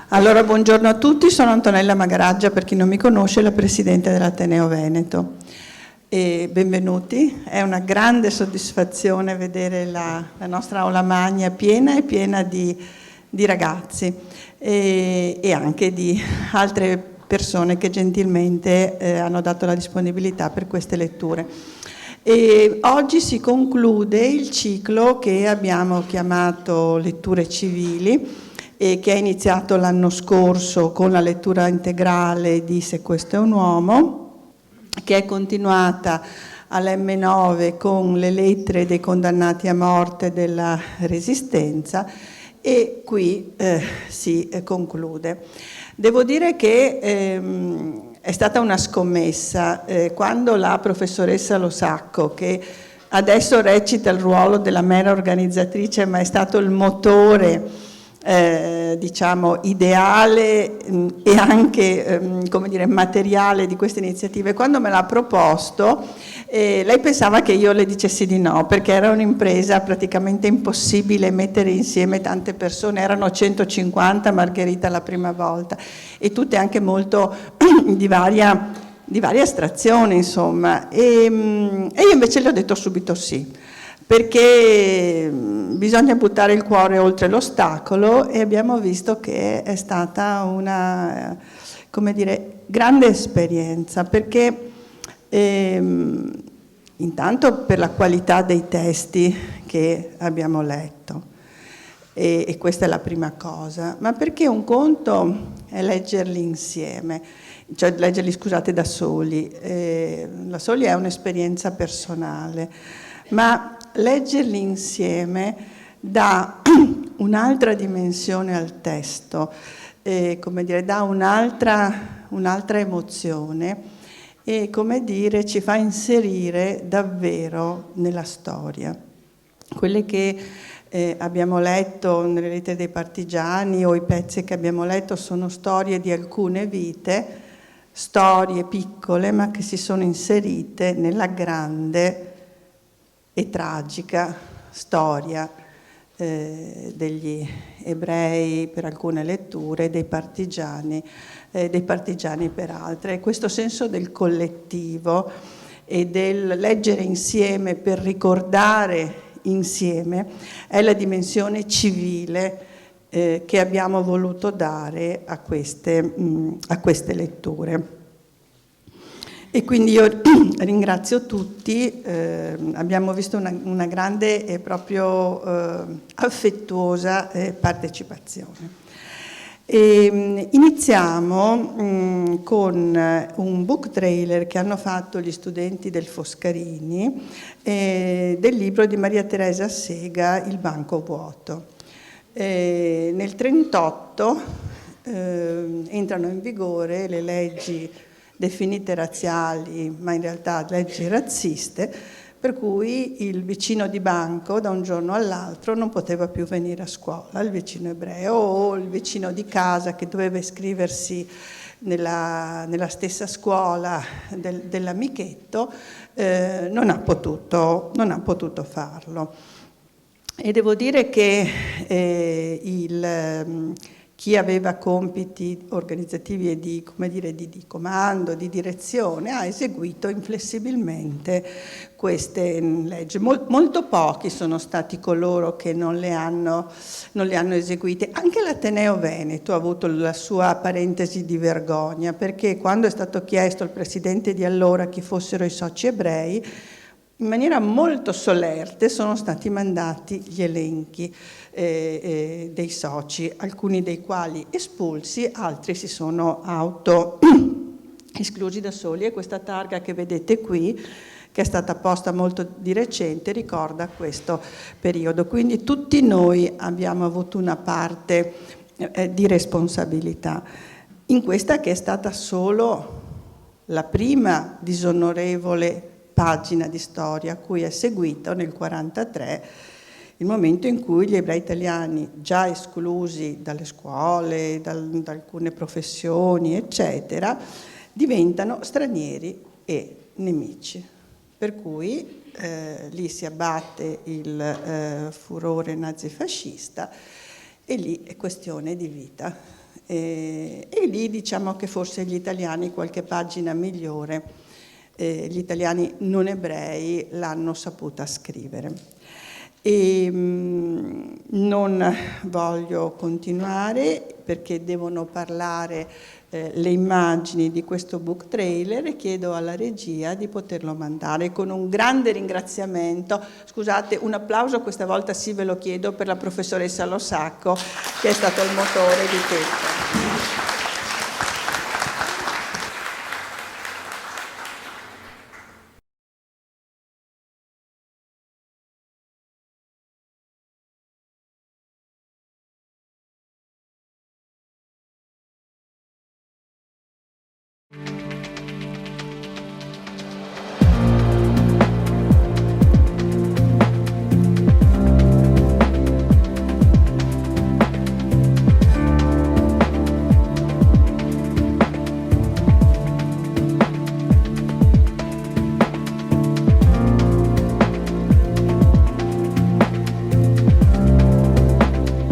Allora, buongiorno a tutti, sono Antonella Magaraggia, per chi non mi conosce, la Presidente dell'Ateneo Veneto. E benvenuti, è una grande soddisfazione vedere la nostra aula magna piena e piena di ragazzi e anche di altre persone che gentilmente hanno dato la disponibilità per queste letture. E oggi si conclude il ciclo che abbiamo chiamato Letture Civili, e che è iniziato l'anno scorso con la lettura integrale di Se questo è un uomo, che è continuata all'M9 con le lettere dei condannati a morte della Resistenza e qui si conclude. Devo dire che è stata una scommessa quando la professoressa Losacco, che adesso recita il ruolo della mera organizzatrice ma è stato il motore diciamo ideale e anche come dire materiale di queste iniziative, quando me l'ha proposto lei pensava che io le dicessi di no, perché era un'impresa praticamente impossibile mettere insieme tante persone, erano 150 Margherita la prima volta e tutte anche molto di varia estrazione, insomma, e io invece le ho detto subito sì, perché bisogna buttare il cuore oltre l'ostacolo e abbiamo visto che è stata una, come dire, grande esperienza, perché intanto per la qualità dei testi che abbiamo letto, e questa è la prima cosa, ma perché un conto è leggerli insieme, cioè leggerli, scusate, da soli. Da soli è un'esperienza personale, ma leggerli insieme dà un'altra dimensione al testo, come dire, dà un'altra emozione e, come dire, ci fa inserire davvero nella storia. Quelle che abbiamo letto nelle lettere dei partigiani o i pezzi che abbiamo letto sono storie di alcune vite, storie piccole ma che si sono inserite nella grande e tragica storia degli ebrei per alcune letture, dei partigiani per altre. E questo senso del collettivo e del leggere insieme per ricordare insieme è la dimensione civile che abbiamo voluto dare a queste letture. E quindi io ringrazio tutti, abbiamo visto una grande e proprio affettuosa partecipazione. Iniziamo con un book trailer che hanno fatto gli studenti del Foscarini del libro di Maria Teresa Sega, Il banco vuoto. Nel 1938 entrano in vigore le leggi definite razziali, ma in realtà leggi razziste, per cui il vicino di banco da un giorno all'altro non poteva più venire a scuola, il vicino ebreo o il vicino di casa che doveva iscriversi nella stessa scuola dell'amichetto non ha potuto farlo. E devo dire che chi aveva compiti organizzativi e di comando, di direzione, ha eseguito inflessibilmente queste leggi. Molto pochi sono stati coloro che non le hanno eseguite. Anche l'Ateneo Veneto ha avuto la sua parentesi di vergogna, perché quando è stato chiesto al presidente di allora chi fossero i soci ebrei, in maniera molto solerte sono stati mandati gli elenchi dei soci, alcuni dei quali espulsi, altri si sono esclusi da soli, e questa targa che vedete qui, che è stata posta molto di recente, ricorda questo periodo. Quindi tutti noi abbiamo avuto una parte di responsabilità in questa, che è stata solo la prima disonorevole pagina di storia a cui è seguito nel 1943 il momento in cui gli ebrei italiani, già esclusi dalle scuole, da alcune professioni, eccetera, diventano stranieri e nemici. Per cui lì si abbatte il furore nazifascista e lì è questione di vita. E lì diciamo che forse gli italiani qualche pagina migliore, gli italiani non ebrei, l'hanno saputa scrivere. E non voglio continuare perché devono parlare le immagini di questo book trailer, e chiedo alla regia di poterlo mandare con un grande ringraziamento. Scusate, un applauso questa volta sì ve lo chiedo per la professoressa Losacco, che è stato il motore di questo.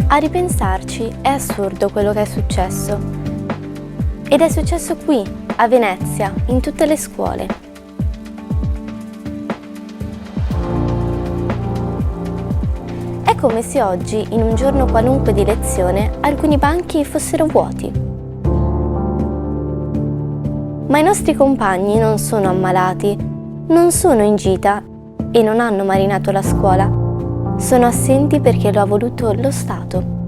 A ripensarci è assurdo quello che è successo. Ed è successo qui, a Venezia, in tutte le scuole. È come se oggi, in un giorno qualunque di lezione, alcuni banchi fossero vuoti. Ma i nostri compagni non sono ammalati, non sono in gita e non hanno marinato la scuola. Sono assenti perché lo ha voluto lo Stato.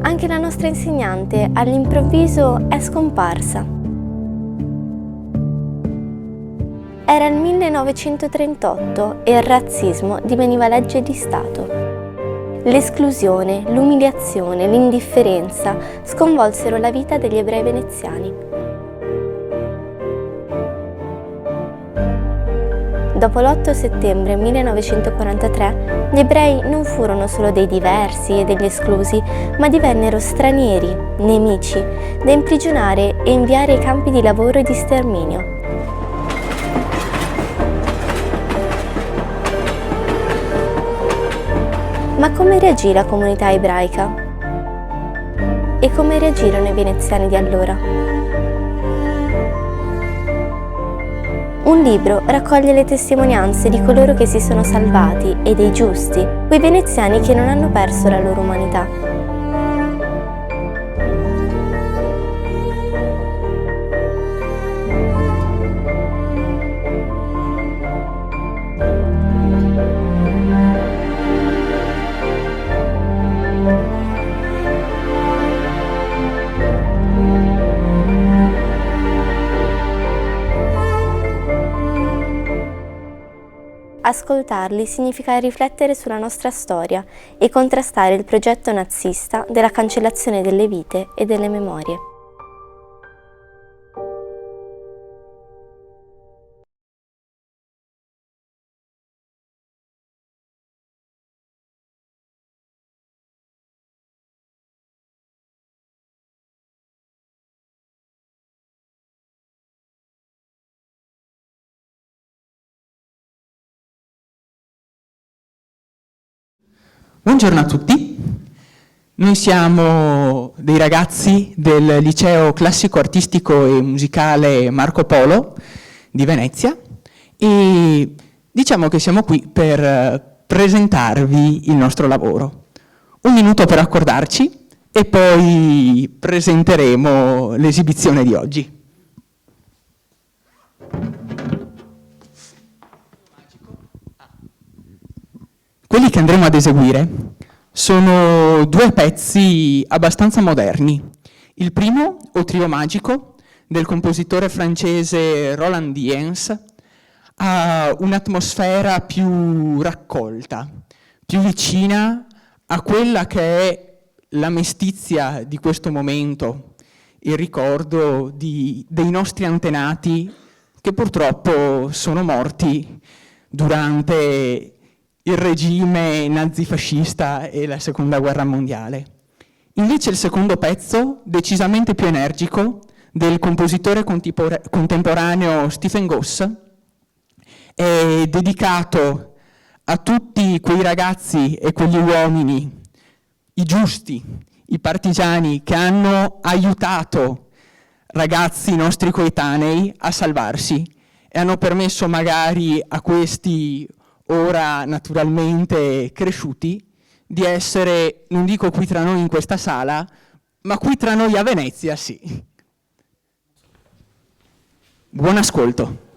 Anche la nostra insegnante all'improvviso è scomparsa. Era il 1938 e il razzismo diveniva legge di Stato. L'esclusione, l'umiliazione, l'indifferenza sconvolsero la vita degli ebrei veneziani. Dopo l'8 settembre 1943, gli ebrei non furono solo dei diversi e degli esclusi, ma divennero stranieri, nemici, da imprigionare e inviare ai campi di lavoro e di sterminio. Ma come reagì la comunità ebraica? E come reagirono i veneziani di allora? Un libro raccoglie le testimonianze di coloro che si sono salvati e dei giusti, quei veneziani che non hanno perso la loro umanità. Ascoltarli significa riflettere sulla nostra storia e contrastare il progetto nazista della cancellazione delle vite e delle memorie. Buongiorno a tutti, noi siamo dei ragazzi del liceo classico artistico e musicale Marco Polo di Venezia e diciamo che siamo qui per presentarvi il nostro lavoro. Un minuto per accordarci e poi presenteremo l'esibizione di oggi. Quelli che andremo ad eseguire sono due pezzi abbastanza moderni. Il primo, O Trio Magico, del compositore francese Roland Diens, ha un'atmosfera più raccolta, più vicina a quella che è la mestizia di questo momento, il ricordo dei nostri antenati che purtroppo sono morti durante il regime nazifascista e la Seconda Guerra Mondiale. Invece il secondo pezzo, decisamente più energico, del compositore contemporaneo Stephen Goss, è dedicato a tutti quei ragazzi e quegli uomini, i giusti, i partigiani, che hanno aiutato ragazzi nostri coetanei a salvarsi e hanno permesso magari a questi, ora naturalmente cresciuti, di essere, non dico qui tra noi in questa sala, ma qui tra noi a Venezia, sì. Buon ascolto.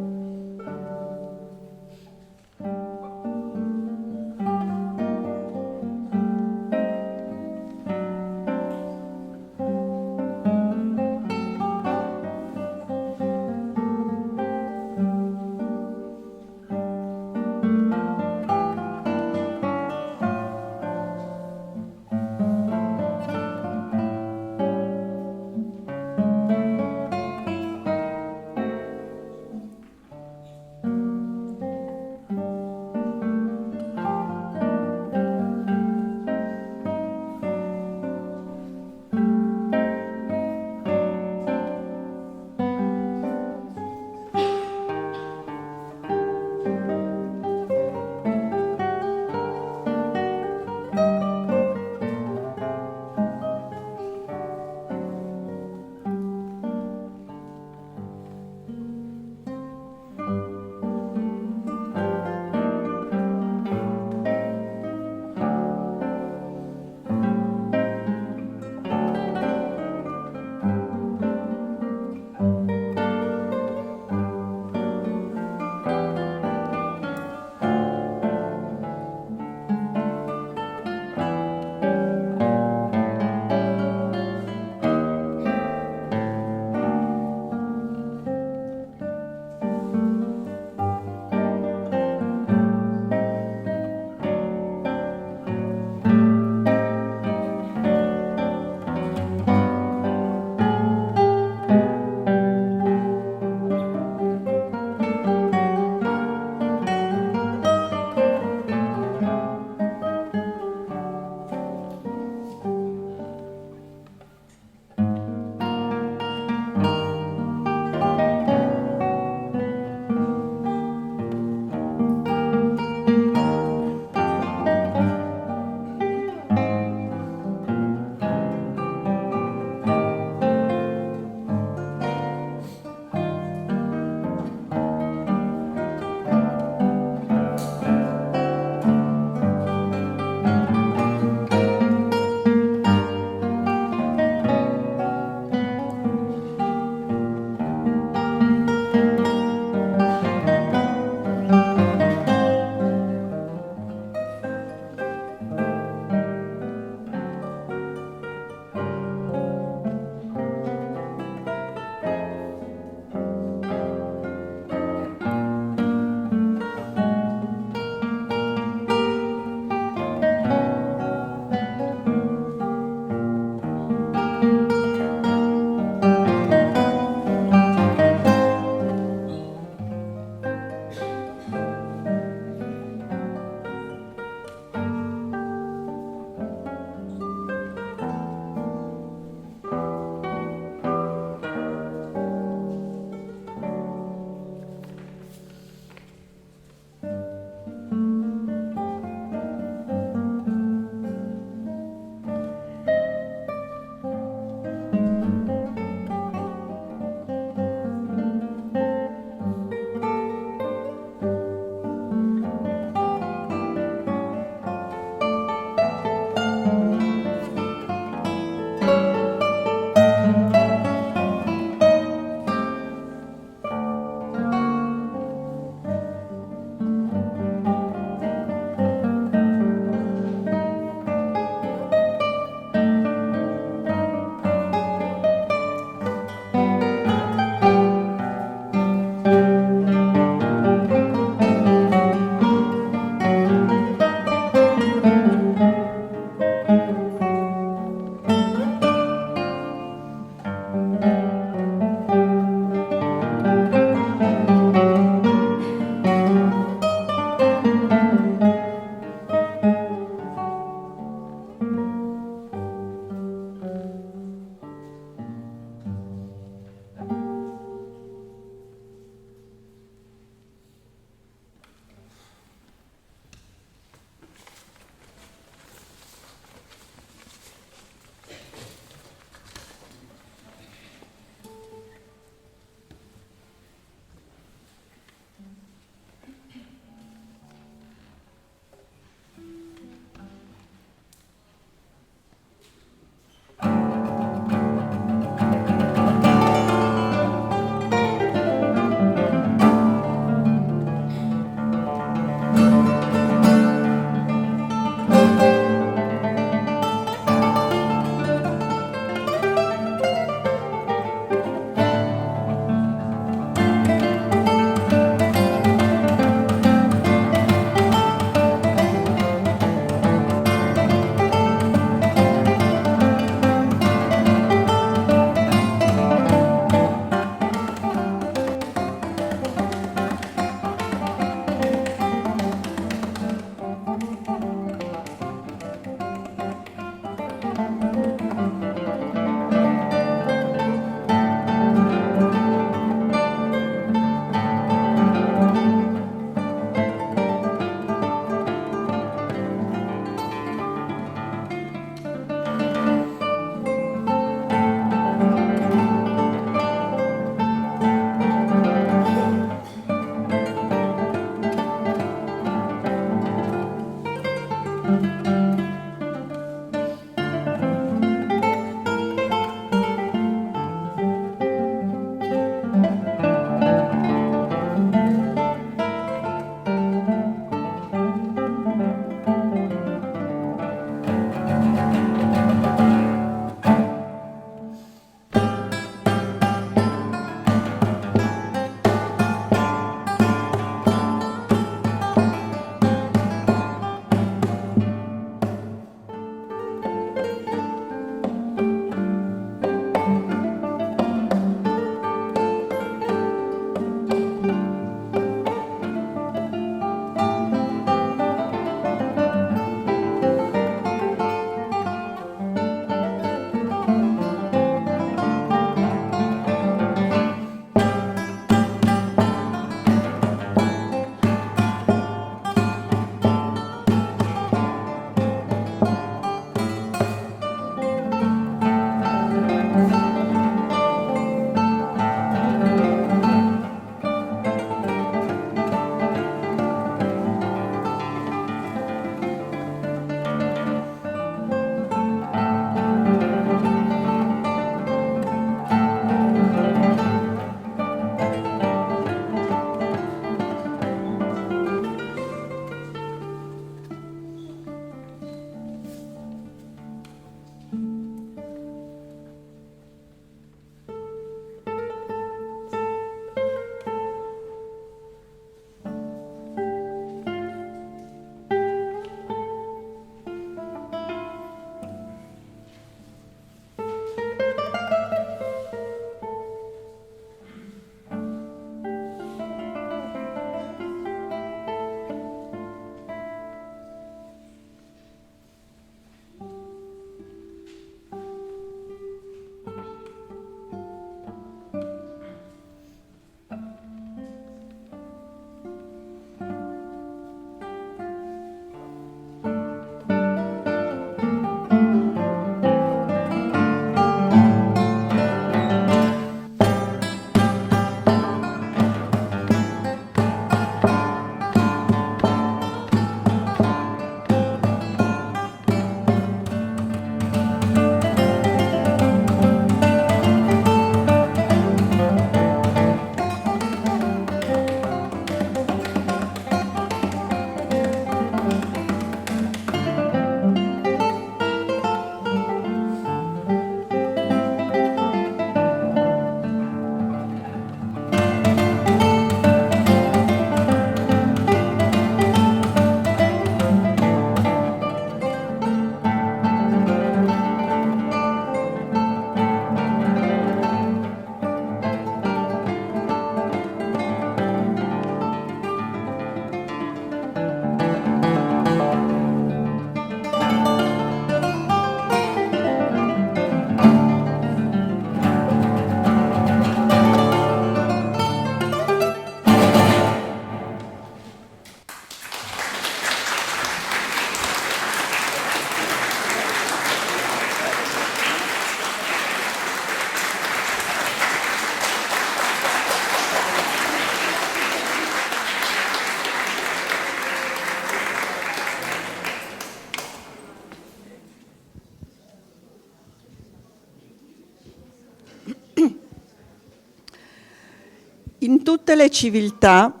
In tutte le civiltà,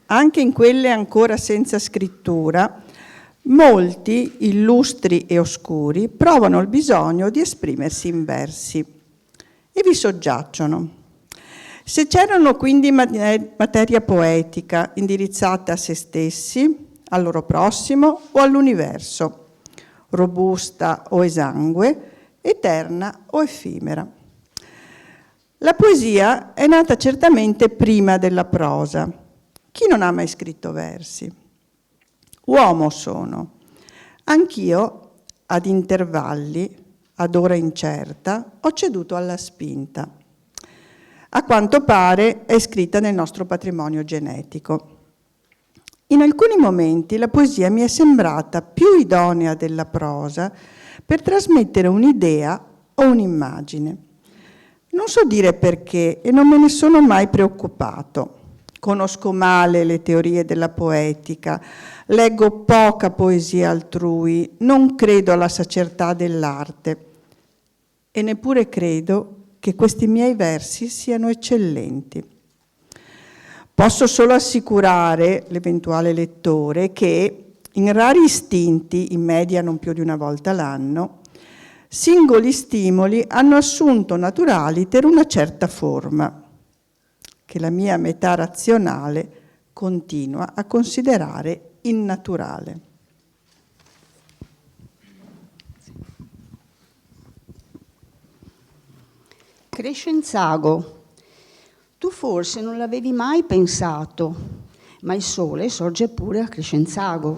anche in quelle ancora senza scrittura, molti, illustri e oscuri, provano il bisogno di esprimersi in versi e vi soggiacciono. Se c'erano quindi materia poetica indirizzata a se stessi, al loro prossimo o all'universo, robusta o esangue, eterna o effimera. La poesia è nata certamente prima della prosa. Chi non ha mai scritto versi? Uomo sono. Anch'io, ad intervalli, ad ora incerta, ho ceduto alla spinta. A quanto pare è scritta nel nostro patrimonio genetico. In alcuni momenti la poesia mi è sembrata più idonea della prosa per trasmettere un'idea o un'immagine. Non so dire perché e non me ne sono mai preoccupato. Conosco male le teorie della poetica, leggo poca poesia altrui, non credo alla sacertà dell'arte e neppure credo che questi miei versi siano eccellenti. Posso solo assicurare l'eventuale lettore che, in rari istinti, in media non più di una volta l'anno, singoli stimoli hanno assunto naturaliter una certa forma, che la mia metà razionale continua a considerare innaturale. Crescenzago, tu forse non l'avevi mai pensato, ma il sole sorge pure a Crescenzago.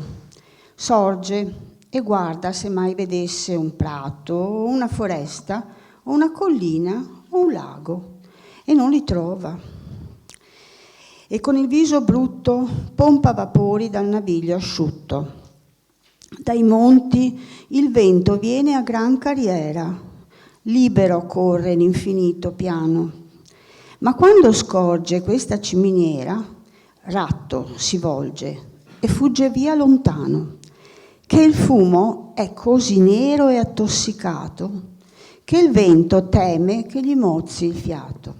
Sorge e guarda se mai vedesse un prato, una foresta, o una collina o un lago, e non li trova. E con il viso brutto pompa vapori dal naviglio asciutto. Dai monti il vento viene a gran carriera, libero corre l'infinito piano, ma quando scorge questa ciminiera, ratto si volge e fugge via lontano, che il fumo è così nero e attossicato che il vento teme che gli mozzi il fiato.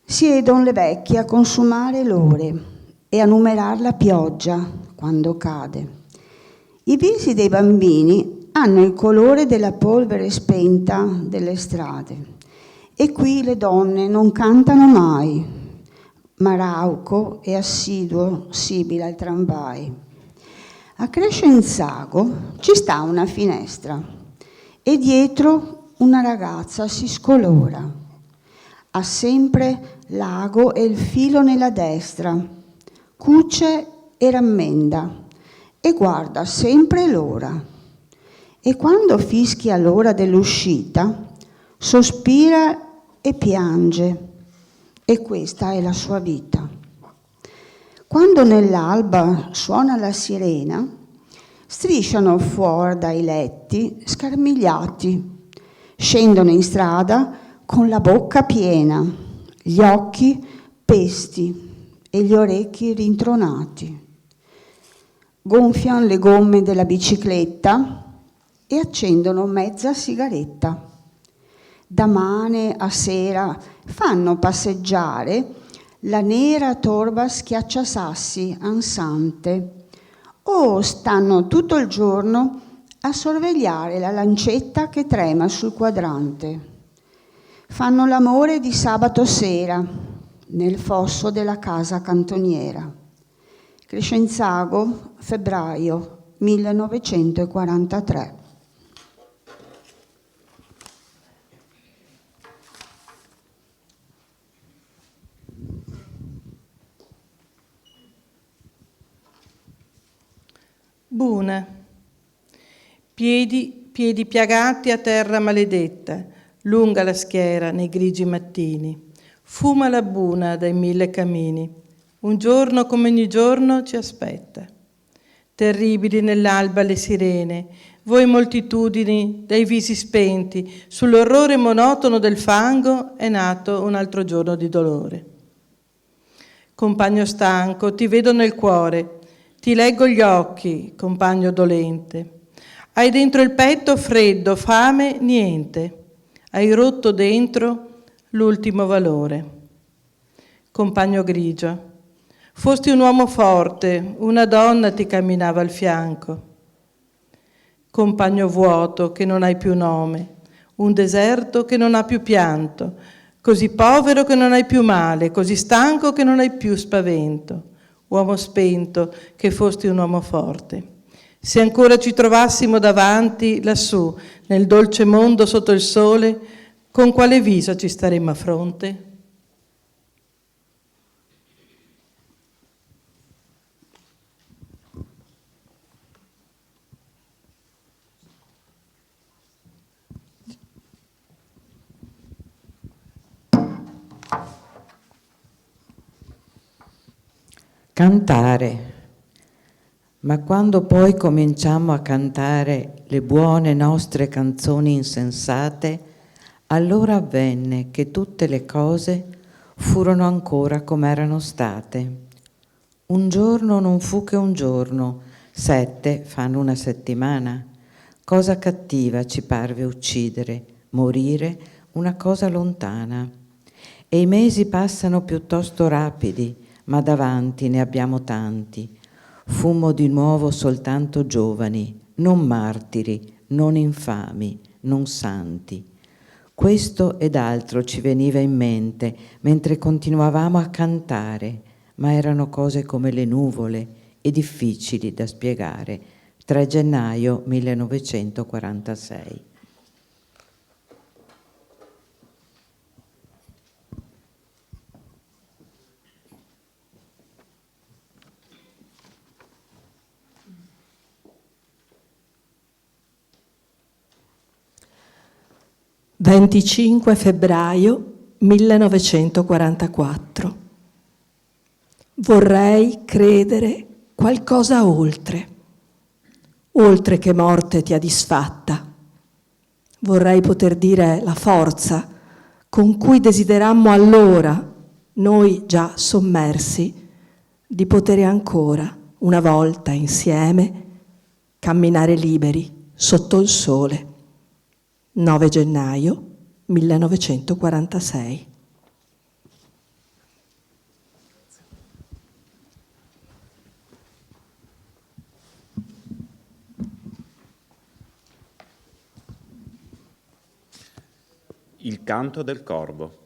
Siedon le vecchie a consumare l'ore e a numerar la pioggia quando cade. I visi dei bambini hanno il colore della polvere spenta delle strade. E qui le donne non cantano mai, ma rauco e assiduo sibila al tramvai. A Crescenzago ci sta una finestra e dietro una ragazza si scolora. Ha sempre l'ago e il filo nella destra, cuce e rammenda e guarda sempre l'ora. E quando fischia l'ora dell'uscita, sospira e piange, e questa è la sua vita. Quando nell'alba suona la sirena, strisciano fuori dai letti scarmigliati, scendono in strada con la bocca piena, gli occhi pesti e gli orecchi rintronati. Gonfiano le gomme della bicicletta e accendono mezza sigaretta. Da mane a sera fanno passeggiare la nera torba schiacciasassi ansante o stanno tutto il giorno a sorvegliare la lancetta che trema sul quadrante. Fanno l'amore di sabato sera nel fosso della casa cantoniera. Crescenzago, febbraio 1943. Buna, piedi piagati a terra maledetta, lunga la schiera nei grigi mattini. Fuma la buna dai 1000 camini. Un giorno come ogni giorno ci aspetta. Terribili nell'alba le sirene, voi moltitudini dai visi spenti, sull'orrore monotono del fango è nato un altro giorno di dolore. Compagno stanco, ti vedo nel cuore, ti leggo gli occhi, compagno dolente. Hai dentro il petto freddo, fame, niente. Hai rotto dentro l'ultimo valore. compagno grigio. Fosti un uomo forte, una donna ti camminava al fianco. Compagno vuoto che non hai più nome, un deserto che non ha più pianto, così povero che non hai più male, così stanco che non hai più spavento. Uomo spento che fosti un uomo forte. Se ancora ci trovassimo davanti, lassù, nel dolce mondo sotto il sole, con quale viso ci staremmo a fronte? Cantare. Ma quando poi cominciammo a cantare le buone nostre canzoni insensate, allora avvenne che tutte le cose furono ancora come erano state. Un giorno non fu che un giorno, 7 fanno una settimana. Cosa cattiva ci parve uccidere, morire, una cosa lontana. E i mesi passano piuttosto rapidi, ma davanti ne abbiamo tanti. Fummo di nuovo soltanto giovani, non martiri, non infami, non santi. Questo ed altro ci veniva in mente mentre continuavamo a cantare, ma erano cose come le nuvole e difficili da spiegare. 3 gennaio 1946. «25 febbraio 1944. Vorrei credere qualcosa oltre che morte ti ha disfatta. Vorrei poter dire la forza con cui desiderammo allora, noi già sommersi, di poter ancora, una volta insieme, camminare liberi sotto il sole. 9 gennaio 1946. Il canto del corvo.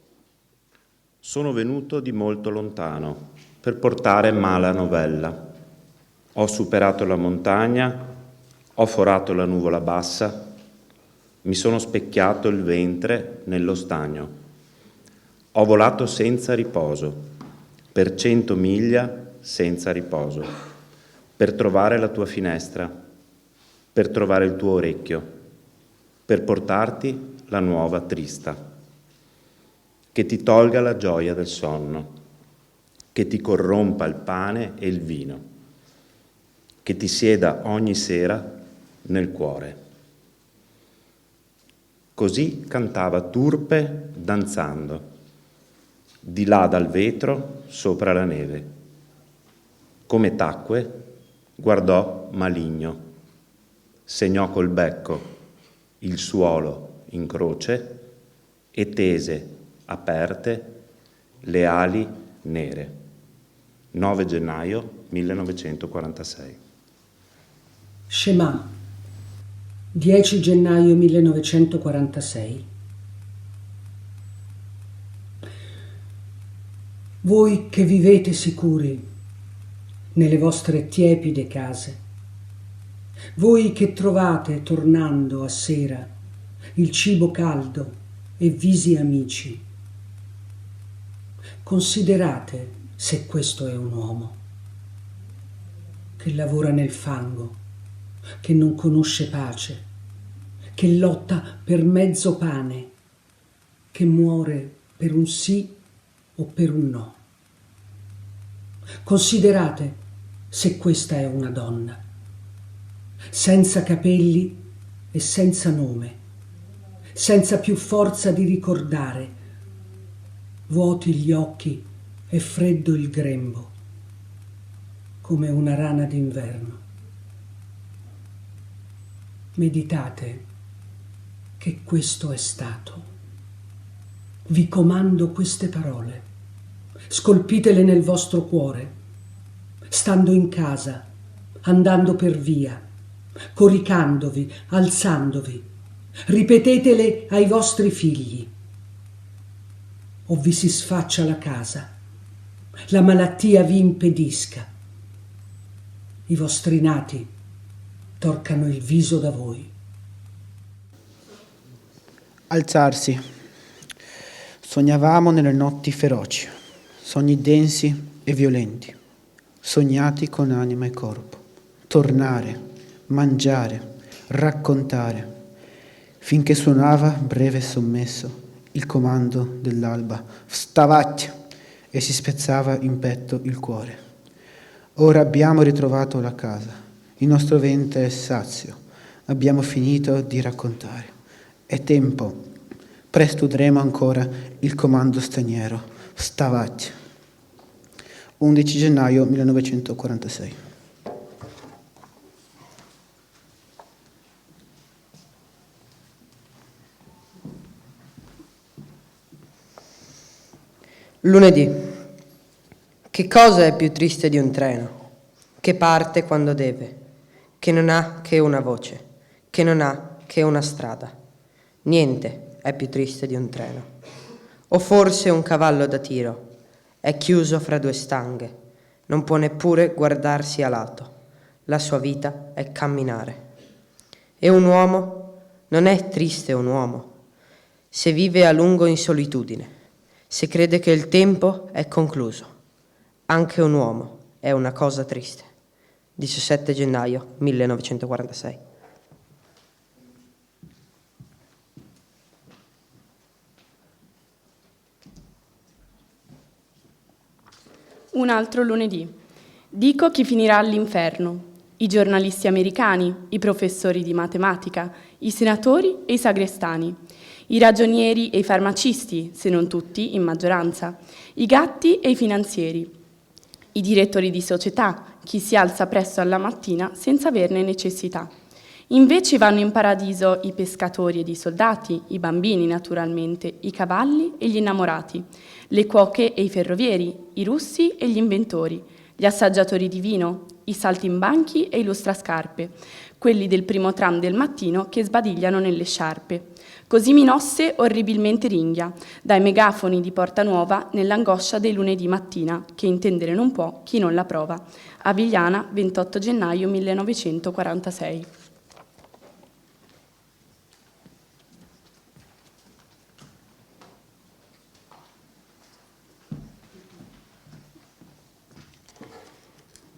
Sono venuto di molto lontano per portare mala novella. Ho superato la montagna, ho forato la nuvola bassa, mi sono specchiato il ventre nello stagno. Ho volato senza riposo, per 100 miglia senza riposo, per trovare la tua finestra, per trovare il tuo orecchio, per portarti la nuova trista, che ti tolga la gioia del sonno, che ti corrompa il pane e il vino, che ti sieda ogni sera nel cuore. Così cantava turpe danzando, di là dal vetro sopra la neve. Come tacque, guardò maligno, segnò col becco il suolo in croce e tese, aperte, le ali nere. 9 gennaio 1946. Shema, 10 gennaio 1946. Voi che vivete sicuri nelle vostre tiepide case, voi che trovate tornando a sera il cibo caldo e visi amici, considerate se questo è un uomo che lavora nel fango, che non conosce pace, che lotta per mezzo pane, che muore per un sì o per un no. Considerate se questa è una donna, senza capelli e senza nome, senza più forza di ricordare, vuoti gli occhi e freddo il grembo, come una rana d'inverno. Meditate che questo è stato. Vi comando queste parole. scolpitele nel vostro cuore, stando in casa, andando per via, coricandovi, alzandovi. Ripetetele ai vostri figli. O vi si sfaccia la casa, la malattia vi impedisca, i vostri nati torcano il viso da voi. Alzarsi. Sognavamo nelle notti feroci, sogni densi e violenti, sognati con anima e corpo. Tornare, mangiare, raccontare, finché suonava, breve e sommesso, il comando dell'alba, Vstavat, e si spezzava in petto il cuore. Ora abbiamo ritrovato la casa, il nostro ventre è sazio, abbiamo finito di raccontare. È tempo, presto udremo ancora il comando straniero, Vstavat. 11 gennaio 1946. Lunedì. Che cosa è più triste di un treno? Che parte quando deve, che non ha che una voce, che non ha che una strada. Niente è più triste di un treno. O forse un cavallo da tiro, è chiuso fra due stanghe, non può neppure guardarsi a lato. La sua vita è camminare. E un uomo non è triste un uomo, se vive a lungo in solitudine, se crede che il tempo è concluso. Anche un uomo è una cosa triste. 17 gennaio 1946. Un altro lunedì. Dico chi finirà all'inferno. I giornalisti americani, i professori di matematica, i senatori e i sagrestani, i ragionieri e i farmacisti, se non tutti, in maggioranza, i gatti e i finanzieri, i direttori di società, chi si alza presto alla mattina senza averne necessità. Invece vanno in paradiso i pescatori ed i soldati, i bambini naturalmente, i cavalli e gli innamorati, le cuoche e i ferrovieri, i russi e gli inventori, gli assaggiatori di vino, i saltimbanchi e i lustrascarpe, quelli del primo tram del mattino che sbadigliano nelle sciarpe. Così mi nosse orribilmente ringhia, dai megafoni di Porta Nuova nell'angoscia dei lunedì mattina, che intendere non può chi non la prova. Avigliana, 28 gennaio 1946.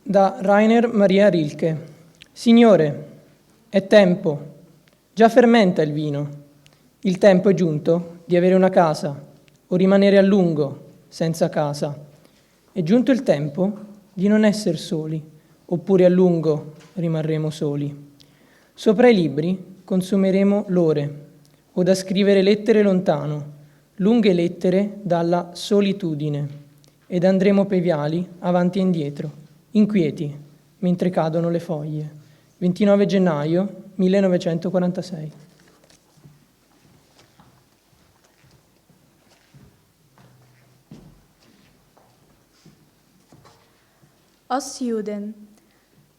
Da Rainer Maria Rilke. Signore, è tempo, già fermenta il vino. Il tempo è giunto di avere una casa o rimanere a lungo senza casa. È giunto il tempo di non essere soli, oppure a lungo rimarremo soli. Sopra i libri consumeremo l'ore, o da scrivere lettere lontano, lunghe lettere dalla solitudine, ed andremo per viali avanti e indietro, inquieti, mentre cadono le foglie. 29 gennaio 1946. Os Juden,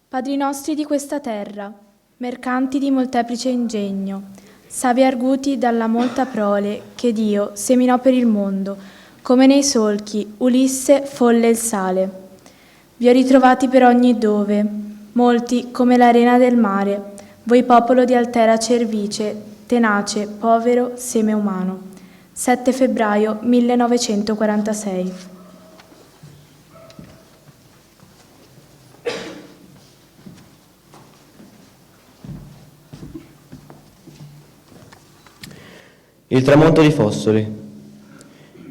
padri nostri di questa terra, mercanti di molteplice ingegno, savi arguti dalla molta prole che Dio seminò per il mondo, come nei solchi Ulisse folle il sale. Vi ho ritrovati per ogni dove, molti come l'arena del mare, voi popolo di altera cervice, tenace, povero, seme umano. 7 febbraio 1946. Il tramonto di Fossoli.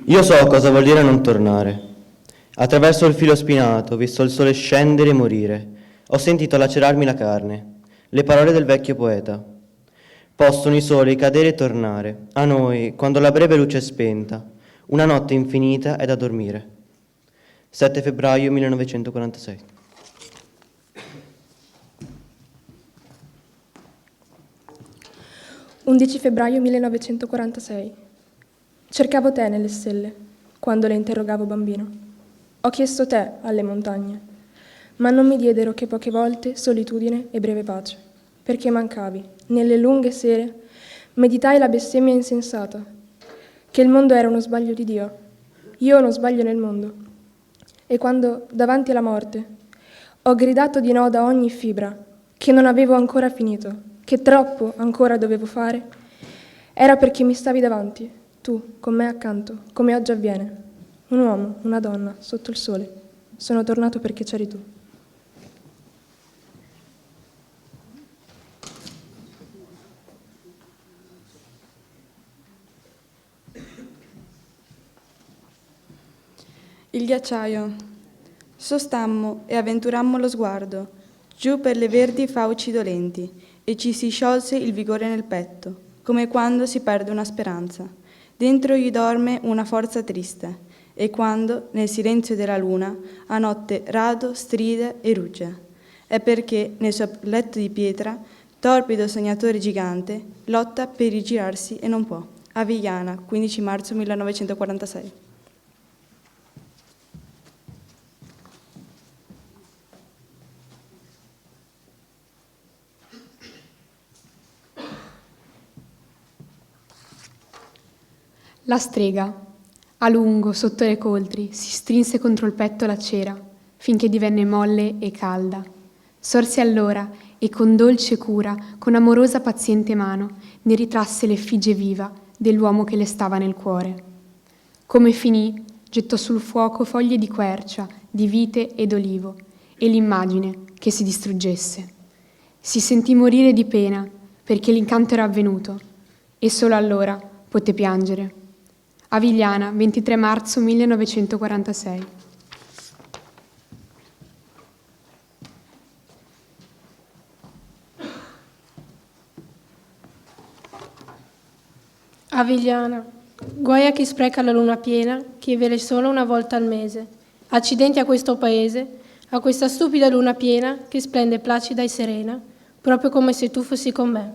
Io so cosa vuol dire non tornare. Attraverso il filo spinato ho visto il sole scendere e morire. Ho sentito lacerarmi la carne. Le parole del vecchio poeta. Possono i soli cadere e tornare. A noi, quando la breve luce è spenta, una notte infinita è da dormire. 7 febbraio 1946. «11 febbraio 1946. Cercavo te nelle stelle. quando le interrogavo bambino. Ho chiesto te alle montagne, ma non mi diedero che poche volte solitudine e breve pace, perché mancavi. Nelle lunghe sere meditai la bestemmia insensata, che il mondo era uno sbaglio di Dio, io uno sbaglio nel mondo. E quando, davanti alla morte, ho gridato di no da ogni fibra, che non avevo ancora finito, che troppo ancora dovevo fare, era perché mi stavi davanti, tu, con me accanto, come oggi avviene. Un uomo, una donna, sotto il sole. Sono tornato perché c'eri tu. Il ghiacciaio. Sostammo e avventurammo lo sguardo, giù per le verdi fauci dolenti, e ci si sciolse il vigore nel petto, come quando si perde una speranza. Dentro gli dorme una forza triste, e quando, nel silenzio della luna, a notte rado stride e rugge. È perché nel suo letto di pietra, torpido sognatore gigante, lotta per rigirarsi e non può. Avigliana, 15 marzo 1946. La strega, a lungo sotto le coltri, si strinse contro il petto la cera, finché divenne molle e calda. Sorse allora e con dolce cura, con amorosa paziente mano, ne ritrasse l'effigie viva dell'uomo che le stava nel cuore. Come finì, gettò sul fuoco foglie di quercia, di vite ed olivo, e l'immagine che si distruggesse. Si sentì morire di pena, perché l'incanto era avvenuto, e solo allora poté piangere. Avigliana, 23 marzo 1946. Avigliana, guai a chi spreca la luna piena, che vele solo una volta al mese. Accidenti a questo paese, a questa stupida luna piena che splende placida e serena, proprio come se tu fossi con me.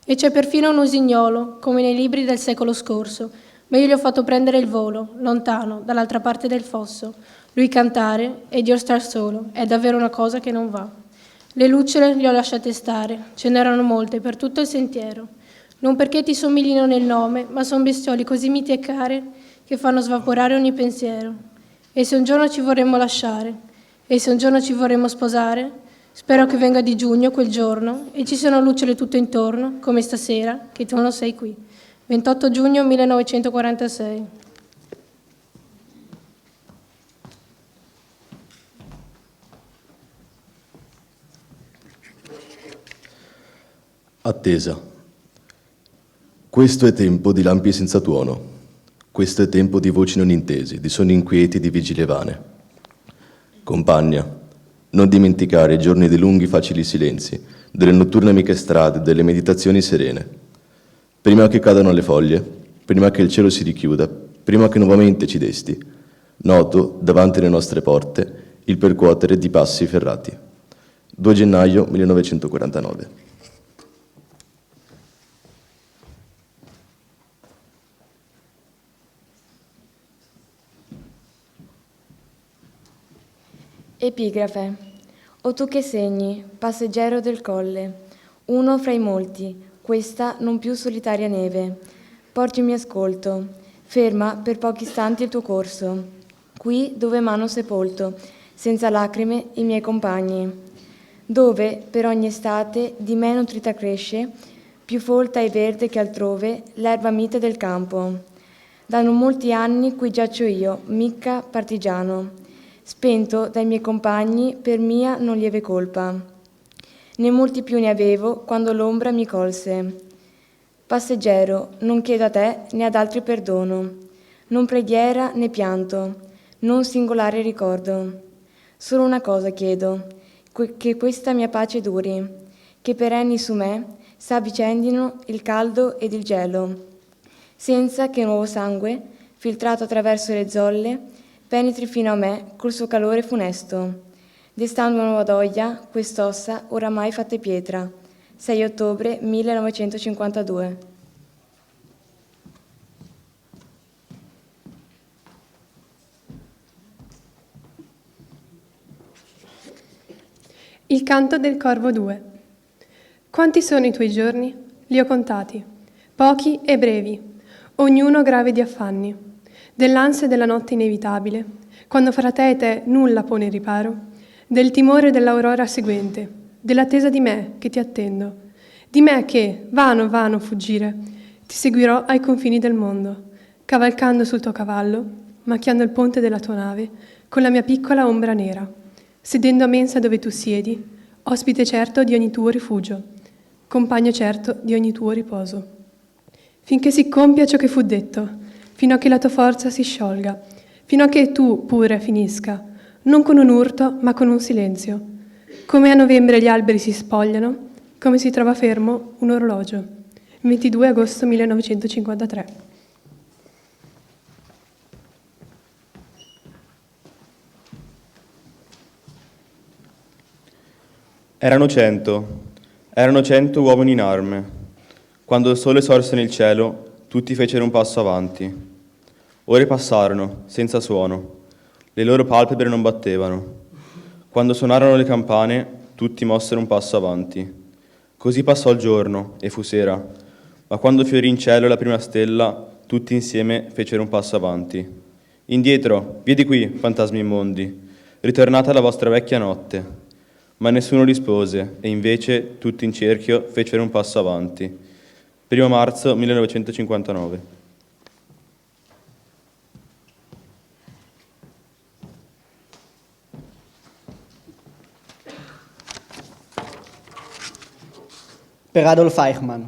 E c'è perfino un usignolo, come nei libri del secolo scorso, ma io gli ho fatto prendere il volo, lontano, dall'altra parte del fosso. Lui cantare ed io star solo, è davvero una cosa che non va. Le lucciole le ho lasciate stare, ce n'erano molte per tutto il sentiero. Non perché ti somiglino nel nome, ma son bestioli così miti e care che fanno svaporare ogni pensiero. E se un giorno ci vorremmo lasciare, e se un giorno ci vorremmo sposare, spero che venga di giugno quel giorno e ci siano lucciole tutto intorno, come stasera, che tu non sei qui. 28 giugno 1946. Attesa. Questo è tempo di lampi senza tuono. Questo è tempo di voci non intese, di sonni inquieti, di vigili vane. Compagna, non dimenticare i giorni dei lunghi facili silenzi, delle notturne amiche strade, delle meditazioni serene. Prima che cadano le foglie, prima che il cielo si richiuda, prima che nuovamente ci desti, noto, davanti alle nostre porte, il percuotere di passi ferrati. 2 gennaio 1949. Epigrafe. O tu che segni, passeggero del colle, uno fra i molti, questa non più solitaria neve. Porgimi ascolto, ferma per pochi istanti il tuo corso, qui dove m'hanno sepolto, senza lacrime, i miei compagni, dove per ogni estate di me nutrita cresce, più folta e verde che altrove, l'erba mite del campo. Da non molti anni qui giaccio io, micca partigiano, spento dai miei compagni per mia non lieve colpa. Né molti più ne avevo quando l'ombra mi colse. Passeggero, non chiedo a te né ad altri perdono, non preghiera né pianto, non singolare ricordo. Solo una cosa chiedo, che questa mia pace duri, che perenni su me s'avvicendino il caldo ed il gelo, senza che nuovo sangue, filtrato attraverso le zolle, penetri fino a me col suo calore funesto, destando una nuova doglia, quest'ossa oramai fatte pietra. 6 ottobre 1952. Il canto del corvo 2. Quanti sono i tuoi giorni? Li ho contati, pochi e brevi, ognuno grave di affanni, dell'ansia della notte inevitabile, quando fra te e te nulla pone riparo, del timore dell'aurora seguente, dell'attesa di me che ti attendo, di me che, vano, vano fuggire, ti seguirò ai confini del mondo, cavalcando sul tuo cavallo, macchiando il ponte della tua nave, con la mia piccola ombra nera, sedendo a mensa dove tu siedi, ospite certo di ogni tuo rifugio, compagno certo di ogni tuo riposo. Finché si compia ciò che fu detto, fino a che la tua forza si sciolga, fino a che tu pure finisca, non con un urto ma con un silenzio, come a novembre gli alberi si spogliano, come si trova fermo un orologio. 22 agosto 1953. Erano 100 uomini in arme. Quando il sole sorse nel cielo, tutti fecero un passo avanti. Ore passarono, senza suono. Le loro palpebre non battevano. Quando suonarono le campane, tutti mossero un passo avanti. Così passò il giorno, e fu sera. Ma quando fiorì in cielo la prima stella, tutti insieme fecero un passo avanti. Indietro, via di qui, fantasmi immondi. Ritornate alla vostra vecchia notte. Ma nessuno rispose, e invece tutti in cerchio fecero un passo avanti. 1 marzo 1959. Per Adolf Eichmann.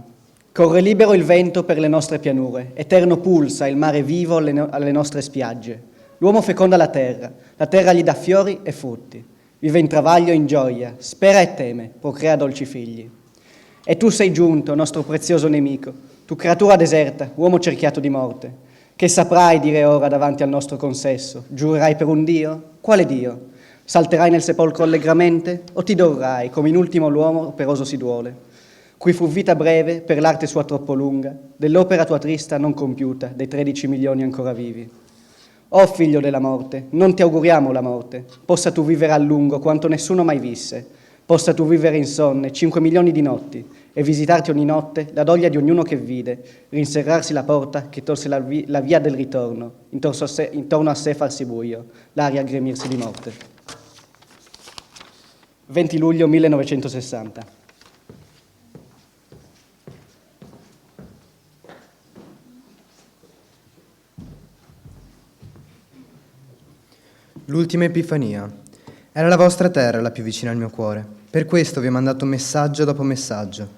Corre libero il vento per le nostre pianure, eterno pulsa il mare vivo alle nostre spiagge. L'uomo feconda la terra gli dà fiori e frutti. Vive in travaglio e in gioia, spera e teme, procrea dolci figli. E tu sei giunto, nostro prezioso nemico, tu creatura deserta, uomo cerchiato di morte. Che saprai dire ora davanti al nostro consesso? Giurerai per un Dio? Quale Dio? Salterai nel sepolcro allegramente? O ti dorrai, come in ultimo l'uomo operoso si duole? Cui fu vita breve, per l'arte sua troppo lunga, dell'opera tua trista non compiuta, dei 13 milioni ancora vivi. Oh figlio della morte, non ti auguriamo la morte, possa tu vivere a lungo quanto nessuno mai visse, possa tu vivere insonne 5 milioni di notti e visitarti ogni notte la doglia di ognuno che vide, rinserrarsi la porta che tolse la via del ritorno, intorno a sé farsi buio, l'aria gremirsi di morte. 20 luglio 1960. L'ultima Epifania. Era la vostra terra la più vicina al mio cuore. Per questo vi ho mandato messaggio dopo messaggio.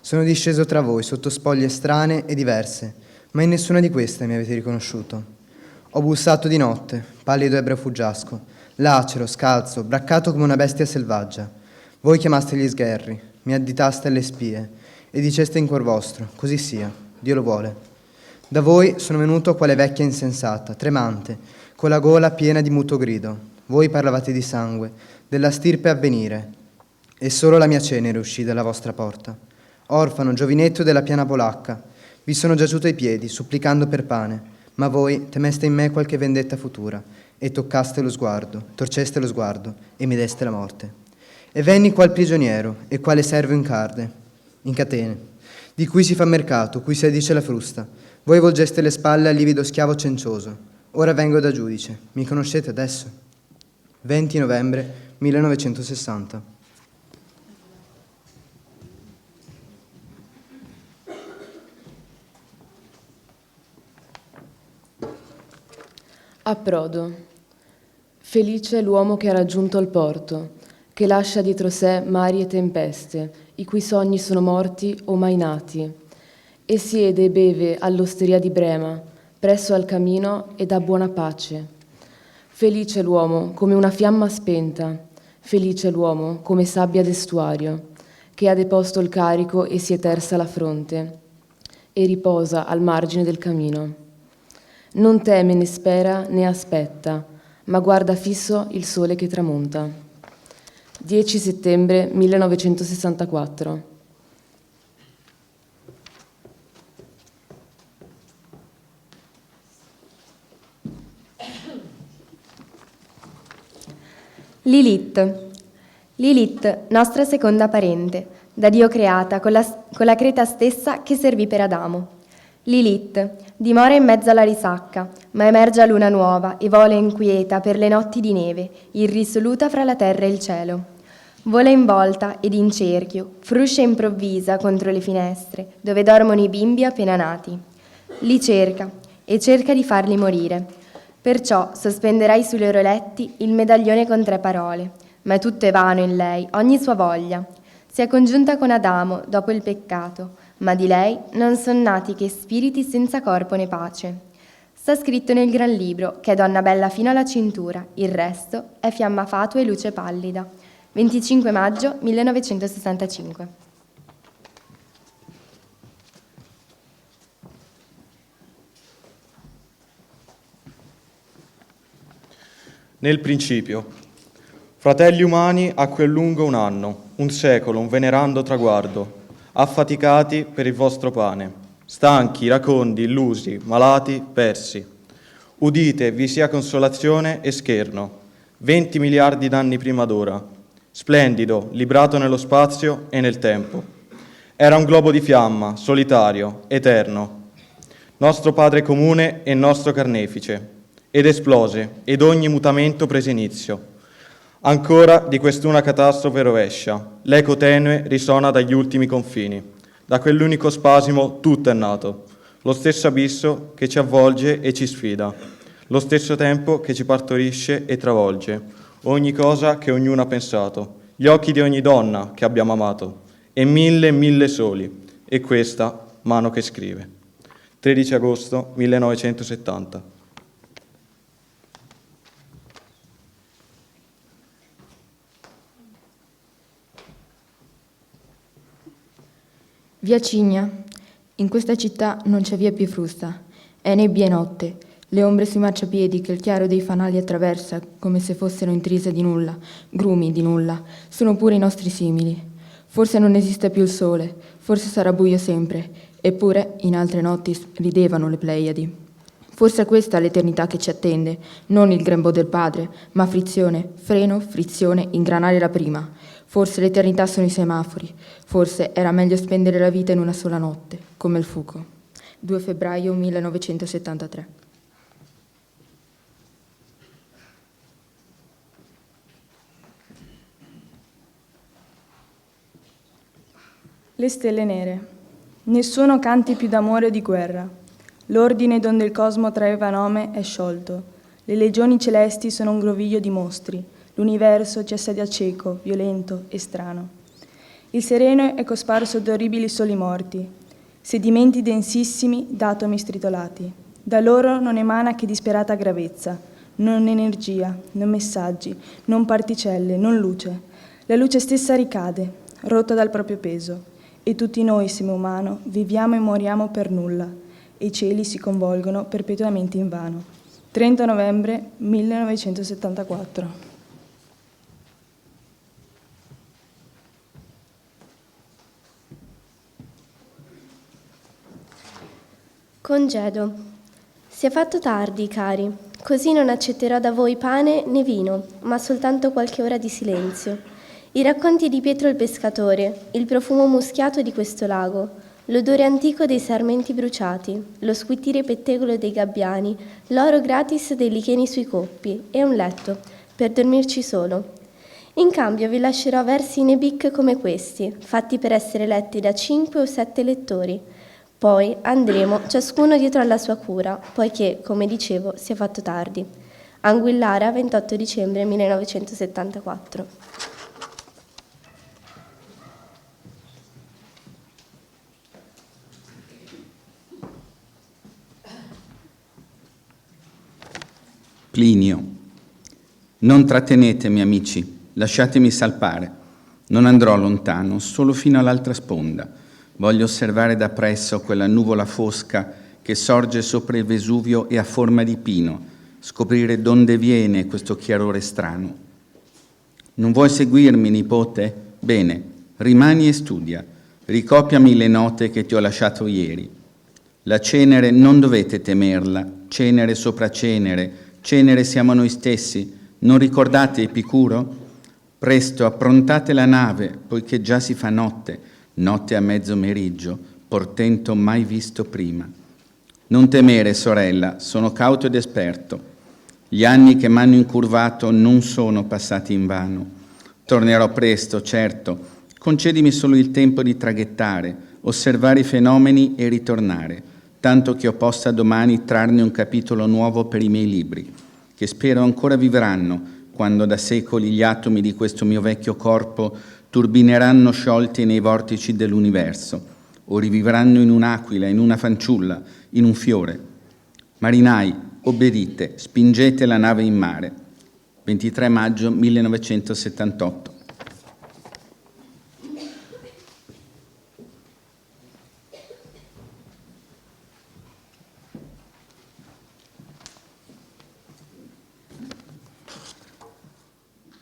Sono disceso tra voi sotto spoglie strane e diverse, ma in nessuna di queste mi avete riconosciuto. Ho bussato di notte, pallido ebro fuggiasco, lacero, scalzo, braccato come una bestia selvaggia. Voi chiamaste gli sgherri, mi additaste alle spie e diceste in cuor vostro, così sia, Dio lo vuole. Da voi sono venuto quale vecchia insensata, tremante, con la gola piena di muto grido. Voi parlavate di sangue, della stirpe a venire, e solo la mia cenere uscì dalla vostra porta. Orfano, giovinetto della piana polacca, vi sono giaciuto ai piedi, supplicando per pane, ma voi temeste in me qualche vendetta futura, e toccaste lo sguardo, torceste lo sguardo, e mi deste la morte. E venni qual prigioniero, e quale servo in catene, di cui si fa mercato, cui si addice la frusta. Voi volgeste le spalle al livido schiavo cencioso. Ora vengo da giudice. Mi conoscete adesso? 20 novembre 1960. Approdo. Felice è l'uomo che ha raggiunto il porto, che lascia dietro sé mari e tempeste, i cui sogni sono morti o mai nati, e siede e beve all'osteria di Brema, presso al camino e dà buona pace. Felice l'uomo come una fiamma spenta, felice l'uomo come sabbia d'estuario, che ha deposto il carico e si è tersa la fronte, e riposa al margine del camino. Non teme né spera né aspetta, ma guarda fisso il sole che tramonta. 10 settembre 1964. Lilith. Lilith, nostra seconda parente, da Dio creata con la creta stessa che servì per Adamo. Lilith dimora in mezzo alla risacca, ma emerge a luna nuova e vola inquieta per le notti di neve, irrisoluta fra la terra e il cielo. Vola in volta ed in cerchio, fruscia improvvisa contro le finestre, dove dormono i bimbi appena nati. Li cerca e cerca di farli morire. Perciò sospenderai sui loro letti il medaglione con 3 parole, ma è tutto vano in lei, ogni sua voglia. Si è congiunta con Adamo dopo il peccato, ma di lei non son nati che spiriti senza corpo né pace. Sta scritto nel gran libro che è donna bella fino alla cintura, il resto è fiamma fatua e luce pallida. 25 maggio 1965. Nel principio. Fratelli umani, a quel lungo un anno, un secolo, un venerando traguardo, affaticati per il vostro pane, stanchi, iracondi, illusi, malati, persi. Udite, vi sia consolazione e scherno, 20 miliardi d'anni prima d'ora, splendido, librato nello spazio e nel tempo. Era un globo di fiamma, solitario, eterno, nostro Padre comune e nostro carnefice, ed esplose, ed ogni mutamento prese inizio. Ancora di quest'una catastrofe rovescia, l'eco tenue risona dagli ultimi confini. Da quell'unico spasimo tutto è nato, lo stesso abisso che ci avvolge e ci sfida, lo stesso tempo che ci partorisce e travolge, ogni cosa che ognuno ha pensato, gli occhi di ogni donna che abbiamo amato, e 1000 soli, e questa mano che scrive. 13 agosto 1970. Via Cigna. In questa città non c'è via più frusta. È nebbia e notte. Le ombre sui marciapiedi che il chiaro dei fanali attraversa come se fossero intrise di nulla, grumi di nulla, sono pure i nostri simili. Forse non esiste più il sole, forse sarà buio sempre, eppure in altre notti ridevano le Pleiadi. Forse è questa l'eternità che ci attende, non il grembo del padre, ma frizione, freno, frizione, ingranare la prima. Forse l'eternità sono i semafori, forse era meglio spendere la vita in una sola notte, come il fuoco. 2 febbraio 1973. Le stelle nere. Nessuno canti più d'amore o di guerra. L'ordine donde il cosmo traeva nome è sciolto. Le legioni celesti sono un groviglio di mostri. L'universo ci assedia cieco, violento e strano. Il sereno è cosparso d'orribili soli morti, sedimenti densissimi d'atomi stritolati. Da loro non emana che disperata gravezza, non energia, non messaggi, non particelle, non luce. La luce stessa ricade, rotta dal proprio peso, e tutti noi, seme umano, viviamo e moriamo per nulla, e i cieli si convolgono perpetuamente invano. 30 novembre 1974. Congedo. Si è fatto tardi, cari, così non accetterò da voi pane né vino, ma soltanto qualche ora di silenzio. I racconti di Pietro il pescatore, il profumo muschiato di questo lago, l'odore antico dei sarmenti bruciati, lo squittire pettegolo dei gabbiani, l'oro gratis dei licheni sui coppi e un letto, per dormirci solo. In cambio vi lascerò versi in ebic come questi, fatti per essere letti da 5 o 7 lettori. Poi andremo ciascuno dietro alla sua cura, poiché, come dicevo, si è fatto tardi. Anguillara, 28 dicembre 1974. Plinio. Non trattenetemi, amici, lasciatemi salpare. Non andrò lontano, solo fino all'altra sponda. Voglio osservare da presso quella nuvola fosca che sorge sopra il Vesuvio e ha forma di pino, scoprire d'onde viene questo chiarore strano. Non vuoi seguirmi, nipote? Bene, rimani e studia. Ricopiami le note che ti ho lasciato ieri. La cenere non dovete temerla, cenere sopra cenere, cenere siamo noi stessi. Non ricordate Epicuro? Presto, approntate la nave, poiché già si fa notte, notte a mezzo meriggio, portento mai visto prima. Non temere, sorella, sono cauto ed esperto. Gli anni che m'hanno incurvato non sono passati invano. Tornerò presto, certo. Concedimi solo il tempo di traghettare, osservare i fenomeni e ritornare, tanto che io possa domani trarne un capitolo nuovo per i miei libri, che spero ancora vivranno, quando da secoli gli atomi di questo mio vecchio corpo turbineranno sciolti nei vortici dell'universo, o rivivranno in un'aquila, in una fanciulla, in un fiore. Marinai, obbedite, spingete la nave in mare. 23 maggio 1978.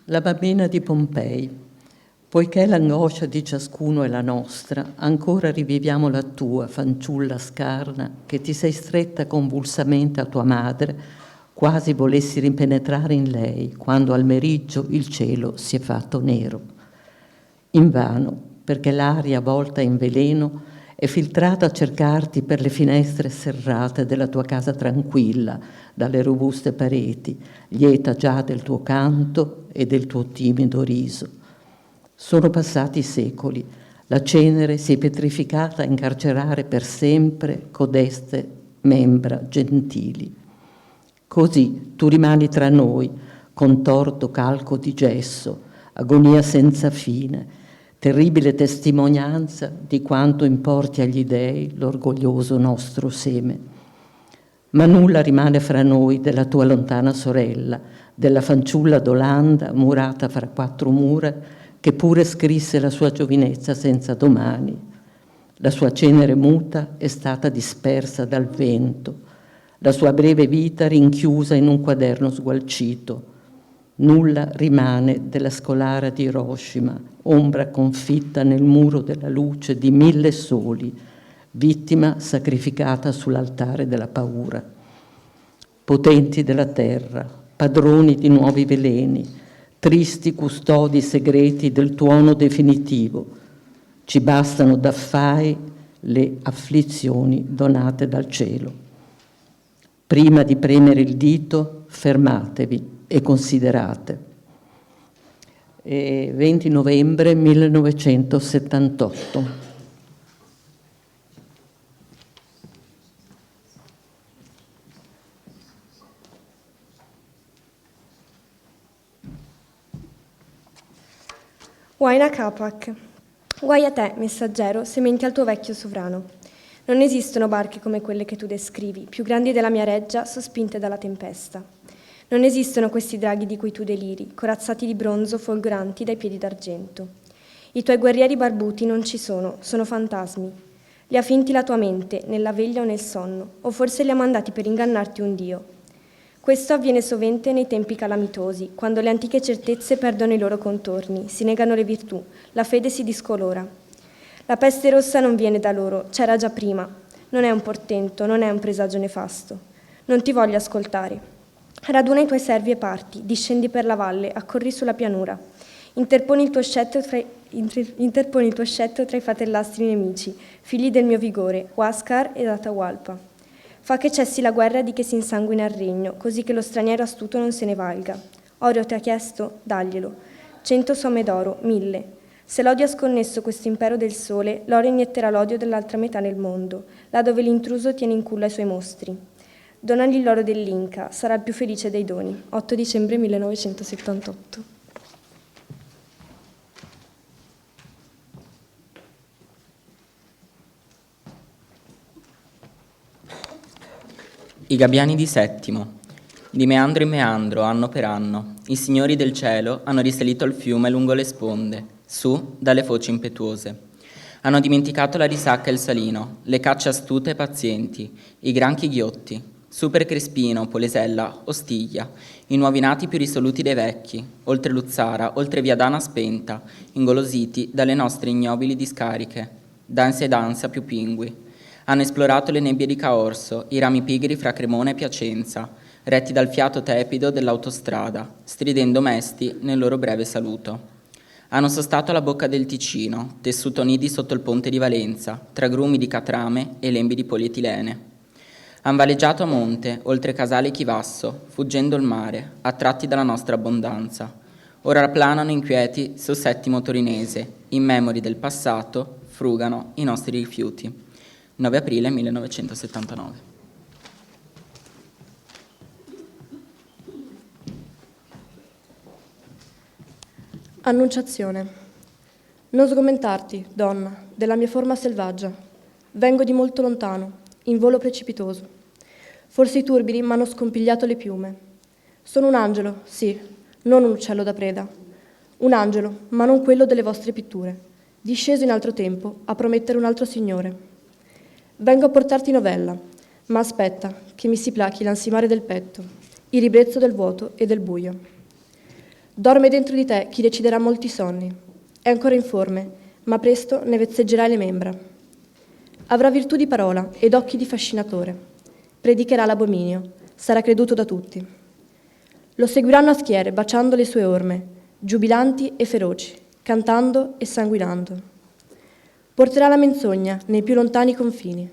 La bambina di Pompei. Poiché l'angoscia di ciascuno è la nostra, ancora riviviamo la tua, fanciulla scarna, che ti sei stretta convulsamente a tua madre, quasi volessi ripenetrare in lei, quando al meriggio il cielo si è fatto nero. Invano, perché l'aria avvolta in veleno è filtrata a cercarti per le finestre serrate della tua casa tranquilla, dalle robuste pareti, lieta già del tuo canto e del tuo timido riso. Sono passati secoli, la cenere si è petrificata a incarcerare per sempre codeste membra gentili. Così tu rimani tra noi, contorto calco di gesso, agonia senza fine, terribile testimonianza di quanto importi agli dèi l'orgoglioso nostro seme. Ma nulla rimane fra noi della tua lontana sorella, della fanciulla d'Olanda murata fra quattro mura, che pure scrisse la sua giovinezza senza domani. La sua cenere muta è stata dispersa dal vento, la sua breve vita rinchiusa in un quaderno sgualcito. Nulla rimane della scolara di Hiroshima, ombra confitta nel muro della luce di 1000 soli, vittima sacrificata sull'altare della paura. Potenti della terra, padroni di nuovi veleni, tristi custodi segreti del tuono definitivo, ci bastano d'affai le afflizioni donate dal cielo. Prima di premere il dito, fermatevi e considerate. 20 novembre 1978. Huayna Capac. Guai a te, messaggero, se menti al tuo vecchio sovrano. Non esistono barche come quelle che tu descrivi, più grandi della mia reggia, sospinte dalla tempesta. Non esistono questi draghi di cui tu deliri, corazzati di bronzo folgoranti dai piedi d'argento. I tuoi guerrieri barbuti non ci sono fantasmi. Li ha finti la tua mente, nella veglia o nel sonno, o forse li ha mandati per ingannarti un dio. Questo avviene sovente nei tempi calamitosi, quando le antiche certezze perdono i loro contorni, si negano le virtù, la fede si discolora. La peste rossa non viene da loro, c'era già prima. Non è un portento, non è un presagio nefasto. Non ti voglio ascoltare. Raduna i tuoi servi e parti, discendi per la valle, accorri sulla pianura. Interponi il tuo scettro tra i fratellastri nemici, figli del mio vigore, Huáscar ed Atahualpa. Fa che cessi la guerra di che si insanguina il regno, così che lo straniero astuto non se ne valga. Oro ti ha chiesto? Daglielo. 100 somme d'oro, 1000. Se l'odio ha sconnesso questo impero del sole, l'oro inietterà l'odio dell'altra metà nel mondo, là dove l'intruso tiene in culla i suoi mostri. Donagli l'oro dell'Inca, sarà il più felice dei doni. 8 dicembre 1978. I gabbiani di Settimo. Di meandro in meandro, anno per anno, i signori del cielo hanno risalito il fiume lungo le sponde, su dalle foci impetuose. Hanno dimenticato la risacca e il salino, le cacce astute e pazienti, i granchi ghiotti, Super Crespino, Polesella, Ostiglia, i nuovi nati più risoluti dei vecchi, oltre Luzzara, oltre Via Dana spenta, ingolositi dalle nostre ignobili discariche, d'ansia ed ansia più pingui. Hanno esplorato le nebbie di Caorso, i rami pigri fra Cremona e Piacenza, retti dal fiato tepido dell'autostrada, stridendo mesti nel loro breve saluto. Hanno sostato alla bocca del Ticino, tessuto nidi sotto il ponte di Valenza, tra grumi di catrame e lembi di polietilene. Han valeggiato a monte, oltre Casale e Chivasso, fuggendo il mare, attratti dalla nostra abbondanza. Ora planano inquieti sul Settimo Torinese, in memoria del passato, frugano i nostri rifiuti. 9 aprile 1979. Annunciazione. Non sgomentarti, donna, della mia forma selvaggia. Vengo di molto lontano, in volo precipitoso. Forse i turbini m'hanno scompigliato le piume. Sono un angelo, sì, non un uccello da preda. Un angelo, ma non quello delle vostre pitture, disceso in altro tempo a promettere un altro signore. Vengo a portarti novella, ma aspetta che mi si plachi l'ansimare del petto, il ribrezzo del vuoto e del buio. Dorme dentro di te chi deciderà molti sonni. È ancora informe, ma presto ne vezzeggerà le membra. Avrà virtù di parola ed occhi di fascinatore. Predicherà l'abominio, sarà creduto da tutti. Lo seguiranno a schiere, baciando le sue orme, giubilanti e feroci, cantando e sanguinando. Porterà la menzogna nei più lontani confini.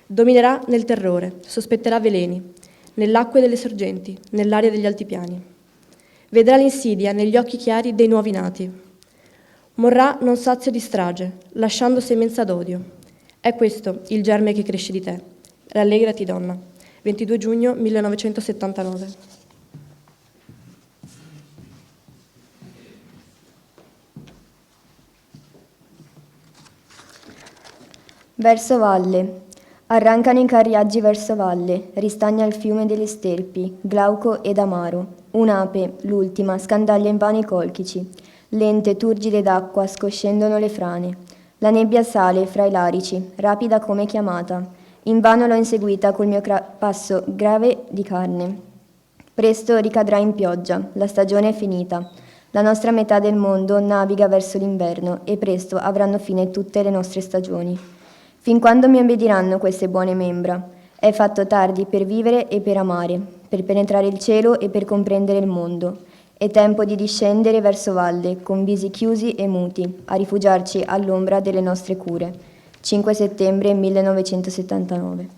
Dominerà nel terrore, sospetterà veleni, nell'acqua delle sorgenti, nell'aria degli altipiani. Vedrà l'insidia negli occhi chiari dei nuovi nati. Morrà non sazio di strage, lasciando semenza d'odio. È questo il germe che cresce di te. Rallegrati, donna. 22 giugno 1979. Verso valle. Arrancano i carriaggi verso valle, ristagna il fiume delle sterpi, glauco ed amaro. Un'ape, l'ultima, scandaglia invano i colchici. Lente, turgide d'acqua, scoscendono le frane. La nebbia sale fra i larici, rapida come chiamata. Invano l'ho inseguita col mio passo grave di carne. Presto ricadrà in pioggia, la stagione è finita. La nostra metà del mondo naviga verso l'inverno e presto avranno fine tutte le nostre stagioni. Fin quando mi obbediranno queste buone membra? È fatto tardi per vivere e per amare, per penetrare il cielo e per comprendere il mondo. È tempo di discendere verso valle, con visi chiusi e muti, a rifugiarci all'ombra delle nostre cure. 5 settembre 1979.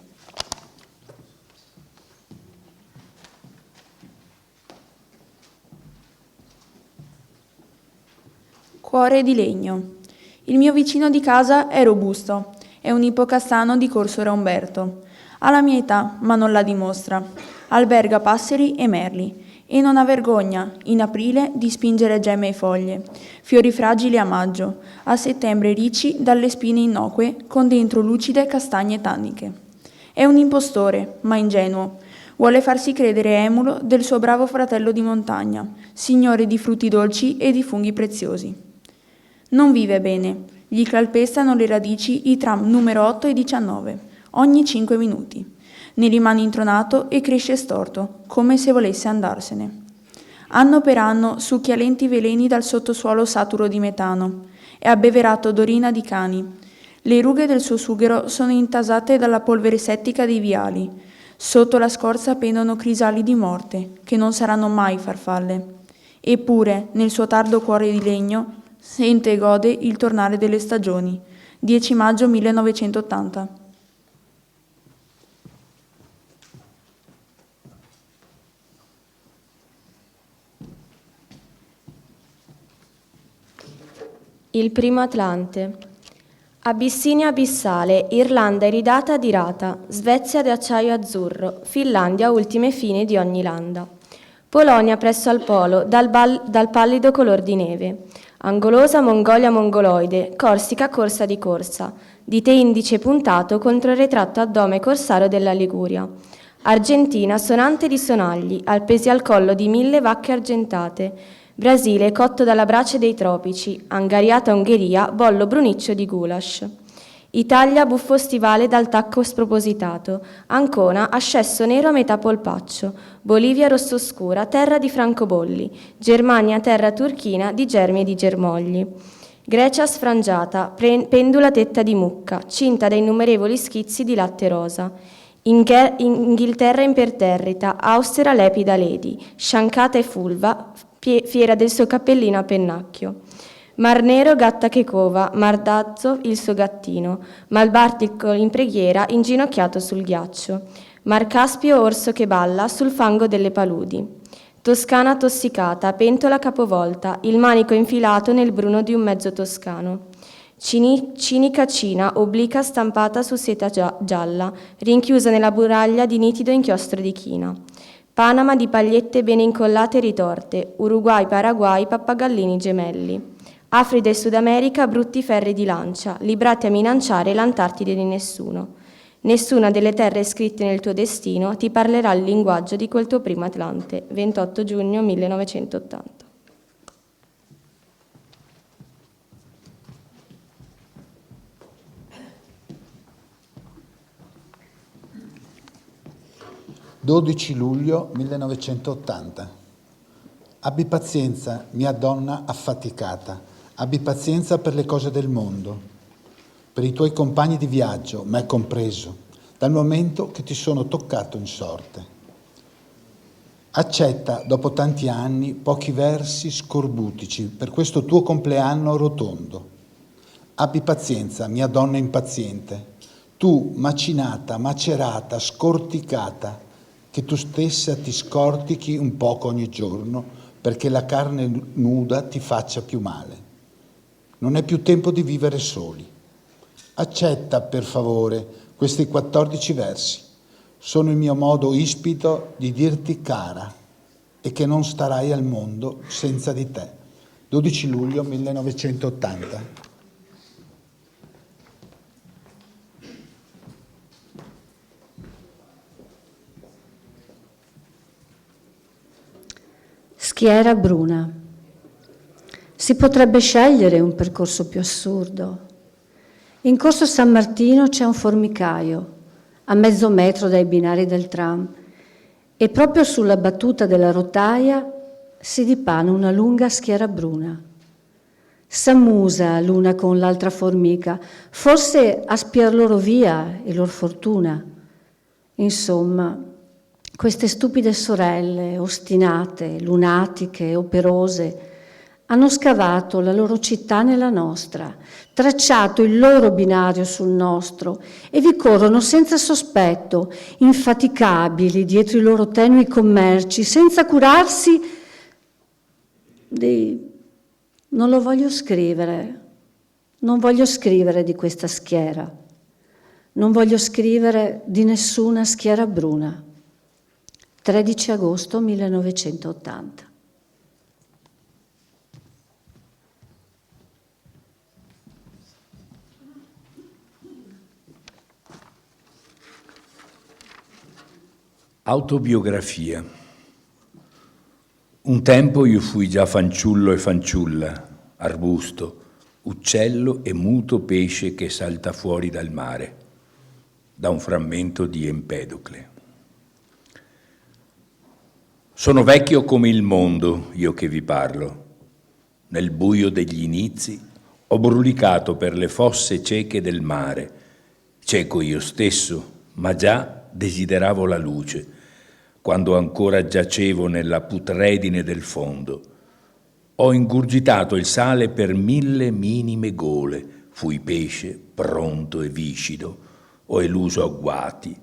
Cuore di legno. Il mio vicino di casa è robusto. È un ipocastano di Corso Re Umberto. Ha la mia età, ma non la dimostra. Alberga passeri e merli e non ha vergogna, in aprile, di spingere gemme e foglie, fiori fragili a maggio, a settembre ricci dalle spine innocue con dentro lucide castagne tanniche. È un impostore, ma ingenuo. Vuole farsi credere emulo del suo bravo fratello di montagna, signore di frutti dolci e di funghi preziosi. Non vive bene. Gli calpestano le radici i tram numero 8 e 19, ogni 5 minuti. Ne rimane intronato e cresce storto, come se volesse andarsene. Anno per anno succhia lenti veleni dal sottosuolo saturo di metano. È abbeverato d'orina di cani. Le rughe del suo sughero sono intasate dalla polvere settica dei viali. Sotto la scorza pendono crisali di morte, che non saranno mai farfalle. Eppure, nel suo tardo cuore di legno, sente e gode il tornare delle stagioni. 10 maggio 1980. Il primo Atlante. Abissinia abissale, Irlanda iridata adirata, Svezia d'acciaio azzurro, Finlandia ultime fine di ogni landa. Polonia presso al polo, dal pallido color di neve. Angolosa Mongolia mongoloide, Corsica corsa di corsa, dite indice puntato contro il ritratto addome corsaro della Liguria. Argentina sonante di sonagli, appesi al collo di 1000 vacche argentate. Brasile cotto dalla brace dei tropici, angariata Ungheria, bollo bruniccio di goulash. Italia buffo stivale dal tacco spropositato, Ancona ascesso nero a metà polpaccio, Bolivia rosso scura, terra di francobolli, Germania terra turchina di germi e di germogli. Grecia sfrangiata, pendula tetta di mucca, cinta da innumerevoli schizzi di latte rosa. Inghilterra imperterrita, austera lepida lady, sciancata e fulva, fiera del suo cappellino a pennacchio. Mar Nero, gatta che cova, Mar d'Azzo, il suo gattino, Malbartico in preghiera, inginocchiato sul ghiaccio. Mar Caspio, orso che balla, sul fango delle paludi. Toscana tossicata, pentola capovolta, il manico infilato nel bruno di un mezzo toscano. Cinica Cina, obliqua stampata su seta gialla, rinchiusa nella buraglia di nitido inchiostro di china. Panama di pagliette ben incollate e ritorte, Uruguay, Paraguay, pappagallini gemelli. Africa e Sud America, brutti ferri di lancia, librati a minacciare l'Antartide di nessuno. Nessuna delle terre scritte nel tuo destino ti parlerà il linguaggio di quel tuo primo Atlante. 28 giugno 1980. «12 luglio 1980. Abbi pazienza, mia donna affaticata, abbi pazienza per le cose del mondo, per i tuoi compagni di viaggio, me compreso, dal momento che ti sono toccato in sorte. Accetta, dopo tanti anni, pochi versi scorbutici per questo tuo compleanno rotondo. Abbi pazienza, mia donna impaziente, tu macinata, macerata, scorticata, che tu stessa ti scortichi un poco ogni giorno perché la carne nuda ti faccia più male. Non è più tempo di vivere soli. Accetta, per favore, questi 14 versi. Sono il mio modo ispito di dirti cara e che non starai al mondo senza di te. 12 luglio 1980. Schiera bruna. Si potrebbe scegliere un percorso più assurdo. In Corso San Martino c'è un formicaio, a mezzo metro dai binari del tram, e proprio sulla battuta della rotaia si dipana una lunga schiera bruna. S'ammusa l'una con l'altra formica, forse a spiar loro via e lor fortuna. Insomma, queste stupide sorelle, ostinate, lunatiche, operose, hanno scavato la loro città nella nostra, tracciato il loro binario sul nostro e vi corrono senza sospetto, infaticabili dietro i loro tenui commerci, senza curarsi di... Non lo voglio scrivere, non voglio scrivere di questa schiera, non voglio scrivere di nessuna schiera bruna. 13 agosto 1980. Autobiografia. Un tempo io fui già fanciullo e fanciulla, arbusto, uccello e muto pesce che salta fuori dal mare, da un frammento di Empedocle. Sono vecchio come il mondo, io che vi parlo. Nel buio degli inizi ho brulicato per le fosse cieche del mare, cieco io stesso, ma già desideravo la luce, quando ancora giacevo nella putredine del fondo. Ho ingurgitato il sale per 1000 minime gole, fui pesce pronto e viscido, ho eluso agguati,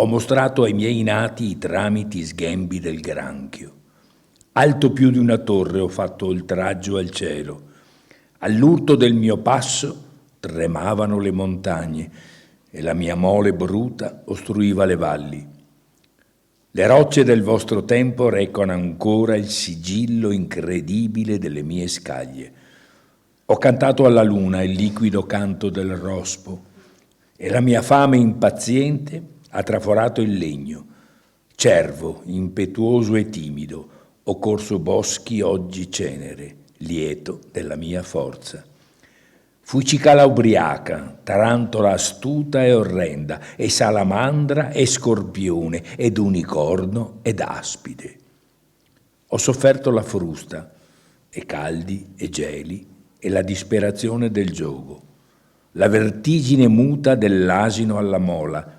ho mostrato ai miei nati i tramiti sghembi del granchio. Alto più di una torre ho fatto oltraggio al cielo. All'urto del mio passo tremavano le montagne e la mia mole bruta ostruiva le valli. Le rocce del vostro tempo recano ancora il sigillo incredibile delle mie scaglie. Ho cantato alla luna il liquido canto del rospo e la mia fame impaziente ha traforato il legno. Cervo, impetuoso e timido, ho corso boschi oggi cenere, lieto della mia forza. Fui cicala ubriaca, tarantola astuta e orrenda, e salamandra e scorpione, ed unicorno ed aspide. Ho sofferto la frusta, e caldi e geli, e la disperazione del giogo, la vertigine muta dell'asino alla mola.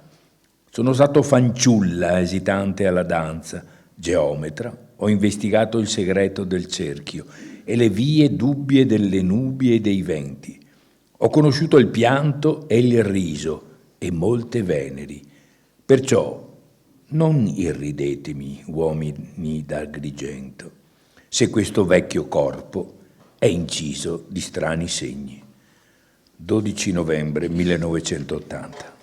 Sono stato fanciulla esitante alla danza, geometra, ho investigato il segreto del cerchio e le vie dubbie delle nubi e dei venti. Ho conosciuto il pianto e il riso e molte Veneri. Perciò non irridetemi, uomini d'Agrigento, se questo vecchio corpo è inciso di strani segni. 12 novembre 1980.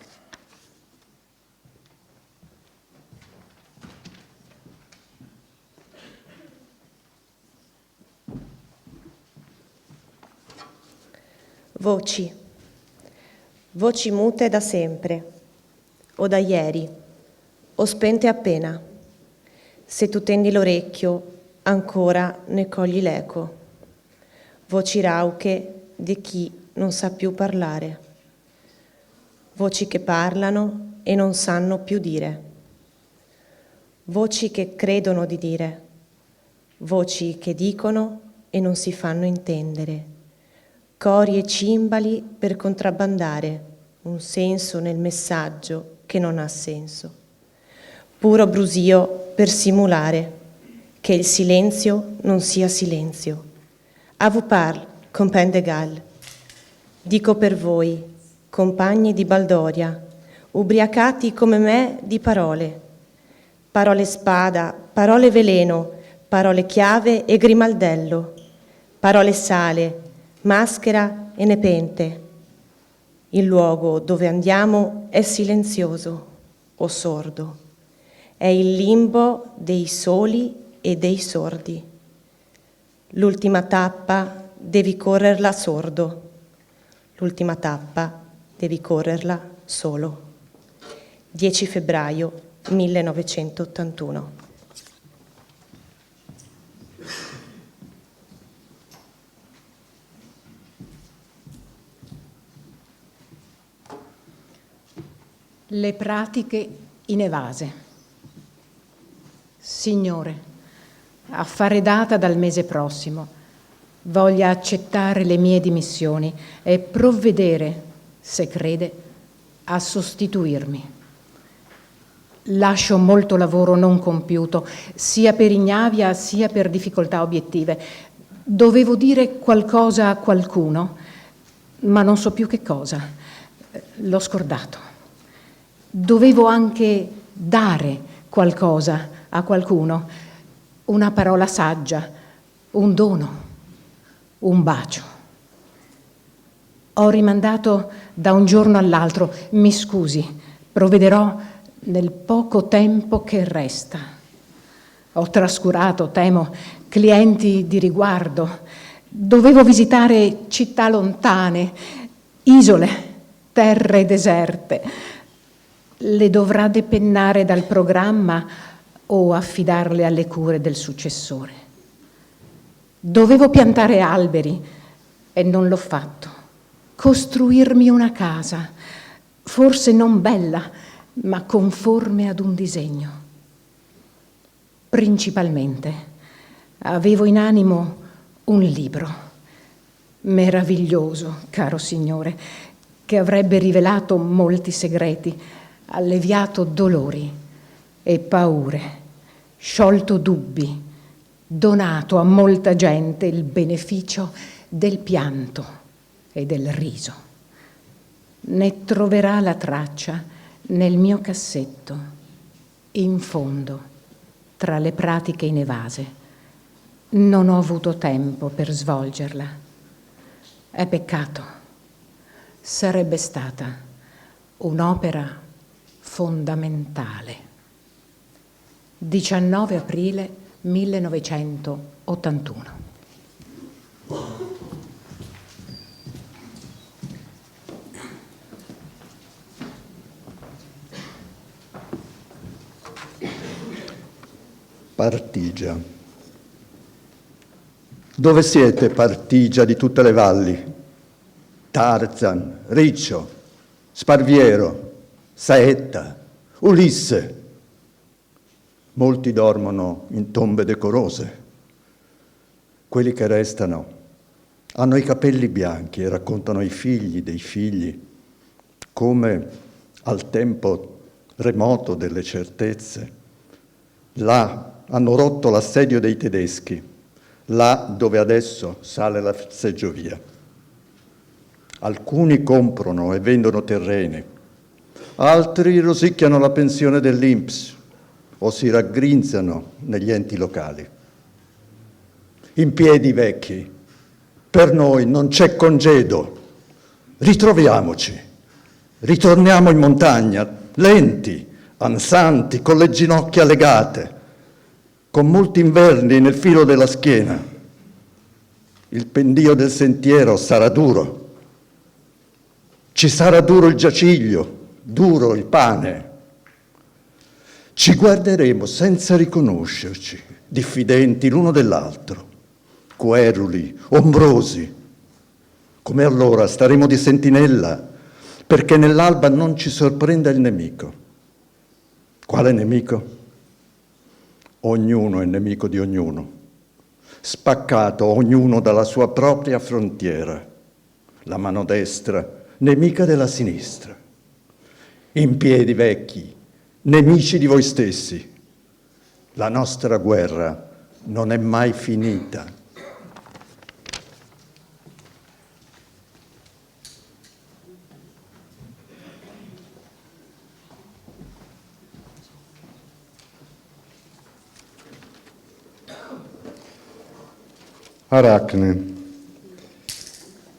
Voci. Voci mute da sempre, o da ieri, o spente appena. Se tu tendi l'orecchio, ancora ne cogli l'eco. Voci rauche di chi non sa più parlare. Voci che parlano e non sanno più dire. Voci che credono di dire. Voci che dicono e non si fanno intendere. Cori e cimbali per contrabbandare un senso nel messaggio che non ha senso. Puro brusio per simulare che il silenzio non sia silenzio. A vous parle, compagne de Galles. Dico per voi, compagni di baldoria, ubriacati come me di parole. Parole spada, parole veleno, parole chiave e grimaldello. Parole sale, maschera e nepente. Il luogo dove andiamo è silenzioso o sordo. È il limbo dei soli e dei sordi. L'ultima tappa devi correrla sordo. L'ultima tappa devi correrla solo. 10 febbraio 1981. Le pratiche inevase. Signore, affare data dal mese prossimo, voglia accettare le mie dimissioni e provvedere, se crede, a sostituirmi. Lascio molto lavoro non compiuto, sia per ignavia sia per difficoltà obiettive. Dovevo dire qualcosa a qualcuno, ma non so più che cosa. L'ho scordato. Dovevo anche dare qualcosa a qualcuno, una parola saggia, un dono, un bacio. Ho rimandato da un giorno all'altro, mi scusi, provvederò nel poco tempo che resta. Ho trascurato, temo, clienti di riguardo. Dovevo visitare città lontane, isole, terre deserte. Le dovrà depennare dal programma o affidarle alle cure del successore. Dovevo piantare alberi e non l'ho fatto. Costruirmi una casa, forse non bella, ma conforme ad un disegno. Principalmente avevo in animo un libro meraviglioso, caro Signore, che avrebbe rivelato molti segreti, alleviato dolori e paure, sciolto dubbi, donato a molta gente il beneficio del pianto e del riso. Ne troverà la traccia nel mio cassetto, in fondo, tra le pratiche inevase. Non ho avuto tempo per svolgerla. È peccato. Sarebbe stata un'opera fondamentale. 19 aprile 1981. Partigia. Dove siete, Partigia di tutte le valli? Tarzan, Riccio, Sparviero, Saetta, Ulisse. Molti dormono in tombe decorose. Quelli che restano hanno i capelli bianchi e raccontano ai figli dei figli come al tempo remoto delle certezze. Là hanno rotto l'assedio dei tedeschi, là dove adesso sale la seggiovia. Alcuni comprano e vendono terreni, altri rosicchiano la pensione dell'INPS o si raggrinzano negli enti locali. In piedi vecchi, per noi non c'è congedo. Ritroviamoci, ritorniamo in montagna, lenti, ansanti, con le ginocchia legate, con molti inverni nel filo della schiena. Il pendio del sentiero sarà duro. Ci sarà duro il giaciglio, duro il pane. Ci guarderemo senza riconoscerci, diffidenti l'uno dell'altro, queruli, ombrosi. Come allora staremo di sentinella, perché nell'alba non ci sorprenda il nemico. Quale nemico? Ognuno è nemico di ognuno, spaccato ognuno dalla sua propria frontiera. La mano destra, nemica della sinistra. In piedi vecchi, nemici di voi stessi. La nostra guerra non è mai finita. Aracne.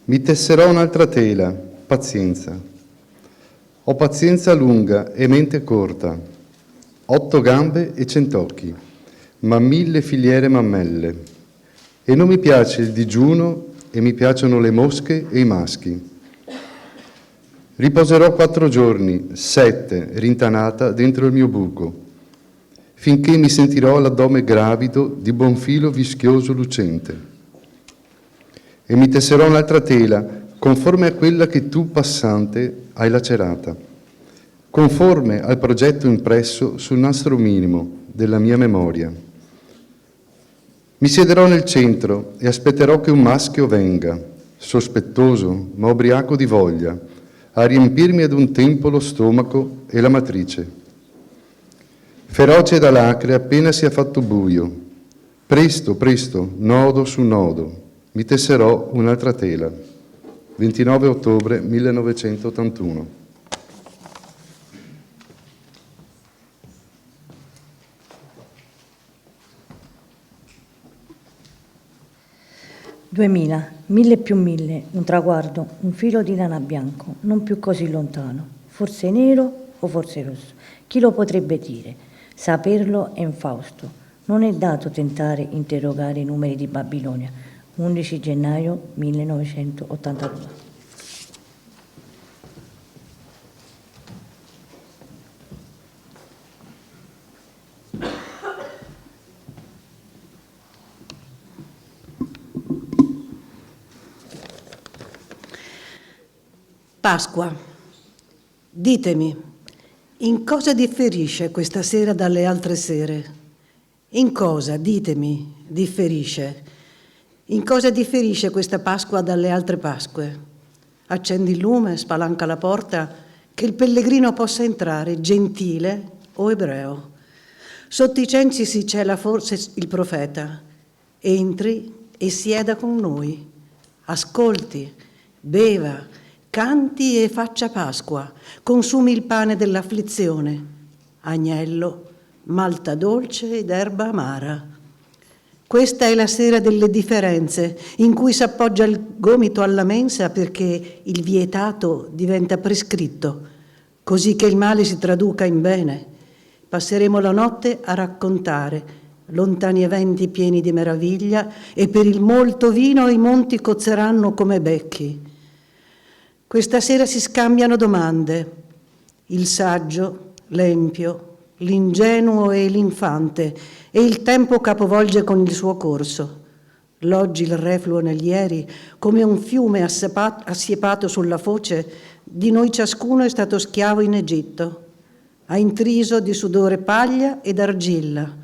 Mi tesserò un'altra tela, pazienza. Ho pazienza lunga e mente corta, 8 gambe e 100 occhi, ma 1000 filiere mammelle. E non mi piace il digiuno e mi piacciono le mosche e i maschi. Riposerò 4 giorni, 7, rintanata dentro il mio buco, finché mi sentirò l'addome gravido di buon filo vischioso lucente. E mi tesserò un'altra tela, conforme a quella che tu, passante, hai lacerata, conforme al progetto impresso sul nastro minimo della mia memoria. Mi siederò nel centro e aspetterò che un maschio venga, sospettoso ma ubriaco di voglia, a riempirmi ad un tempo lo stomaco e la matrice. Feroce ed alacre appena sia fatto buio, presto, presto, nodo su nodo, mi tesserò un'altra tela. 29 ottobre 1981. Duemila, 1000 più 1000, un traguardo, un filo di lana bianco, non più così lontano, forse nero o forse rosso. Chi lo potrebbe dire? Saperlo è infausto. Non è dato tentare interrogare i numeri di Babilonia. 11 gennaio 1982. Pasqua. Ditemi, in cosa differisce questa sera dalle altre sere? In cosa, ditemi, differisce? In cosa differisce questa Pasqua dalle altre Pasque? Accendi il lume, spalanca la porta, che il pellegrino possa entrare, gentile o ebreo. Sotto i cenci si cela forse il profeta. Entri e sieda con noi. Ascolti, beva, canti e faccia Pasqua. Consumi il pane dell'afflizione. Agnello, malta dolce ed erba amara. Questa è la sera delle differenze, in cui si appoggia il gomito alla mensa perché il vietato diventa prescritto, così che il male si traduca in bene. Passeremo la notte a raccontare lontani eventi pieni di meraviglia e per il molto vino i monti cozzeranno come becchi. Questa sera si scambiano domande, il saggio, l'empio, l'ingenuo e l'infante, e il tempo capovolge con il suo corso. L'oggi il refluo negli ieri, come un fiume assiepato sulla foce, di noi ciascuno è stato schiavo in Egitto. Ha intriso di sudore paglia ed argilla,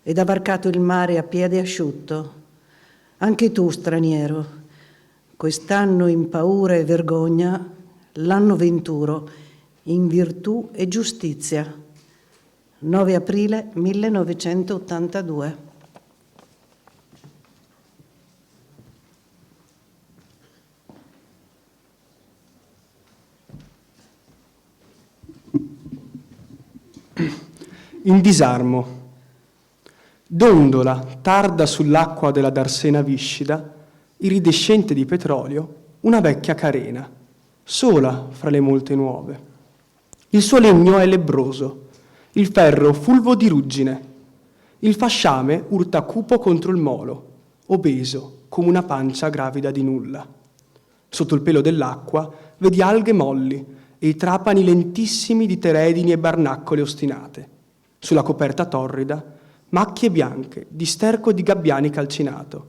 ed ha varcato il mare a piede asciutto. Anche tu, straniero, quest'anno in paura e vergogna, l'anno venturo, in virtù e giustizia. 9 aprile 1982. In disarmo. Dondola, tarda sull'acqua della Darsena viscida, iridescente di petrolio, una vecchia carena, sola fra le molte nuove. Il suo legno è lebbroso, il ferro fulvo di ruggine, il fasciame urta cupo contro il molo, obeso come una pancia gravida di nulla. Sotto il pelo dell'acqua vedi alghe molli e i trapani lentissimi di teredini e barnaccole ostinate. Sulla coperta torrida, macchie bianche di sterco di gabbiani calcinato,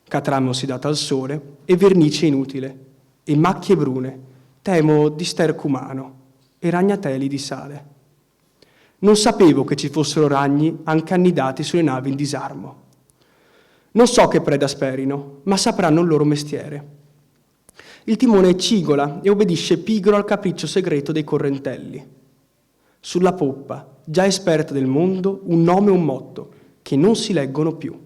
catrame ossidata al sole e vernice inutile, e macchie brune, temo di sterco umano, e ragnateli di sale. Non sapevo che ci fossero ragni anche annidati sulle navi in disarmo. Non so che preda sperino, ma sapranno il loro mestiere. Il timone cigola e obbedisce pigro al capriccio segreto dei correntelli. Sulla poppa, già esperta del mondo, un nome e un motto, che non si leggono più.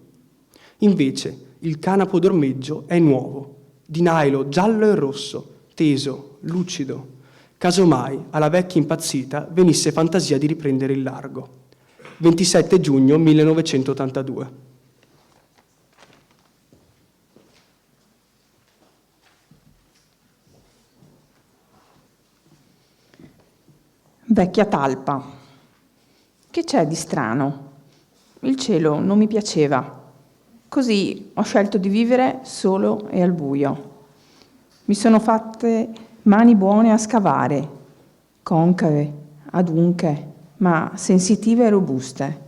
Invece, il canapo d'ormeggio è nuovo, di nailo giallo e rosso, teso, lucido. Casomai, alla vecchia impazzita, venisse fantasia di riprendere il largo. 27 giugno 1982. Vecchia talpa. Che c'è di strano? Il cielo non mi piaceva. Così ho scelto di vivere solo e al buio. Mi sono fatte mani buone a scavare, concave, adunche, ma sensitive e robuste.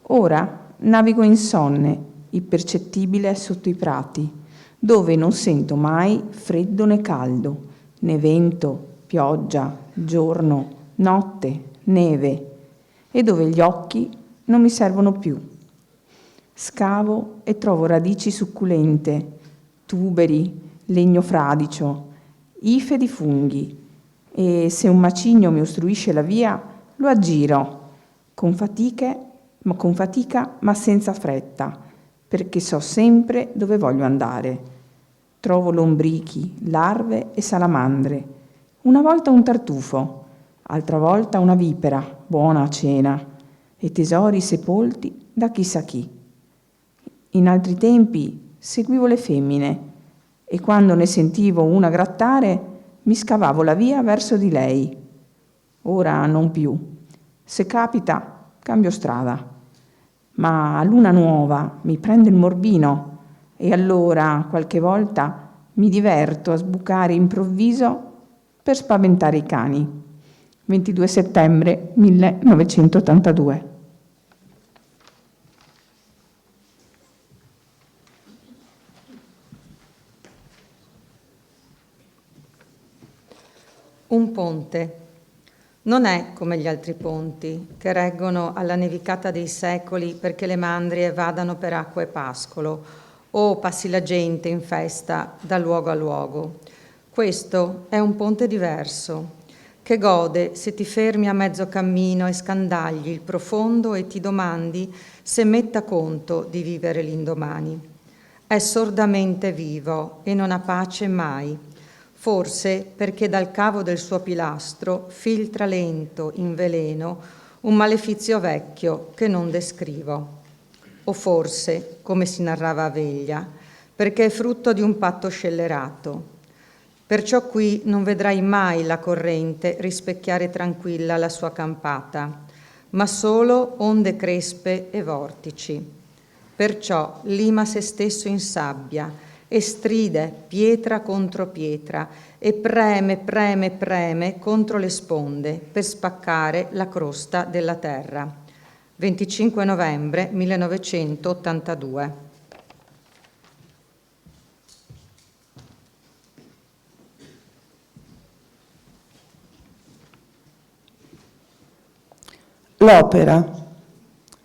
Ora navigo insonne, impercettibile sotto i prati, dove non sento mai freddo né caldo, né vento, pioggia, giorno, notte, neve, e dove gli occhi non mi servono più. Scavo e trovo radici succulente, tuberi, legno fradicio, ife di funghi, e se un macigno mi ostruisce la via, lo aggiro, con fatica ma senza fretta, perché so sempre dove voglio andare. Trovo lombrichi, larve e salamandre, una volta un tartufo, altra volta una vipera, buona a cena, e tesori sepolti da chissà chi. In altri tempi seguivo le femmine, e quando ne sentivo una grattare, mi scavavo la via verso di lei. Ora non più. Se capita, cambio strada. Ma a luna nuova mi prende il morbino, e allora qualche volta mi diverto a sbucare improvviso per spaventare i cani. 22 settembre 1982. Un ponte. Non è come gli altri ponti, che reggono alla nevicata dei secoli perché le mandrie vadano per acqua e pascolo, o passi la gente in festa da luogo a luogo. Questo è un ponte diverso, che gode se ti fermi a mezzo cammino e scandagli il profondo e ti domandi se metta conto di vivere l'indomani. È sordamente vivo e non ha pace mai, forse perché dal cavo del suo pilastro filtra lento, in veleno, un malefizio vecchio che non descrivo. O forse, come si narrava a veglia, perché è frutto di un patto scellerato. Perciò qui non vedrai mai la corrente rispecchiare tranquilla la sua campata, ma solo onde crespe e vortici. Perciò lima se stesso in sabbia e stride pietra contro pietra e preme contro le sponde per spaccare la crosta della terra. 25 novembre 1982. L'opera.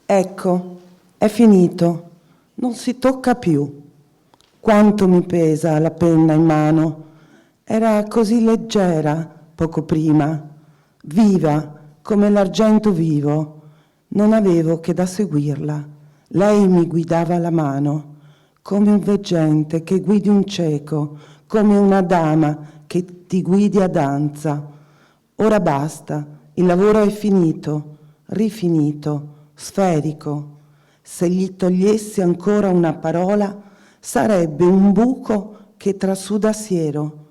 Ecco, è finito, non si tocca più. Quanto mi pesa la penna in mano. Era così leggera poco prima. viva come l'argento vivo. Non avevo che da seguirla. Lei mi guidava la mano, come un veggente che guidi un cieco, come una dama che ti guidi a danza. Ora basta, il lavoro è finito, rifinito, sferico. Se gli togliessi ancora una parola, sarebbe un buco che trasuda siero.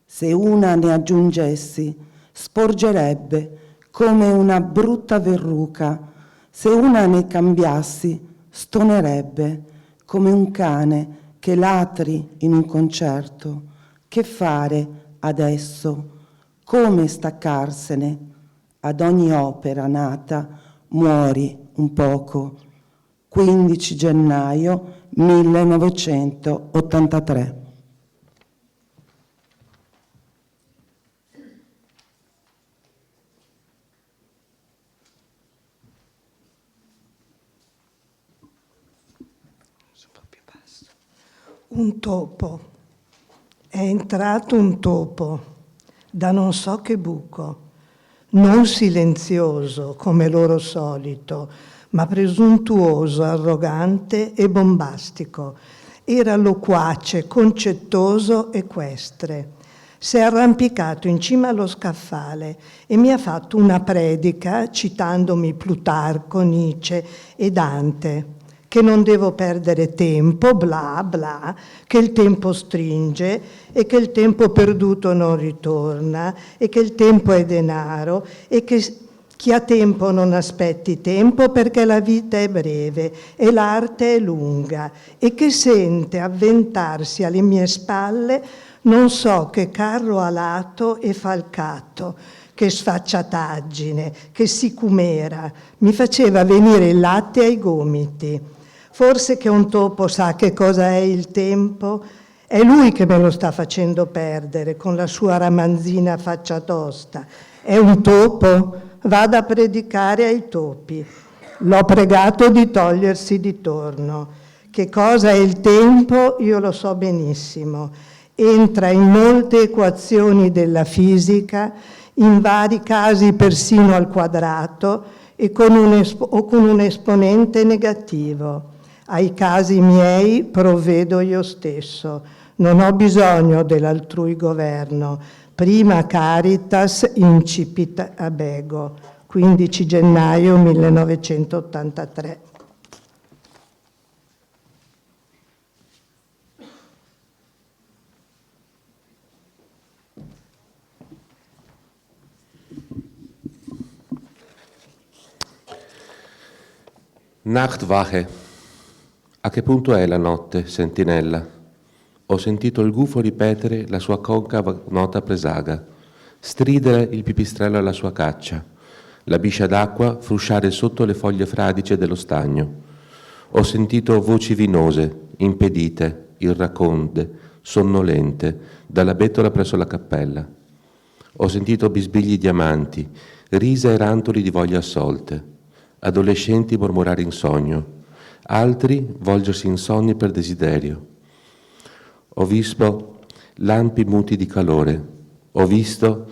Se una ne aggiungessi, sporgerebbe come una brutta verruca. Se una ne cambiassi, stonerebbe come un cane che latri in un concerto. Che fare adesso? Come staccarsene? Ad ogni opera nata muori un poco. 15 gennaio 1983. Un topo. È entrato un topo da non so che buco, non silenzioso come loro solito, ma presuntuoso, arrogante e bombastico. Era loquace, concettoso, equestre. Si è arrampicato in cima allo scaffale e mi ha fatto una predica citandomi Plutarco, Nietzsche e Dante, che non devo perdere tempo, bla bla, che il tempo stringe e che il tempo perduto non ritorna e che il tempo è denaro e che chi ha tempo non aspetti tempo perché la vita è breve e l'arte è lunga e che sente avventarsi alle mie spalle non so che carro alato e falcato, che sfacciataggine, che sicumera, mi faceva venire il latte ai gomiti. Forse che un topo sa che cosa è il tempo? È lui che me lo sta facendo perdere con la sua ramanzina faccia tosta. È un topo? Vada a predicare ai topi. L'ho pregato di togliersi di torno. Che cosa è il tempo? Io lo so benissimo. Entra in molte equazioni della fisica, in vari casi persino al quadrato e con un esponente negativo. Ai casi miei provvedo io stesso, non ho bisogno dell'altrui governo. Prima caritas incipit abego, 15 gennaio 1983. Nachtwache. A che punto è la notte, sentinella? Ho sentito il gufo ripetere la sua concava nota presaga, stridere il pipistrello alla sua caccia, la biscia d'acqua frusciare sotto le foglie fradice dello stagno. Ho sentito voci vinose, impedite, irraconde, sonnolente, dalla bettola presso la cappella. Ho sentito bisbigli di amanti, risa e rantoli di voglie assolte, adolescenti mormorare in sogno, altri volgersi insonni per desiderio. Ho visto lampi muti di calore, ho visto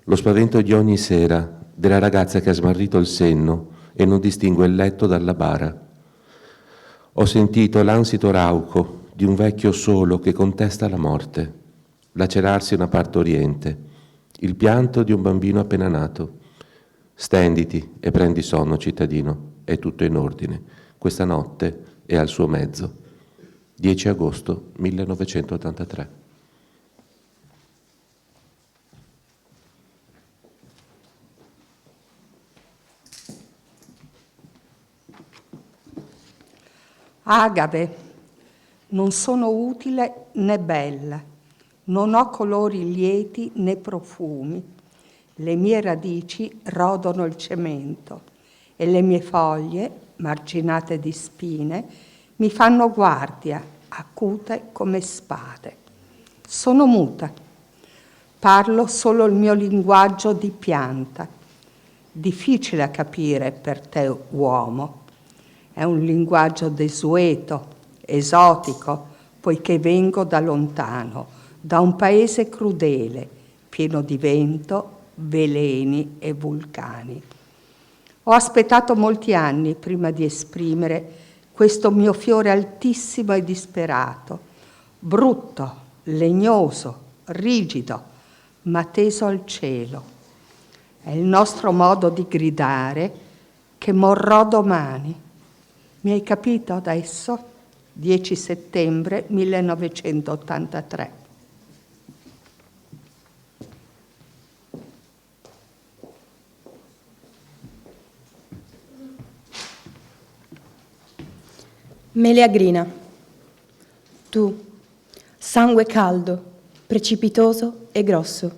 lo spavento di ogni sera della ragazza che ha smarrito il senno e non distingue il letto dalla bara. Ho sentito l'ansito rauco di un vecchio solo che contesta la morte, lacerarsi una partoriente, il pianto di un bambino appena nato. Stenditi e prendi sonno, cittadino, è tutto in ordine. Questa notte è al suo mezzo. 10 agosto 1983. Agave, non sono utile né bella, non ho colori lieti né profumi. Le mie radici rodono il cemento e le mie foglie, marginate di spine, mi fanno guardia, acute come spade. Sono muta, parlo solo il mio linguaggio di pianta, difficile a capire per te uomo. È un linguaggio desueto, esotico, poiché vengo da lontano, da un paese crudele, pieno di vento veleni e vulcani. Ho aspettato molti anni prima di esprimere questo mio fiore altissimo e disperato, brutto, legnoso, rigido, ma teso al cielo. È il nostro modo di gridare che morrò domani. Mi hai capito adesso? 10 settembre 1983. Meleagrina, tu, sangue caldo, precipitoso e grosso,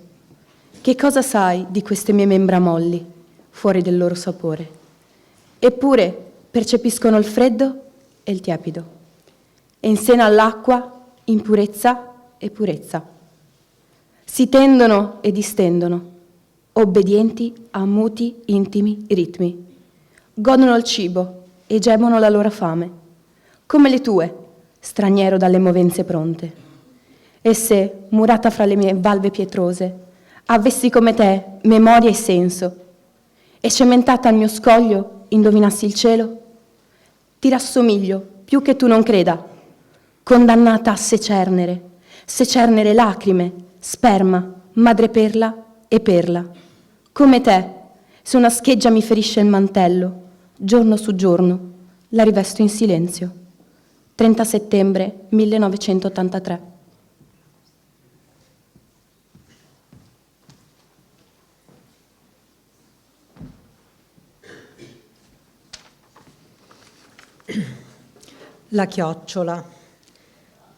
che cosa sai di queste mie membra molli, fuori del loro sapore? Eppure percepiscono il freddo e il tiepido, e in seno all'acqua impurezza e purezza. Si tendono e distendono, obbedienti a muti, intimi ritmi. Godono il cibo e gemono la loro fame, come le tue, straniero dalle movenze pronte. E se, murata fra le mie valve pietrose, avessi come te memoria e senso, e cementata al mio scoglio indovinassi il cielo, ti rassomiglio più che tu non creda, condannata a secernere lacrime, sperma, madreperla e perla. Come te, se una scheggia mi ferisce il mantello, giorno su giorno, la rivesto in silenzio. 30 settembre 1983. La chiocciola.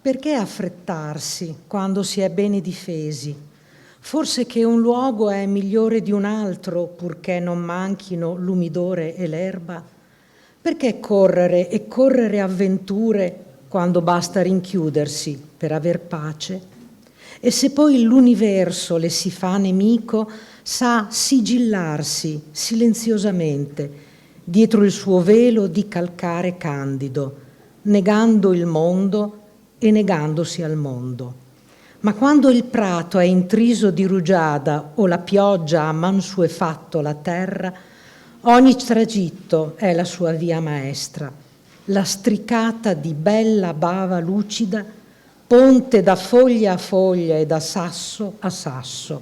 Perché affrettarsi quando si è bene difesi? Forse che un luogo è migliore di un altro, purché non manchino l'umidore e l'erba? Perché correre e correre avventure quando basta rinchiudersi per aver pace? E se poi l'universo le si fa nemico, sa sigillarsi silenziosamente dietro il suo velo di calcare candido, negando il mondo e negandosi al mondo. Ma quando il prato è intriso di rugiada o la pioggia ha mansuefatto la terra, ogni tragitto è la sua via maestra, lastricata di bella bava lucida, ponte da foglia a foglia e da sasso a sasso.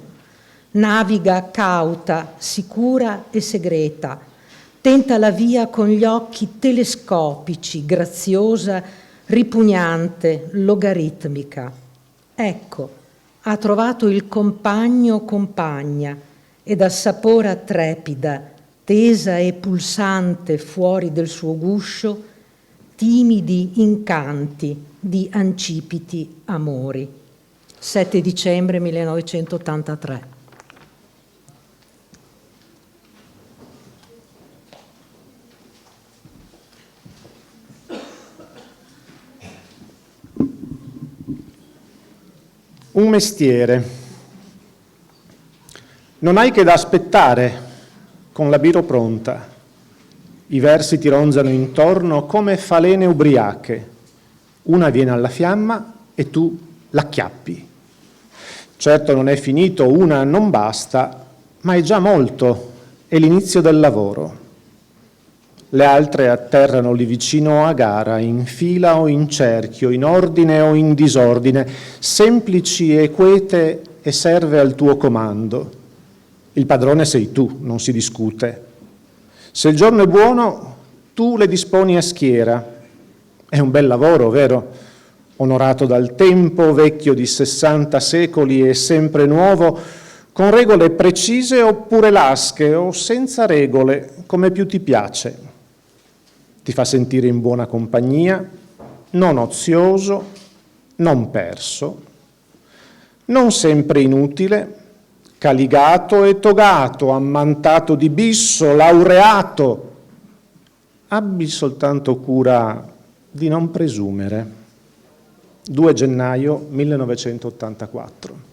Naviga cauta, sicura e segreta, tenta la via con gli occhi telescopici, graziosa, ripugnante, logaritmica. Ecco, ha trovato il compagno o compagna ed assapora trepida, tesa e pulsante fuori del suo guscio, timidi incanti di ancipiti amori. 7 dicembre 1983. Un mestiere. Non hai che da aspettare con la biro pronta. I versi ti ronzano intorno come falene ubriache. Una viene alla fiamma e tu l'acchiappi. Certo non è finito, una non basta, ma è già molto, è l'inizio del lavoro. Le altre atterrano lì vicino a gara, in fila o in cerchio, in ordine o in disordine, semplici e quete e serve al tuo comando. Il padrone sei tu, non si discute. Se il giorno è buono, tu le disponi a schiera. È un bel lavoro, vero? Onorato dal tempo, vecchio di 60 secoli e sempre nuovo, con regole precise oppure lasche o senza regole, come più ti piace. Ti fa sentire in buona compagnia, non ozioso, non perso, non sempre inutile, caligato e togato, ammantato di bisso, laureato. Abbi soltanto cura di non presumere. 2 gennaio 1984.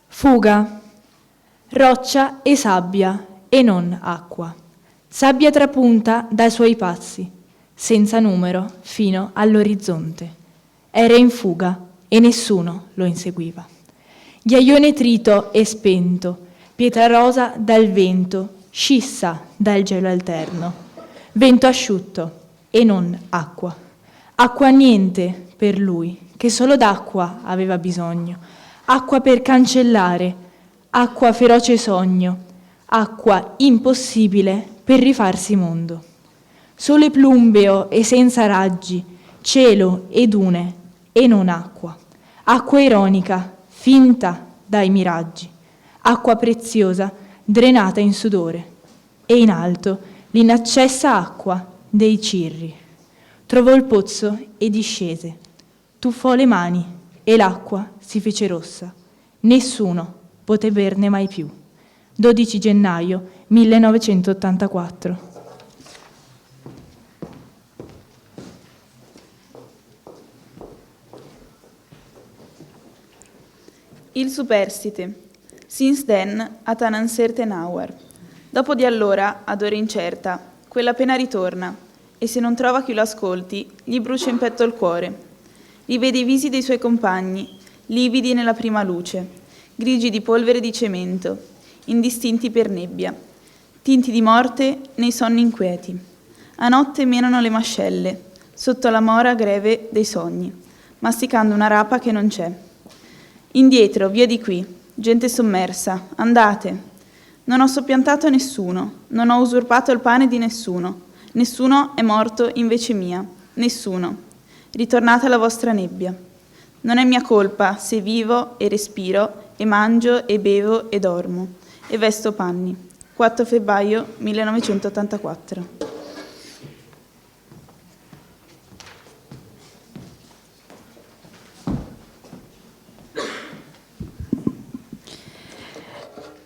Fuga, roccia e sabbia e non acqua. Sabbia trapunta dai suoi passi, senza numero, fino all'orizzonte. Era in fuga e nessuno lo inseguiva. Ghiaione trito e spento, pietra rosa dal vento, scissa dal gelo alterno. Vento asciutto e non acqua. Acqua niente per lui, che solo d'acqua aveva bisogno. Acqua per cancellare, acqua feroce sogno, acqua impossibile per rifarsi mondo. Sole plumbeo e senza raggi, cielo e dune e non acqua. Acqua ironica, finta dai miraggi. Acqua preziosa, drenata in sudore. E in alto l'inaccessa acqua dei cirri. Trovò il pozzo e discese. Tuffò le mani e l'acqua si fece rossa. Nessuno poté berne mai più. 12 gennaio 1984. Il superstite. Since then, at an uncertain hour. Dopo di allora, ad ora incerta, quella pena ritorna, e se non trova chi lo ascolti, gli brucia in petto il cuore. Rivede i visi dei suoi compagni, lividi nella prima luce, grigi di polvere di cemento, indistinti per nebbia, tinti di morte nei sonni inquieti. A notte menano le mascelle, sotto la mora greve dei sogni, masticando una rapa che non c'è. Indietro, via di qui, gente sommersa, andate. Non ho soppiantato nessuno, non ho usurpato il pane di nessuno. Nessuno è morto invece mia, nessuno. Ritornate alla vostra nebbia. Non è mia colpa se vivo e respiro e mangio e bevo e dormo e vesto panni. 4 febbraio 1984.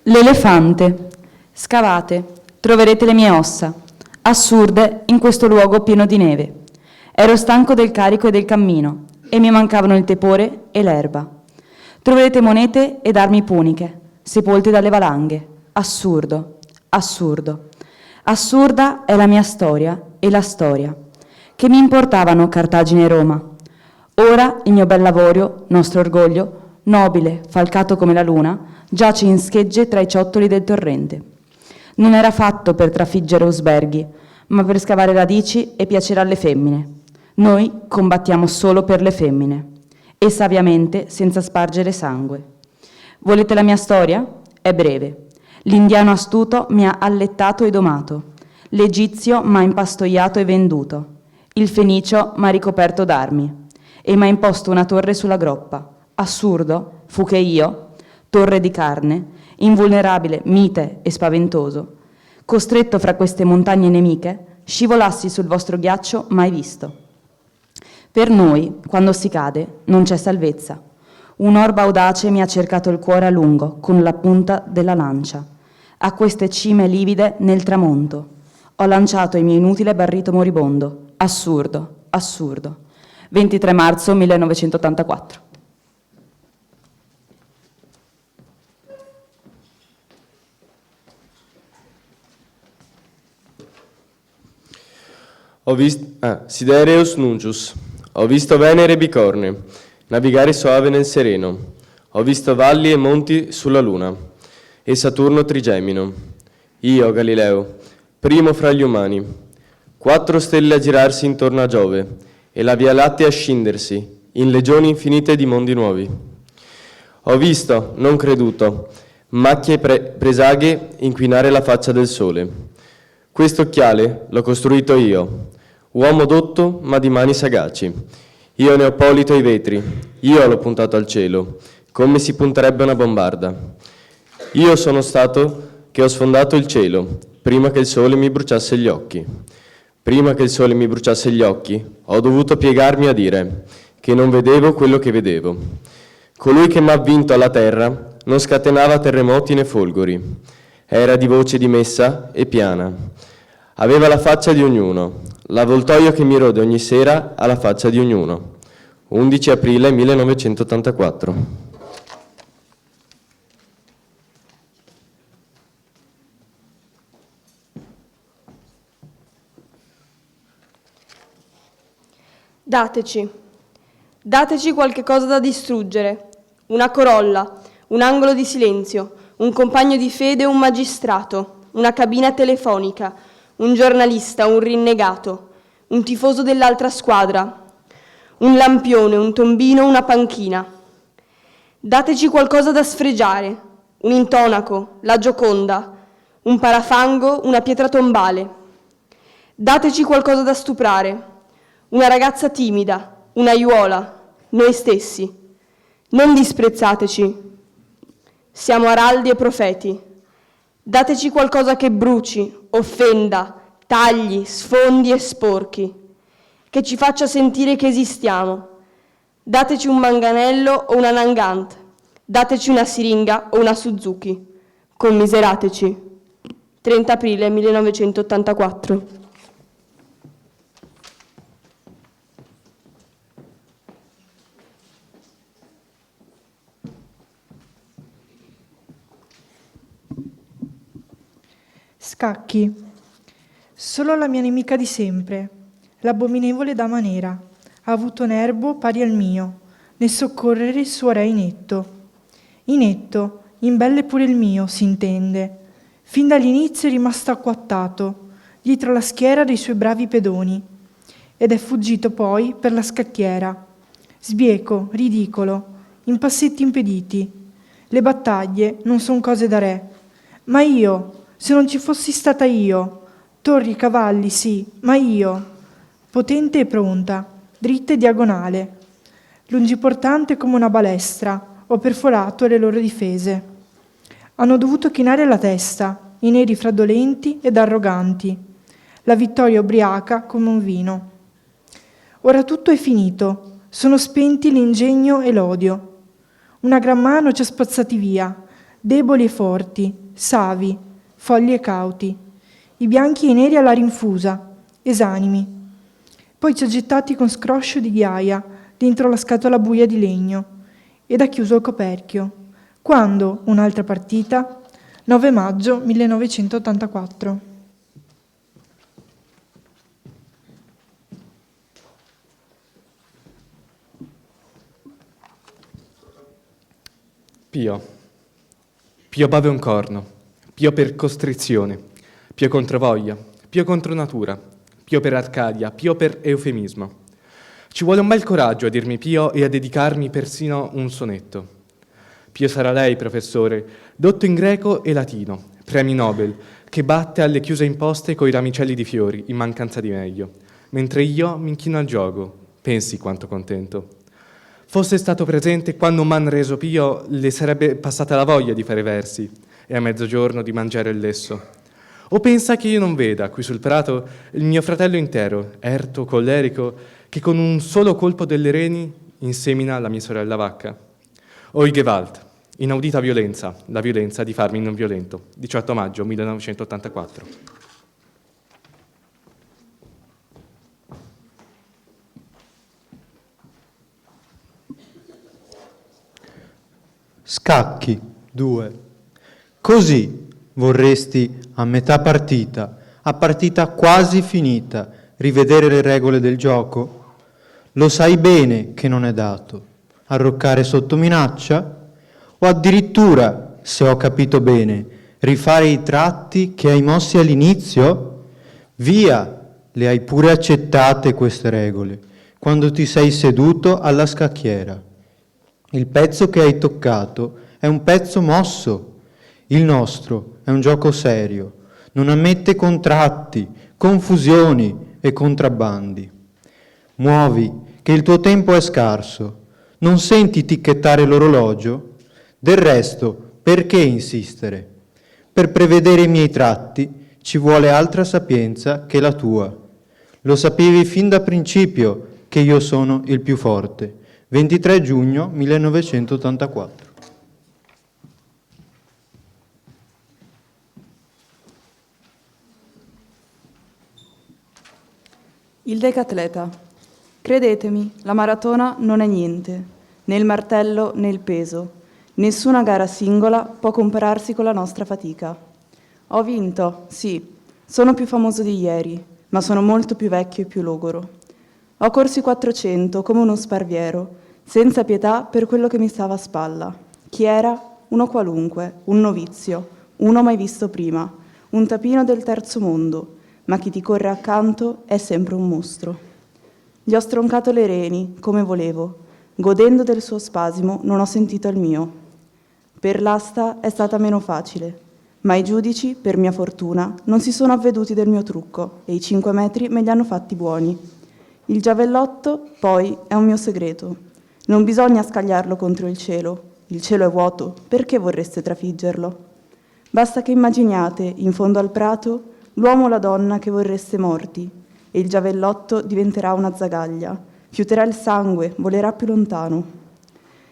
L'elefante. Scavate, troverete le mie ossa, assurde in questo luogo pieno di neve. Ero stanco del carico e del cammino, e mi mancavano il tepore e l'erba. Troverete monete ed armi puniche, sepolte dalle valanghe. Assurdo, assurdo. Assurda è la mia storia e la storia. Che mi importavano Cartagine e Roma? Ora il mio bel Lavorio, nostro orgoglio, nobile, falcato come la luna, giace in schegge tra i ciottoli del torrente. Non era fatto per trafiggere usberghi, ma per scavare radici e piacere alle femmine. Noi combattiamo solo per le femmine, e saviamente senza spargere sangue. Volete la mia storia? È breve. L'indiano astuto mi ha allettato e domato, l'egizio m'ha impastoiato e venduto, il fenicio m'ha ricoperto d'armi, e m'ha imposto una torre sulla groppa. Assurdo fu che io, torre di carne, invulnerabile, mite e spaventoso, costretto fra queste montagne nemiche, scivolassi sul vostro ghiaccio mai visto. Per noi, quando si cade, non c'è salvezza. Un'orba audace mi ha cercato il cuore a lungo, con la punta della lancia. A queste cime livide nel tramonto ho lanciato il mio inutile barrito moribondo. Assurdo, assurdo. 23 marzo 1984. Sidereus Nuncius. Ho visto Venere bicorne, navigare soave nel sereno. Ho visto valli e monti sulla luna, e Saturno trigemino. Io, Galileo, primo fra gli umani. 4 stelle a girarsi intorno a Giove, e la Via Lattea a scindersi, in legioni infinite di mondi nuovi. Ho visto, non creduto, macchie presaghe inquinare la faccia del sole. Questo occhiale l'ho costruito io, uomo dotto ma di mani sagaci. Io ne ho polito i vetri, io l'ho puntato al cielo, come si punterebbe una bombarda. Io sono stato che ho sfondato il cielo, prima che il sole mi bruciasse gli occhi. Prima che il sole mi bruciasse gli occhi, ho dovuto piegarmi a dire che non vedevo quello che vedevo. Colui che m'ha vinto alla terra non scatenava terremoti né folgori. Era di voce dimessa e piana. Aveva la faccia di ognuno. L'avvoltoio che mi rode ogni sera ha la faccia di ognuno. 11 aprile 1984. Dateci qualche cosa da distruggere, una corolla, un angolo di silenzio, un compagno di fede, un magistrato, una cabina telefonica, un giornalista, un rinnegato, un tifoso dell'altra squadra, un lampione, un tombino, una panchina. Dateci qualcosa da sfregiare, un intonaco, la Gioconda, un parafango, una pietra tombale. Dateci qualcosa da stuprare, una ragazza timida, un'aiuola, noi stessi. Non disprezzateci, siamo araldi e profeti. Dateci qualcosa che bruci, offenda, tagli, sfondi e sporchi, che ci faccia sentire che esistiamo. Dateci un manganello o una Nangant, dateci una siringa o una Suzuki. Commiserateci. 30 aprile 1984. Scacchi. Solo la mia nemica di sempre, l'abominevole dama nera, ha avuto nervo pari al mio, nel soccorrere il suo re inetto. Inetto, imbelle pure il mio, s'intende. Fin dall'inizio è rimasto acquattato, dietro la schiera dei suoi bravi pedoni, ed è fuggito poi per la scacchiera. Sbieco, ridicolo, in passetti impediti. Le battaglie non son cose da re. Ma io, se non ci fossi stata io, torri e cavalli, sì, ma io, potente e pronta, dritta e diagonale, lungiportante come una balestra, ho perforato le loro difese. Hanno dovuto chinare la testa, i neri fraudolenti ed arroganti, la vittoria ubriaca come un vino. Ora tutto è finito, sono spenti l'ingegno e l'odio. Una gran mano ci ha spazzati via, deboli e forti, savi, folli e cauti, i bianchi e i neri alla rinfusa, esanimi. Poi ci ha gettati con scroscio di ghiaia dentro la scatola buia di legno ed ha chiuso il coperchio. Quando un'altra partita? 9 maggio 1984. Pio. Pio bave un corno. Pio per costrizione, Pio contro voglia, Pio contro natura, Pio per Arcadia, Pio per eufemismo. Ci vuole un bel coraggio a dirmi Pio e a dedicarmi persino un sonetto. Pio sarà lei, professore, dotto in greco e latino, premi Nobel, che batte alle chiuse imposte coi ramicelli di fiori, in mancanza di meglio, mentre io mi inchino al gioco, pensi quanto contento. Fosse stato presente quando m'han reso Pio, le sarebbe passata la voglia di fare versi, e a mezzogiorno di mangiare il lesso. O pensa che io non veda, qui sul prato, il mio fratello intero, erto, collerico, che con un solo colpo delle reni insemina la mia sorella vacca? O i Gewalt, inaudita violenza, la violenza di farmi non violento, 18 maggio 1984. Scacchi 2. Così vorresti a metà partita, a partita quasi finita, rivedere le regole del gioco? Lo sai bene che non è dato. Arroccare sotto minaccia? O addirittura, se ho capito bene, rifare i tratti che hai mossi all'inizio? Via, le hai pure accettate queste regole, quando ti sei seduto alla scacchiera. Il pezzo che hai toccato è un pezzo mosso. Il nostro è un gioco serio, non ammette contratti, confusioni e contrabbandi. Muovi, che il tuo tempo è scarso. Non senti ticchettare l'orologio? Del resto, perché insistere? Per prevedere i miei tratti ci vuole altra sapienza che la tua. Lo sapevi fin da principio che io sono il più forte. 23 giugno 1984. Il decatleta. Credetemi, la maratona non è niente, né il martello né il peso. Nessuna gara singola può compararsi con la nostra fatica. Ho vinto, sì, sono più famoso di ieri, ma sono molto più vecchio e più logoro. Ho corso i 400 come uno sparviero, senza pietà per quello che mi stava a spalla. Chi era? Uno qualunque, un novizio, uno mai visto prima, un tapino del terzo mondo, ma chi ti corre accanto è sempre un mostro. Gli ho stroncato le reni, come volevo. Godendo del suo spasimo, non ho sentito il mio. Per l'asta è stata meno facile, ma i giudici, per mia fortuna, non si sono avveduti del mio trucco e i 5 metri me li hanno fatti buoni. Il giavellotto, poi, è un mio segreto. Non bisogna scagliarlo contro il cielo è vuoto, perché vorreste trafiggerlo? Basta che immaginiate, in fondo al prato, l'uomo o la donna che vorreste morti, e il giavellotto diventerà una zagaglia, fiuterà il sangue, volerà più lontano.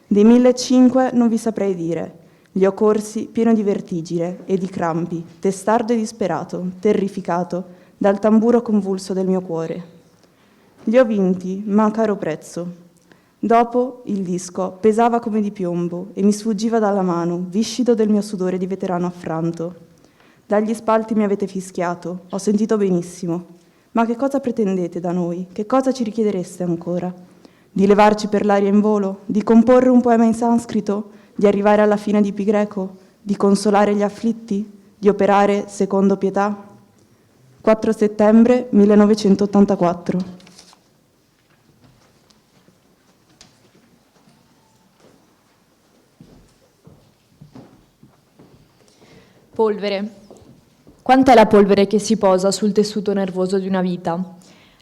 Dei 1.500 non vi saprei dire. Li ho corsi pieno di vertigine e di crampi, testardo e disperato, terrificato dal tamburo convulso del mio cuore. Li ho vinti, ma a caro prezzo. Dopo, il disco pesava come di piombo e mi sfuggiva dalla mano, viscido del mio sudore di veterano affranto. Dagli spalti mi avete fischiato, ho sentito benissimo. Ma che cosa pretendete da noi? Che cosa ci richiedereste ancora? Di levarci per l'aria in volo? Di comporre un poema in sanscrito? Di arrivare alla fine di pi greco? Di consolare gli afflitti? Di operare secondo pietà? 4 settembre 1984. Polvere. Quant'è la polvere che si posa sul tessuto nervoso di una vita?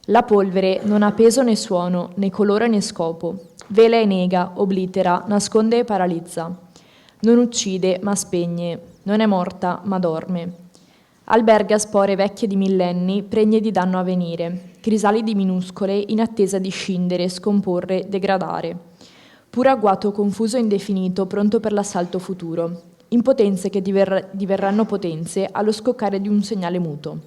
La polvere non ha peso né suono, né colore né scopo. Vela e nega, oblitera, nasconde e paralizza. Non uccide, ma spegne. Non è morta, ma dorme. Alberga spore vecchie di millenni, pregne di danno a venire. Crisalidi minuscole in attesa di scindere, scomporre, degradare. Pure agguato confuso e indefinito, pronto per l'assalto futuro. Impotenze che diverranno potenze allo scoccare di un segnale muto.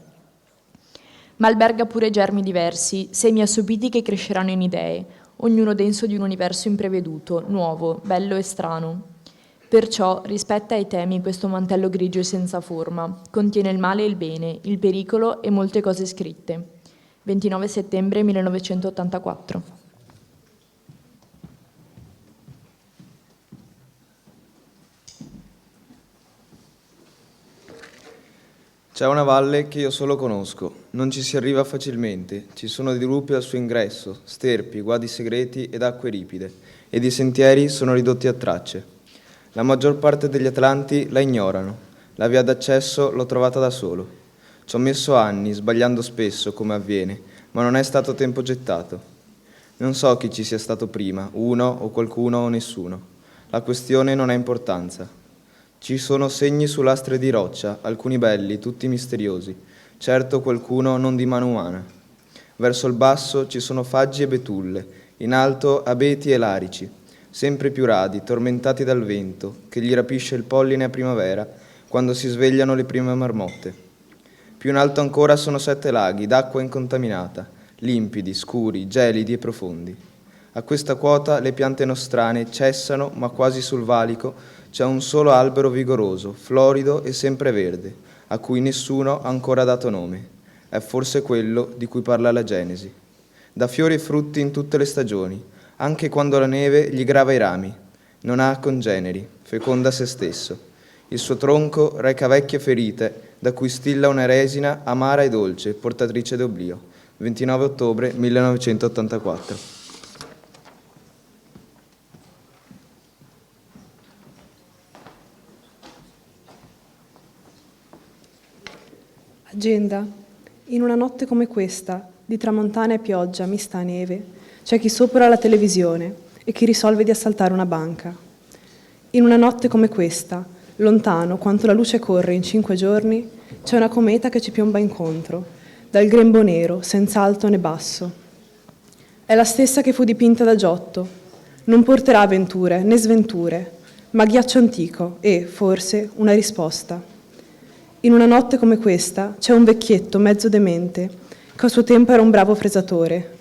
Ma alberga pure germi diversi, semi assopiti che cresceranno in idee, ognuno denso di un universo impreveduto, nuovo, bello e strano. Perciò rispetta ai temi questo mantello grigio e senza forma, contiene il male e il bene, il pericolo e molte cose scritte. 29 settembre 1984. C'è una valle che io solo conosco, non ci si arriva facilmente, ci sono dirupi al suo ingresso, sterpi, guadi segreti ed acque ripide, ed i sentieri sono ridotti a tracce. La maggior parte degli atlanti la ignorano, la via d'accesso l'ho trovata da solo. Ci ho messo anni, sbagliando spesso, come avviene, ma non è stato tempo gettato. Non so chi ci sia stato prima, uno o qualcuno o nessuno. La questione non ha importanza. Ci sono segni su lastre di roccia, alcuni belli, tutti misteriosi, certo qualcuno non di mano umana. Verso il basso ci sono faggi e betulle, in alto abeti e larici, sempre più radi, tormentati dal vento, che gli rapisce il polline a primavera, quando si svegliano le prime marmotte. Più in alto ancora sono 7 laghi d'acqua incontaminata, limpidi, scuri, gelidi e profondi. A questa quota le piante nostrane cessano, ma quasi sul valico c'è un solo albero vigoroso, florido e sempreverde, a cui nessuno ha ancora dato nome. È forse quello di cui parla la Genesi. Dà fiori e frutti in tutte le stagioni, anche quando la neve gli grava i rami. Non ha congeneri, feconda se stesso. Il suo tronco reca vecchie ferite, da cui stilla una resina amara e dolce, portatrice d'oblio. 29 ottobre 1984. Agenda. In una notte come questa, di tramontana e pioggia mista a neve, c'è chi sopra la televisione e chi risolve di assaltare una banca. In una notte come questa, lontano quanto la luce corre in 5 giorni, c'è una cometa che ci piomba incontro, dal grembo nero, senza alto né basso. È la stessa che fu dipinta da Giotto. Non porterà avventure né sventure, ma ghiaccio antico e, forse, una risposta. In una notte come questa c'è un vecchietto mezzo demente, che a suo tempo era un bravo fresatore,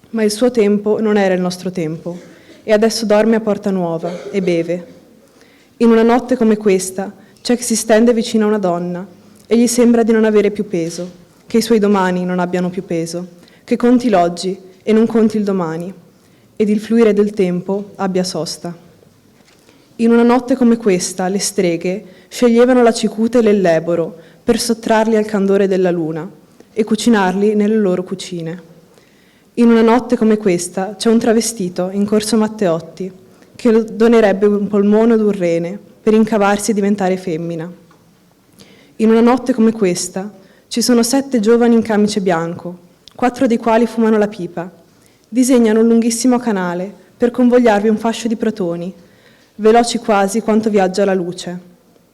ma il suo tempo non era il nostro tempo, e adesso dorme a Porta Nuova e beve. In una notte come questa c'è chi si stende vicino a una donna e gli sembra di non avere più peso, che i suoi domani non abbiano più peso, che conti l'oggi e non conti il domani, ed il fluire del tempo abbia sosta. In una notte come questa, le streghe sceglievano la cicuta e l'elleboro per sottrarli al candore della luna e cucinarli nelle loro cucine. In una notte come questa c'è un travestito in Corso Matteotti che donerebbe un polmone ad un rene per incavarsi e diventare femmina. In una notte come questa ci sono 7 giovani in camice bianco, 4 dei quali fumano la pipa. Disegnano un lunghissimo canale per convogliarvi un fascio di protoni, veloci quasi quanto viaggia la luce.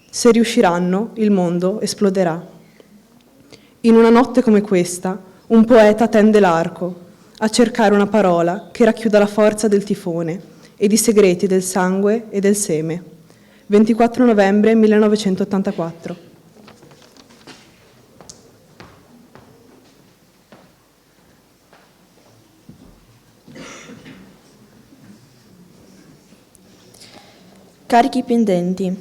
Se riusciranno, il mondo esploderà. In una notte come questa, un poeta tende l'arco a cercare una parola che racchiuda la forza del tifone ed i segreti del sangue e del seme. 24 novembre 1984. Carichi pendenti.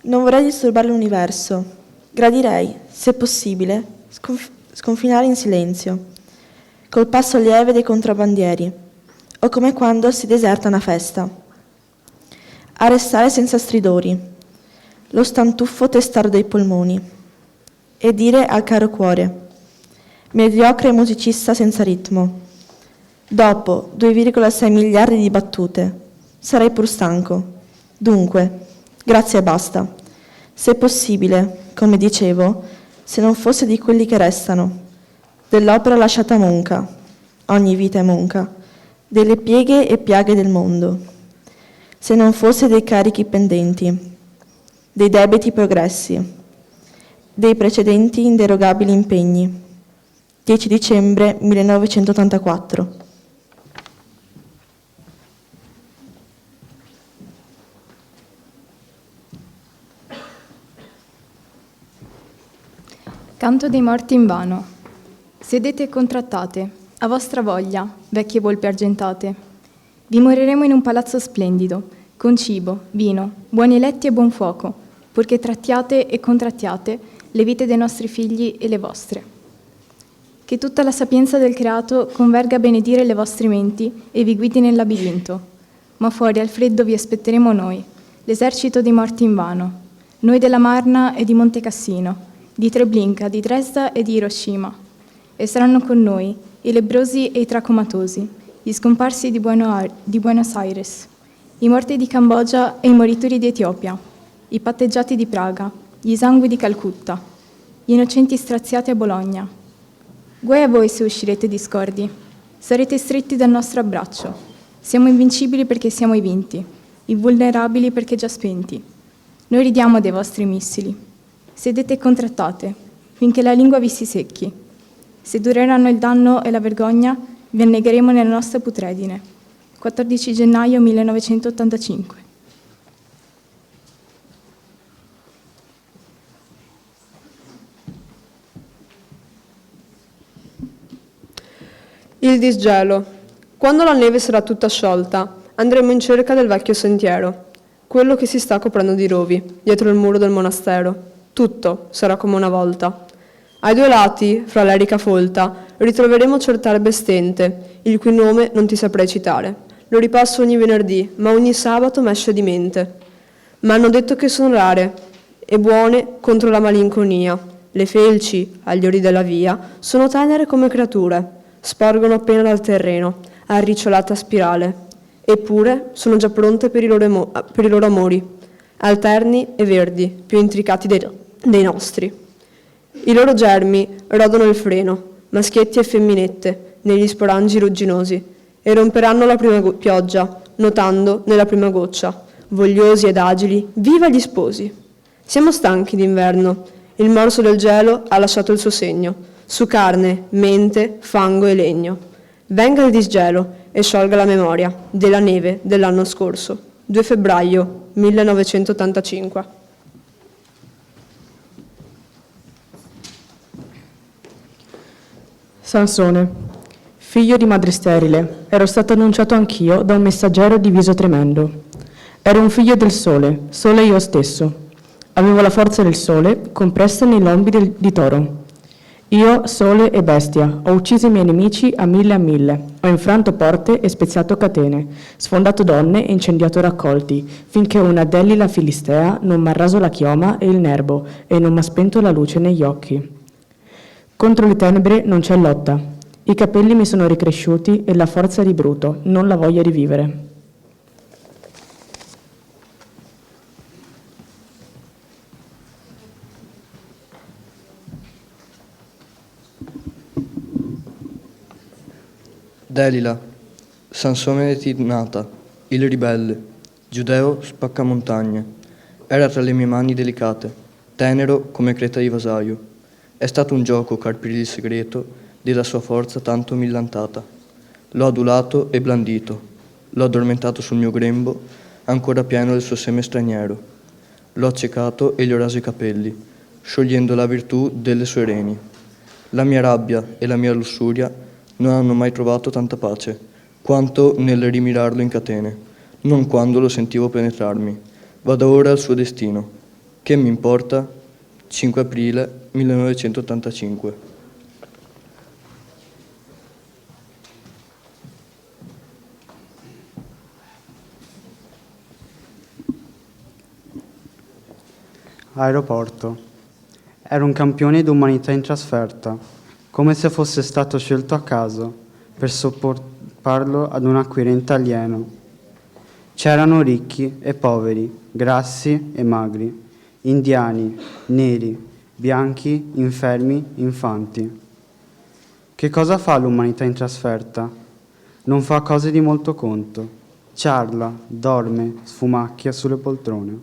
Non vorrei disturbare l'universo. Gradirei, se possibile, sconfinare in silenzio, col passo lieve dei contrabbandieri, o come quando si deserta una festa. A restare senza stridori, lo stantuffo testardo dei polmoni, e dire al caro cuore, mediocre musicista senza ritmo, dopo 2,6 miliardi di battute, sarei pur stanco. Dunque, grazie e basta. Se possibile, come dicevo, se non fosse di quelli che restano, dell'opera lasciata monca, ogni vita è monca, delle pieghe e piaghe del mondo, se non fosse dei carichi pendenti, dei debiti progressi, dei precedenti inderogabili impegni. 10 dicembre 1984. Canto dei morti invano. Sedete e contrattate, a vostra voglia, vecchie volpi argentate. Vi moriremo in un palazzo splendido, con cibo, vino, buoni letti e buon fuoco, purché trattiate e contrattiate le vite dei nostri figli e le vostre. Che tutta la sapienza del creato converga a benedire le vostre menti e vi guidi nel labirinto. Ma fuori al freddo vi aspetteremo noi, l'esercito dei morti invano, noi della Marna e di Monte Cassino, di Treblinka, di Dresda e di Hiroshima. E saranno con noi i lebbrosi e i tracomatosi, gli scomparsi di Buenos Aires, i morti di Cambogia e i morituri di Etiopia, i patteggiati di Praga, gli esangui di Calcutta, gli innocenti straziati a Bologna. Guai a voi se uscirete discordi, sarete stretti dal nostro abbraccio. Siamo invincibili perché siamo i vinti, invulnerabili perché già spenti. Noi ridiamo dei vostri missili. Sedete e contrattate, finché la lingua vi si secchi. Se dureranno il danno e la vergogna, vi annegheremo nella nostra putredine. 14 gennaio 1985. Il disgelo. Quando la neve sarà tutta sciolta, andremo in cerca del vecchio sentiero, quello che si sta coprendo di rovi, dietro il muro del monastero. Tutto sarà come una volta. Ai 2 lati, fra l'erica folta, ritroveremo certe erbe stente, il cui nome non ti saprei citare. Lo ripasso ogni venerdì, ma ogni sabato m'esce di mente. M'hanno detto che sono rare e buone contro la malinconia. Le felci, agli ori della via, sono tenere come creature, sporgono appena dal terreno, arricciolate a spirale. Eppure sono già pronte per i loro amori, alterni e verdi, più intricati dei nostri. I loro germi rodono il freno, maschietti e femminette, negli sporangi rugginosi, e romperanno la prima pioggia, nuotando nella prima goccia, vogliosi ed agili, viva gli sposi! Siamo stanchi d'inverno, il morso del gelo ha lasciato il suo segno, su carne, mente, fango e legno. Venga il disgelo e sciolga la memoria della neve dell'anno scorso. 2 febbraio 1985. Sansone, figlio di madre sterile, ero stato annunciato anch'io da un messaggero di viso tremendo. Ero un figlio del sole, sole io stesso. Avevo la forza del sole compressa nei lombi di toro. Io, sole e bestia, ho ucciso i miei nemici a mille, ho infranto porte e speziato catene, sfondato donne e incendiato raccolti, finché una Delila filistea non m'ha raso la chioma e il nervo e non m'ha spento la luce negli occhi. Contro le tenebre non c'è lotta. I capelli mi sono ricresciuti e la forza di Bruto, non la voglia di vivere. Delila, Sansone Tidnata, il ribelle, Giudeo spaccamontagne, era tra le mie mani delicate, tenero come creta di vasaio. È stato un gioco carpire il segreto della sua forza tanto millantata. L'ho adulato e blandito, l'ho addormentato sul mio grembo, ancora pieno del suo seme straniero. L'ho accecato e gli ho raso i capelli, sciogliendo la virtù delle sue reni. La mia rabbia e la mia lussuria non hanno mai trovato tanta pace, quanto nel rimirarlo in catene, non quando lo sentivo penetrarmi. Vado ora al suo destino. Che mi importa? 5 aprile 1985. Aeroporto. Era un campione d'umanità in trasferta, come se fosse stato scelto a caso per sopportarlo ad un acquirente alieno. C'erano ricchi e poveri, grassi e magri, indiani, neri, bianchi, infermi, infanti. Che cosa fa l'umanità in trasferta? Non fa cose di molto conto. Ciarla, dorme, sfumacchia sulle poltrone.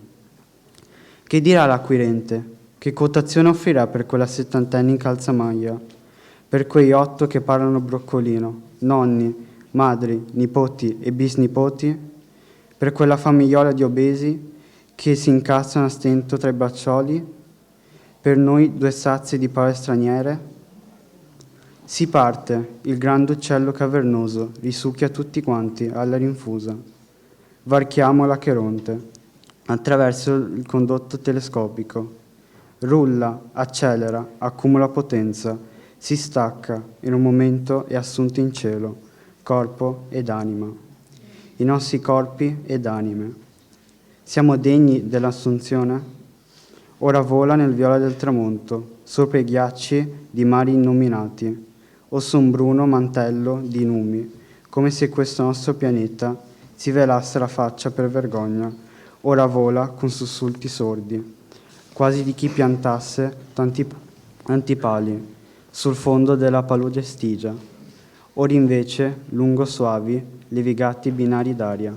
Che dirà l'acquirente? Che quotazione offrirà per quella settantenne in calzamaglia? Per quei 8 che parlano broccolino, nonni, madri, nipoti e bisnipoti? Per quella famigliola di obesi che si incazzano a stento tra i braccioli? Per noi 2 sazi di pave straniere? Si parte, il grande uccello cavernoso risucchia tutti quanti alla rinfusa. Varchiamo l'Acheronte, attraverso il condotto telescopico. Rulla, accelera, accumula potenza, si stacca, in un momento è assunto in cielo, corpo ed anima. I nostri corpi ed anime. Siamo degni dell'assunzione? Ora vola nel viola del tramonto, sopra i ghiacci di mari innominati, o su un bruno mantello di numi, come se questo nostro pianeta si velasse la faccia per vergogna. Ora vola con sussulti sordi, quasi di chi piantasse tanti pali sul fondo della palude stigia. Ora invece, lungo suavi, levigati binari d'aria.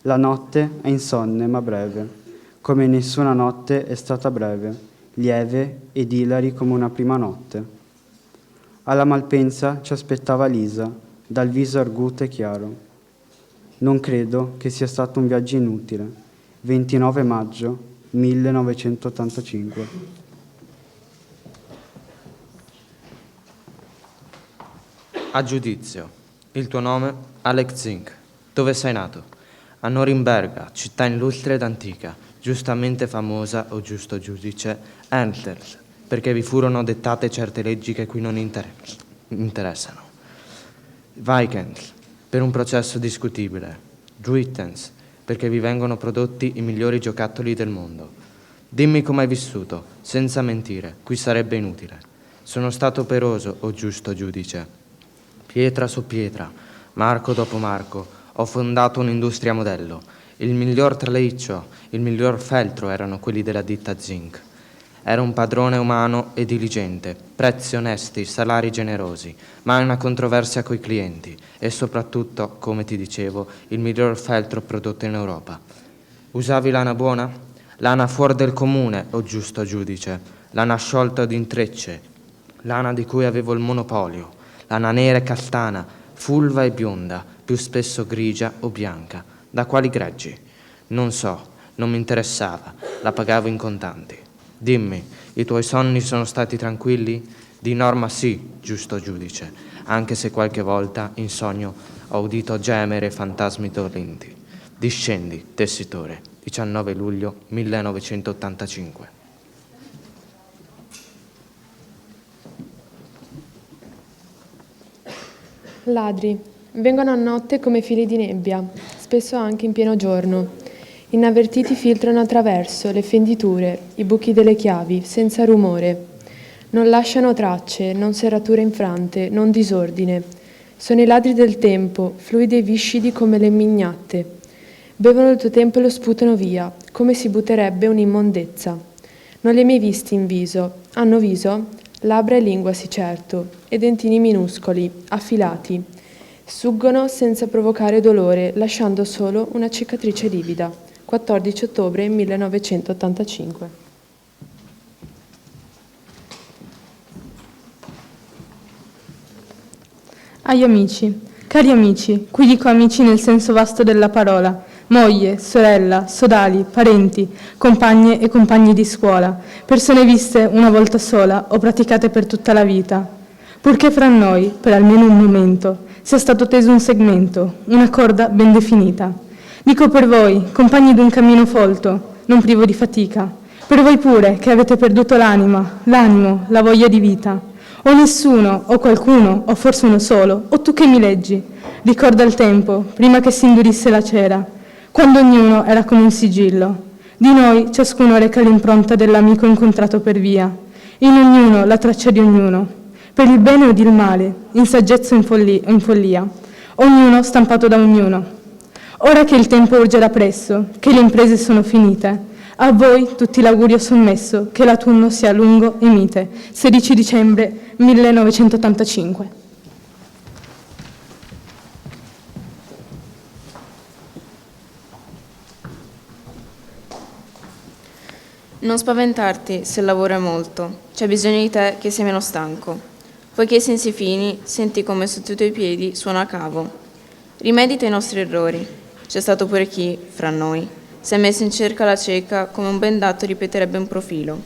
La notte è insonne ma breve, come nessuna notte è stata breve, lieve ed ilari come una prima notte. Alla Malpensa ci aspettava Lisa, dal viso arguto e chiaro. Non credo che sia stato un viaggio inutile. 29 maggio 1985. A giudizio. Il tuo nome? Alex Zink. Dove sei nato? A Norimberga, città illustre ed antica, giustamente famosa, o giusto giudice, Entels, perché vi furono dettate certe leggi che qui non interessano. Vikings, per un processo discutibile. Druitens, perché vi vengono prodotti i migliori giocattoli del mondo. Dimmi come hai vissuto, senza mentire, qui sarebbe inutile. Sono stato operoso, o giusto giudice. Pietra su pietra, marco dopo marco, ho fondato un'industria modello. Il miglior traliccio, il miglior feltro erano quelli della ditta Zink. Era un padrone umano e diligente, prezzi onesti, salari generosi, mai una controversia coi clienti e soprattutto, come ti dicevo, il miglior feltro prodotto in Europa. Usavi lana buona? Lana fuori del comune, o giusto giudice, lana sciolta di intrecce, lana di cui avevo il monopolio. Lana nera e castana, fulva e bionda, più spesso grigia o bianca. Da quali greggi? Non so, non mi interessava, la pagavo in contanti. Dimmi, i tuoi sonni sono stati tranquilli? Di norma sì, giusto giudice, anche se qualche volta in sogno ho udito gemere fantasmi dolenti. Discendi, tessitore, 19 luglio 1985. Ladri. Vengono a notte come fili di nebbia, spesso anche in pieno giorno. Inavvertiti filtrano attraverso le fenditure, i buchi delle chiavi, senza rumore. Non lasciano tracce, non serrature infrante, non disordine. Sono i ladri del tempo, fluidi e viscidi come le mignatte. Bevono il tuo tempo e lo sputano via, come si butterebbe un'immondezza. Non li hai mai visti in viso. Hanno viso? Labbra e lingua sì certo, e dentini minuscoli, affilati. Suggono senza provocare dolore, lasciando solo una cicatrice livida. 14 ottobre 1985. Agli amici, cari amici, qui dico amici nel senso vasto della parola, moglie, sorella, sodali, parenti, compagne e compagni di scuola, persone viste una volta sola o praticate per tutta la vita, purché fra noi, per almeno un momento, sia stato teso un segmento, una corda ben definita. Dico per voi, compagni d'un cammino folto, non privo di fatica, per voi pure che avete perduto l'anima, l'animo, la voglia di vita. O nessuno, o qualcuno, o forse uno solo, o tu che mi leggi, ricorda il tempo, prima che si indurisse la cera, quando ognuno era come un sigillo. Di noi ciascuno reca l'impronta dell'amico incontrato per via, in ognuno la traccia di ognuno, per il bene o il male, in saggezza o in follia, ognuno stampato da ognuno. Ora che il tempo urge da presso, che le imprese sono finite, a voi tutti l'augurio sommesso, che l'autunno sia lungo e mite. 16 dicembre 1985. Non spaventarti se il lavoro è molto, c'è bisogno di te che sei meno stanco. Poiché i sensi fini, senti come sotto i tuoi piedi suona a cavo. Rimedita i nostri errori. C'è stato pure chi, fra noi, si è messo in cerca alla cieca come un bendato ripeterebbe un profilo,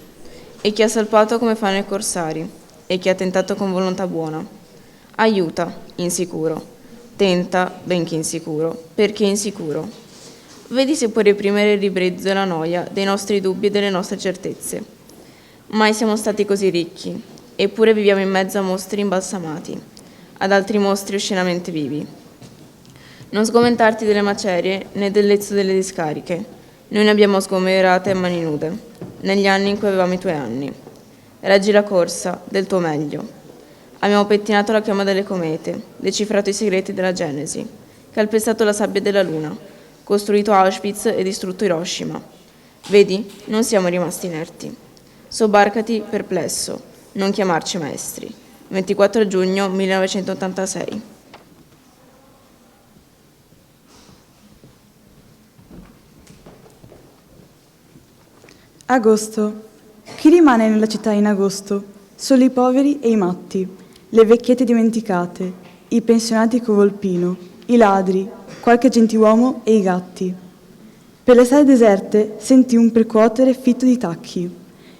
e chi ha salpato come fanno i corsari, e chi ha tentato con volontà buona. Aiuta, insicuro. Tenta, benché insicuro, perché insicuro. Vedi se puoi reprimere il ribrezzo della noia, dei nostri dubbi e delle nostre certezze. Mai siamo stati così ricchi, eppure viviamo in mezzo a mostri imbalsamati, ad altri mostri oscenamente vivi. Non sgomentarti delle macerie né del lezzo delle discariche. Noi ne abbiamo sgomerate a mani nude, negli anni in cui avevamo i tuoi anni. Reggi la corsa, del tuo meglio. Abbiamo pettinato la chioma delle comete, decifrato i segreti della Genesi, calpestato la sabbia della Luna, costruito Auschwitz e distrutto Hiroshima. Vedi, non siamo rimasti inerti. Sobbarcati perplesso, non chiamarci maestri. 24 giugno 1986. Agosto. Chi rimane nella città in agosto? Solo i poveri e i matti, le vecchiette dimenticate, i pensionati con Volpino, i ladri, qualche gentiluomo e i gatti. Per le sale deserte senti un percuotere fitto di tacchi.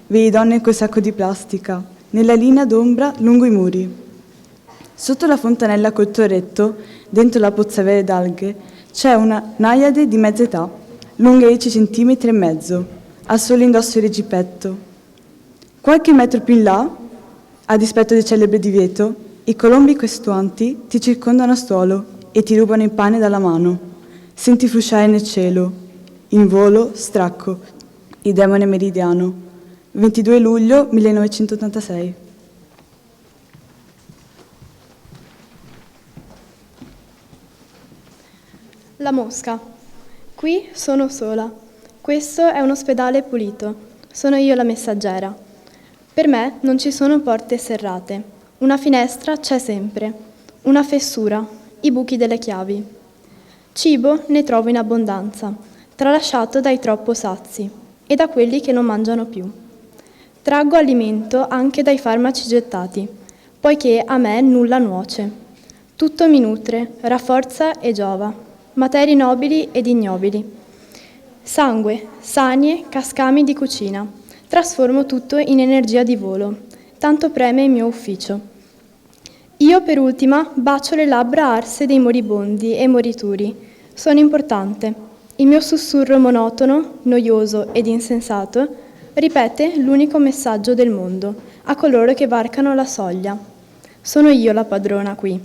Vedi donne col sacco di plastica, nella linea d'ombra lungo i muri. Sotto la fontanella col torretto, dentro la pozzavere d'alghe, c'è una naiade di mezza età, lunga 10 centimetri e mezzo, al solo indosso il reggipetto. Qualche metro più in là, a dispetto del celebre divieto, i colombi questuanti ti circondano a stuolo e ti rubano il pane dalla mano. Senti frusciare nel cielo, in volo, stracco, il demone meridiano. 22 luglio 1986. La mosca. Qui sono sola. Questo è un ospedale pulito. Sono io la messaggera. Per me non ci sono porte serrate. Una finestra c'è sempre. Una fessura, i buchi delle chiavi. Cibo ne trovo in abbondanza, tralasciato dai troppo sazi e da quelli che non mangiano più. Traggo alimento anche dai farmaci gettati, poiché a me nulla nuoce. Tutto mi nutre, rafforza e giova, materie nobili ed ignobili. Sangue, sanie, cascami di cucina. Trasformo tutto in energia di volo. Tanto preme il mio ufficio. Io per ultima bacio le labbra arse dei moribondi e morituri. Sono importante. Il mio sussurro monotono, noioso ed insensato ripete l'unico messaggio del mondo a coloro che varcano la soglia. Sono io la padrona qui.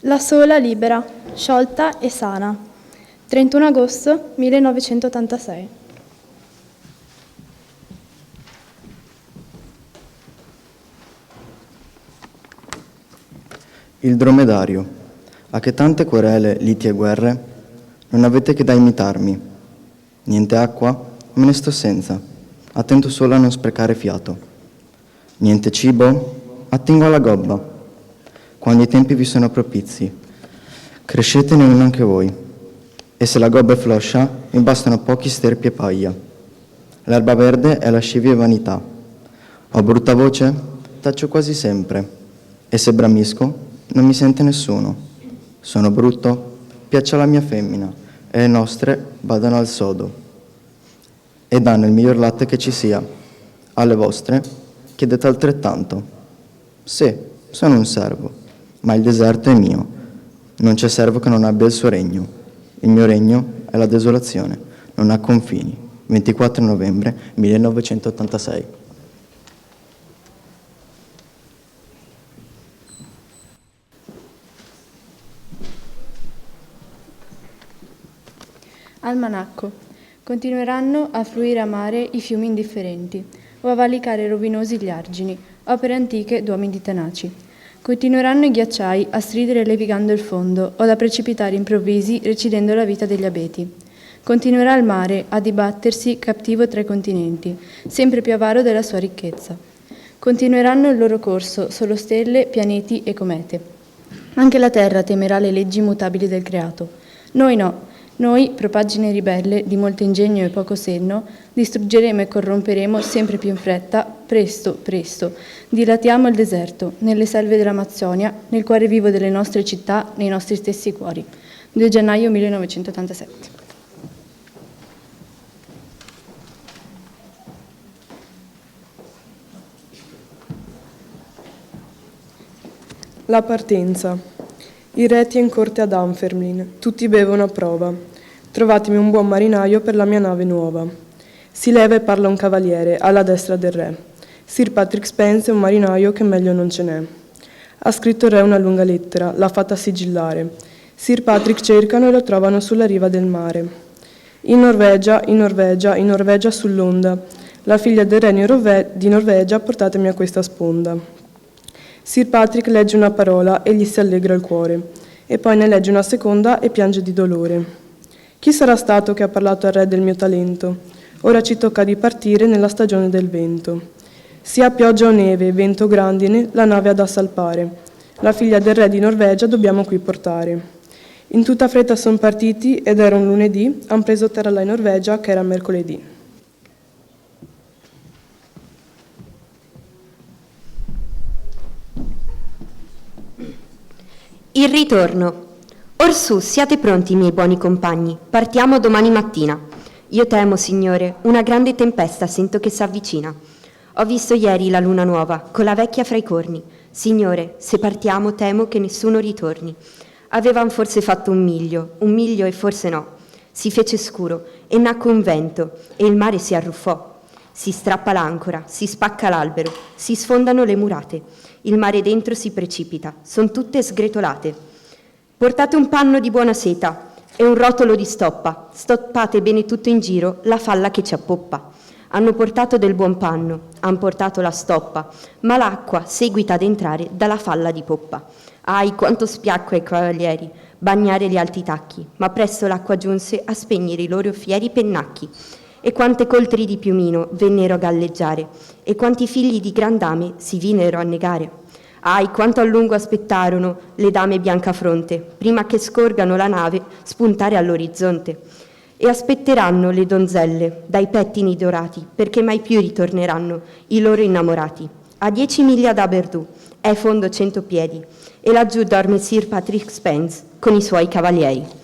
La sola libera, sciolta e sana. 31 agosto 1986. Il dromedario. A che tante querele, liti e guerre? Non avete che da imitarmi. Niente acqua? Me ne sto senza. Attento solo a non sprecare fiato. Niente cibo? Attingo alla gobba. Quando i tempi vi sono propizi, crescetene uno anche voi. E se la gobba è floscia, mi bastano pochi sterpi e paglia. L'erba verde è lascivia e vanità. Ho brutta voce? Taccio quasi sempre. E se bramisco, non mi sente nessuno. Sono brutto? Piaccia alla mia femmina, e le nostre vadano al sodo. E danno il miglior latte che ci sia. Alle vostre chiedete altrettanto. Sì, sono un servo, ma il deserto è mio. Non c'è servo che non abbia il suo regno. Il mio regno è la desolazione, non ha confini. 24 novembre 1986. Almanacco. Continueranno a fluire a mare i fiumi indifferenti, o a valicare rovinosi gli argini, opere antiche d'uomini tenaci. Continueranno i ghiacciai a stridere levigando il fondo, o a precipitare improvvisi recidendo la vita degli abeti. Continuerà il mare a dibattersi cattivo tra i continenti, sempre più avaro della sua ricchezza. Continueranno il loro corso solo stelle, pianeti e comete. Anche la terra temerà le leggi immutabili del creato. Noi no. Noi, propaggine ribelle di molto ingegno e poco senno, distruggeremo e corromperemo sempre più in fretta, presto, presto. Dilatiamo il deserto, nelle selve dell'Amazzonia, nel cuore vivo delle nostre città, nei nostri stessi cuori. 2 gennaio 1987. La partenza. I reti in corte ad Dunfermline, tutti bevono a prova. Trovatemi un buon marinaio per la mia nave nuova. Si leva e parla un cavaliere, alla destra del re. Sir Patrick Spence è un marinaio che meglio non ce n'è. Ha scritto il re una lunga lettera, l'ha fatta sigillare. Sir Patrick cercano e lo trovano sulla riva del mare. In Norvegia, in Norvegia, in Norvegia sull'onda. La figlia del re di Norvegia, portatemi a questa sponda. Sir Patrick legge una parola e gli si allegra il cuore, e poi ne legge una seconda e piange di dolore. Chi sarà stato che ha parlato al re del mio talento? Ora ci tocca di partire nella stagione del vento. Sia pioggia o neve, vento o grandine, la nave ha da salpare. La figlia del re di Norvegia dobbiamo qui portare. In tutta fretta son partiti ed era un lunedì, han preso terra là in Norvegia che era mercoledì. Il ritorno. Orsù, siate pronti, miei buoni compagni. Partiamo domani mattina. Io temo, Signore, una grande tempesta sento che s'avvicina. Ho visto ieri la luna nuova, con la vecchia fra i corni. Signore, se partiamo temo che nessuno ritorni. Avevan forse fatto un miglio e forse no. Si fece scuro e nacque un vento e il mare si arruffò. Si strappa l'ancora, si spacca l'albero, si sfondano le murate. Il mare dentro si precipita, son tutte sgretolate. Portate un panno di buona seta e un rotolo di stoppa, stoppate bene tutto in giro la falla che ci appoppa. Hanno portato del buon panno, han portato la stoppa, ma l'acqua seguita ad entrare dalla falla di poppa. Ahi, quanto spiacque ai cavalieri, bagnare gli alti tacchi, ma presto l'acqua giunse a spegnere i loro fieri pennacchi. E quante coltri di piumino vennero a galleggiare, e quanti figli di gran dame si vinero a negare. Ahi, quanto a lungo aspettarono le dame biancafronte, prima che scorgano la nave spuntare all'orizzonte. E aspetteranno le donzelle dai pettini dorati, perché mai più ritorneranno i loro innamorati. A 10 miglia da Berdù è fondo 100 piedi, e laggiù dorme Sir Patrick Spence con i suoi cavalieri.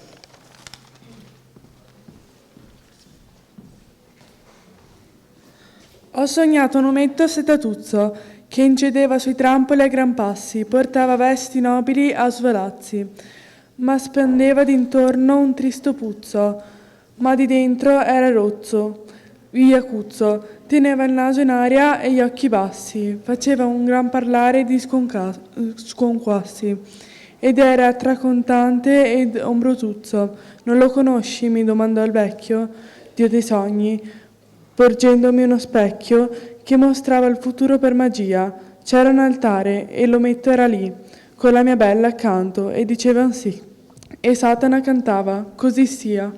Ho sognato un ometto setatuzzo che incedeva sui trampoli a gran passi, portava vesti nobili a svolazzi, ma spendeva d'intorno un tristo puzzo, ma di dentro era rozzo, vigliacuzzo, teneva il naso in aria e gli occhi bassi, faceva un gran parlare di sconquassi, ed era tracontante ed ombrotuzzo. Non lo conosci? Mi domandò il vecchio, dio dei sogni, porgendomi uno specchio che mostrava il futuro per magia. C'era un altare e l'ometto era lì, con la mia bella accanto, e diceva sì. E Satana cantava, così sia.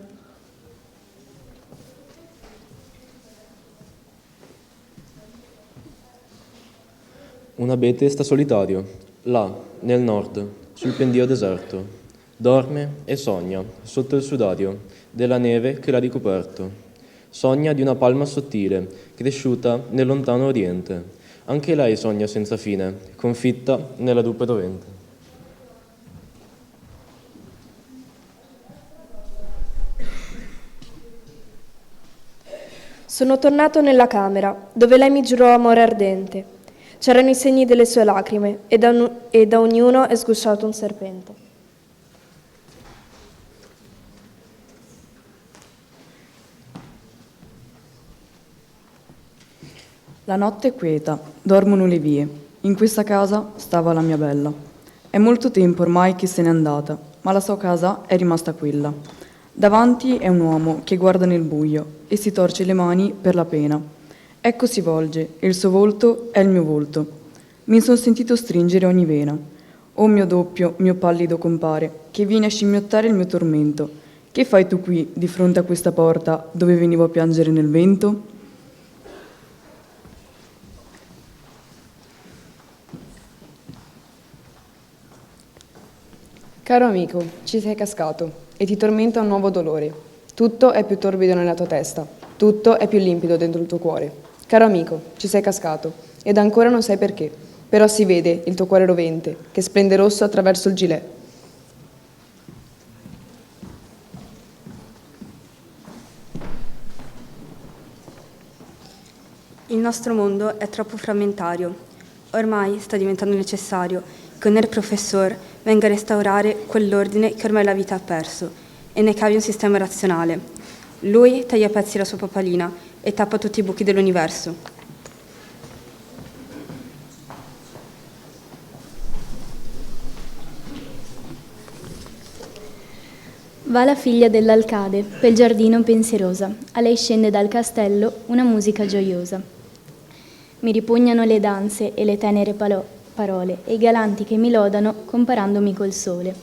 Un abete sta solitario, là, nel nord, sul pendio deserto. Dorme e sogna, sotto il sudario, della neve che l'ha ricoperto. Sogna di una palma sottile, cresciuta nel lontano oriente. Anche lei sogna senza fine, confitta nella rupe rovente. Sono tornato nella camera, dove lei mi giurò amore ardente. C'erano i segni delle sue lacrime, e da ognuno è sgusciato un serpente. La notte è quieta, dormono le vie. In questa casa stava la mia bella. È molto tempo ormai che se n'è andata, ma la sua casa è rimasta quella. Davanti è un uomo che guarda nel buio e si torce le mani per la pena. Ecco si volge e il suo volto è il mio volto. Mi son sentito stringere ogni vena. O mio doppio, mio pallido compare, che vieni a scimmiottare il mio tormento. Che fai tu qui, di fronte a questa porta, dove venivo a piangere nel vento? Caro amico, ci sei cascato e ti tormenta un nuovo dolore. Tutto è più torbido nella tua testa, tutto è più limpido dentro il tuo cuore. Caro amico, ci sei cascato ed ancora non sai perché, però si vede il tuo cuore rovente che splende rosso attraverso il gilet. Il nostro mondo è troppo frammentario. Ormai sta diventando necessario che un professor venga a restaurare quell'ordine che ormai la vita ha perso e ne cavi un sistema razionale. Lui taglia a pezzi la sua papalina e tappa tutti i buchi dell'universo. Va la figlia dell'alcade pel giardino pensierosa, a lei scende dal castello una musica gioiosa. Mi ripugnano le danze e le tenere parole e i galanti che mi lodano comparandomi col sole.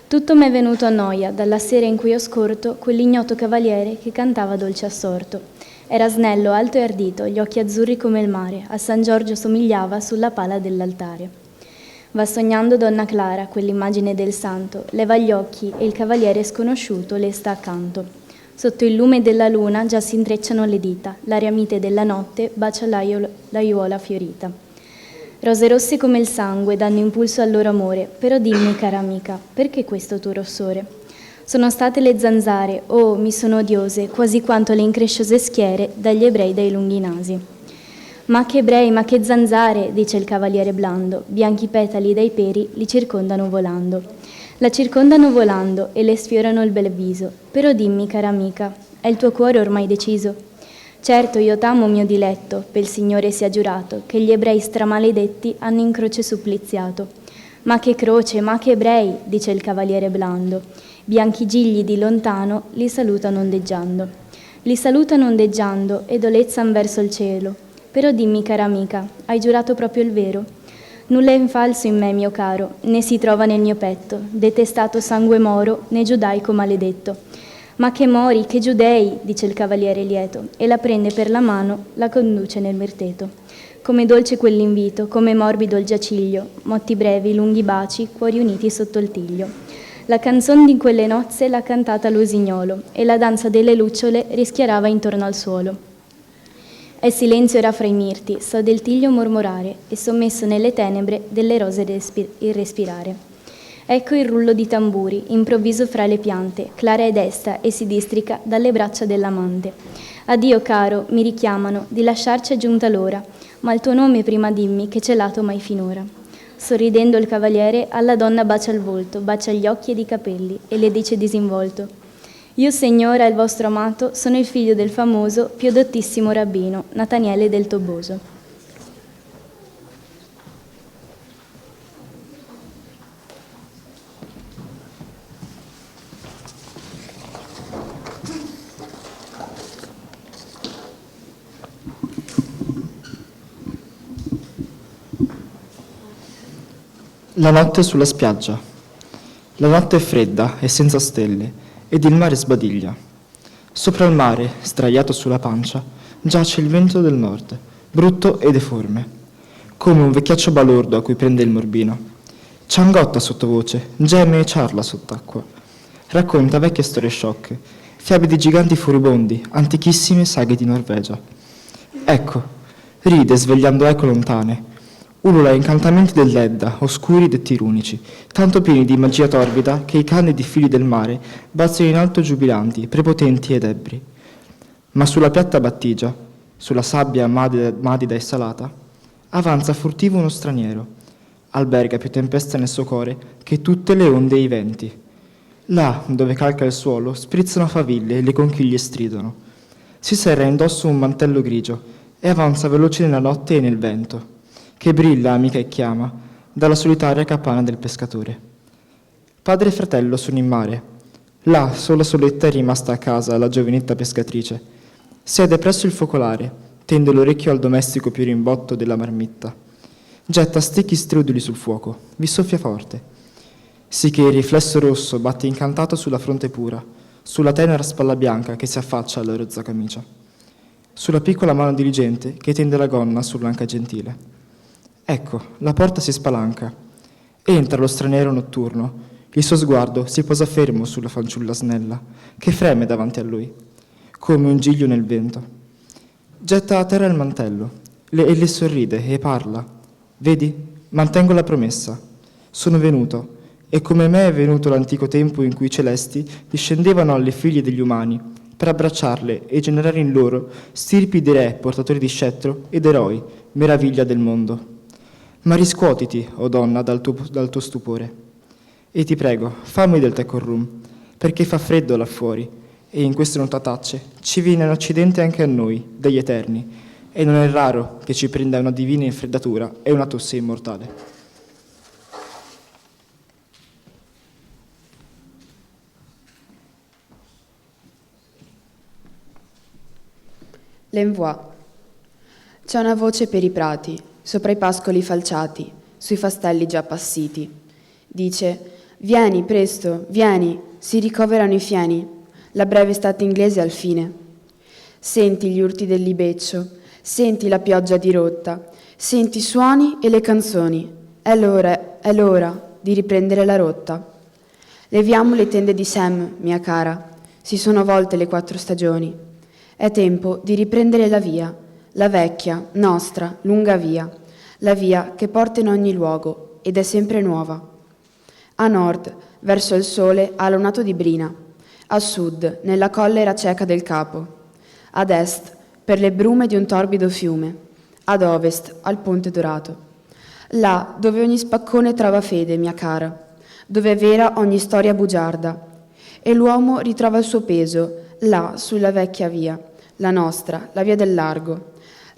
Tutto m'è venuto a noia dalla sera in cui ho scorto quell'ignoto cavaliere che cantava dolce assorto. Era snello, alto e ardito, gli occhi azzurri come il mare, a San Giorgio somigliava sulla pala dell'altare. Va sognando donna Clara, quell'immagine del santo, leva gli occhi e il cavaliere sconosciuto le sta accanto. Sotto il lume della luna già si intrecciano le dita, l'aria mite della notte bacia l'aiuola fiorita. Rose rosse come il sangue danno impulso al loro amore, però dimmi, cara amica, perché questo tuo rossore? Sono state le zanzare, oh, mi sono odiose, quasi quanto le incresciose schiere dagli ebrei dai lunghi nasi. Ma che ebrei, ma che zanzare, dice il cavaliere blando, bianchi petali dai peri li circondano volando. La circondano volando e le sfiorano il bel viso, però dimmi, cara amica, è il tuo cuore ormai deciso? Certo, io t'amo, mio diletto, pel Signore sia giurato, che gli ebrei stramaledetti hanno in croce suppliziato. Ma che croce, ma che ebrei, dice il cavaliere blando, bianchi gigli di lontano li salutano ondeggiando. Li salutano ondeggiando e dolezzan verso il cielo. Però dimmi, cara amica, hai giurato proprio il vero? Nulla è in falso in me, mio caro, né si trova nel mio petto, detestato sangue moro, né giudaico maledetto. Ma che mori, che giudei, dice il cavaliere lieto, e la prende per la mano, la conduce nel mirteto. Come dolce quell'invito, come morbido il giaciglio, motti brevi, lunghi baci, cuori uniti sotto il tiglio. La canzone di quelle nozze l'ha cantata l'usignolo, e la danza delle lucciole rischiarava intorno al suolo. E silenzio era fra i mirti, so del tiglio mormorare, e sommesso nelle tenebre delle rose il respirare. Ecco il rullo di tamburi, improvviso fra le piante, clara e desta e si districa dalle braccia dell'amante. Addio caro, mi richiamano, di lasciarci è giunta l'ora, ma il tuo nome prima dimmi che celato mai finora. Sorridendo il cavaliere alla donna bacia il volto, bacia gli occhi ed i capelli e le dice disinvolto: io, signora, il vostro amato, sono il figlio del famoso, più dottissimo rabbino, Nataniele del Toboso. La notte sulla spiaggia. La notte è fredda e senza stelle, ed il mare sbadiglia. Sopra il mare, sdraiato sulla pancia, giace il vento del nord, brutto e deforme, come un vecchiaccio balordo a cui prende il morbino. Ciangotta sottovoce, geme e ciarla sott'acqua. Racconta vecchie storie sciocche, fiabe di giganti furibondi, antichissime saghe di Norvegia. Ecco, ride svegliando eco lontane, ulula incantamenti dell'Edda, oscuri detti runici, tanto pieni di magia torbida che i candidi fili del mare balzano in alto giubilanti, prepotenti ed ebbri. Ma sulla piatta battigia, sulla sabbia madida e salata, avanza furtivo uno straniero, alberga più tempesta nel suo cuore che tutte le onde e i venti. Là, dove calca il suolo, sprizzano faville e le conchiglie stridono. Si serra indosso un mantello grigio e avanza veloce nella notte e nel vento, che brilla amica e chiama dalla solitaria capanna del pescatore. Padre e fratello sono in mare. Là, sola soletta è rimasta a casa la giovinetta pescatrice. Siede presso il focolare, tende l'orecchio al domestico più rimbotto della marmitta. Getta stecchi strudoli sul fuoco, vi soffia forte. Sì che il riflesso rosso batte incantato sulla fronte pura, sulla tenera spalla bianca che si affaccia alla rozza camicia, sulla piccola mano diligente che tende la gonna sull'anca gentile. Ecco, la porta si spalanca. Entra lo straniero notturno. Il suo sguardo si posa fermo sulla fanciulla snella, che freme davanti a lui, come un giglio nel vento. Getta a terra il mantello e le sorride e parla. Vedi, mantengo la promessa. Sono venuto, e come me è venuto l'antico tempo in cui i celesti discendevano alle figlie degli umani per abbracciarle e generare in loro stirpi di re, portatori di scettro ed eroi, meraviglia del mondo. Ma riscuotiti, o donna, dal tuo stupore, e ti prego, fammi del tè col rum, perché fa freddo là fuori, e in queste notatacce ci viene un accidente anche a noi, degli eterni, e non è raro che ci prenda una divina infreddatura e una tosse immortale. L'envoi. C'è una voce per i prati, sopra i pascoli falciati, sui fastelli già appassiti. Dice: vieni, presto, vieni, si ricoverano i fieni, la breve estate inglese al fine. Senti gli urti del libeccio, senti la pioggia dirotta, senti i suoni e le canzoni. È l'ora di riprendere la rotta. Leviamo le tende di Sam, mia cara, si sono volte le 4 stagioni. È tempo di riprendere la via, la vecchia, nostra, lunga via, la via che porta in ogni luogo ed è sempre nuova. A nord, verso il sole, ha l'onato di brina, a sud, nella collera cieca del capo, ad est, per le brume di un torbido fiume, ad ovest, al ponte dorato. Là, dove ogni spaccone trova fede, mia cara, dove è vera ogni storia bugiarda, e l'uomo ritrova il suo peso, là, sulla vecchia via, la nostra, la via del largo,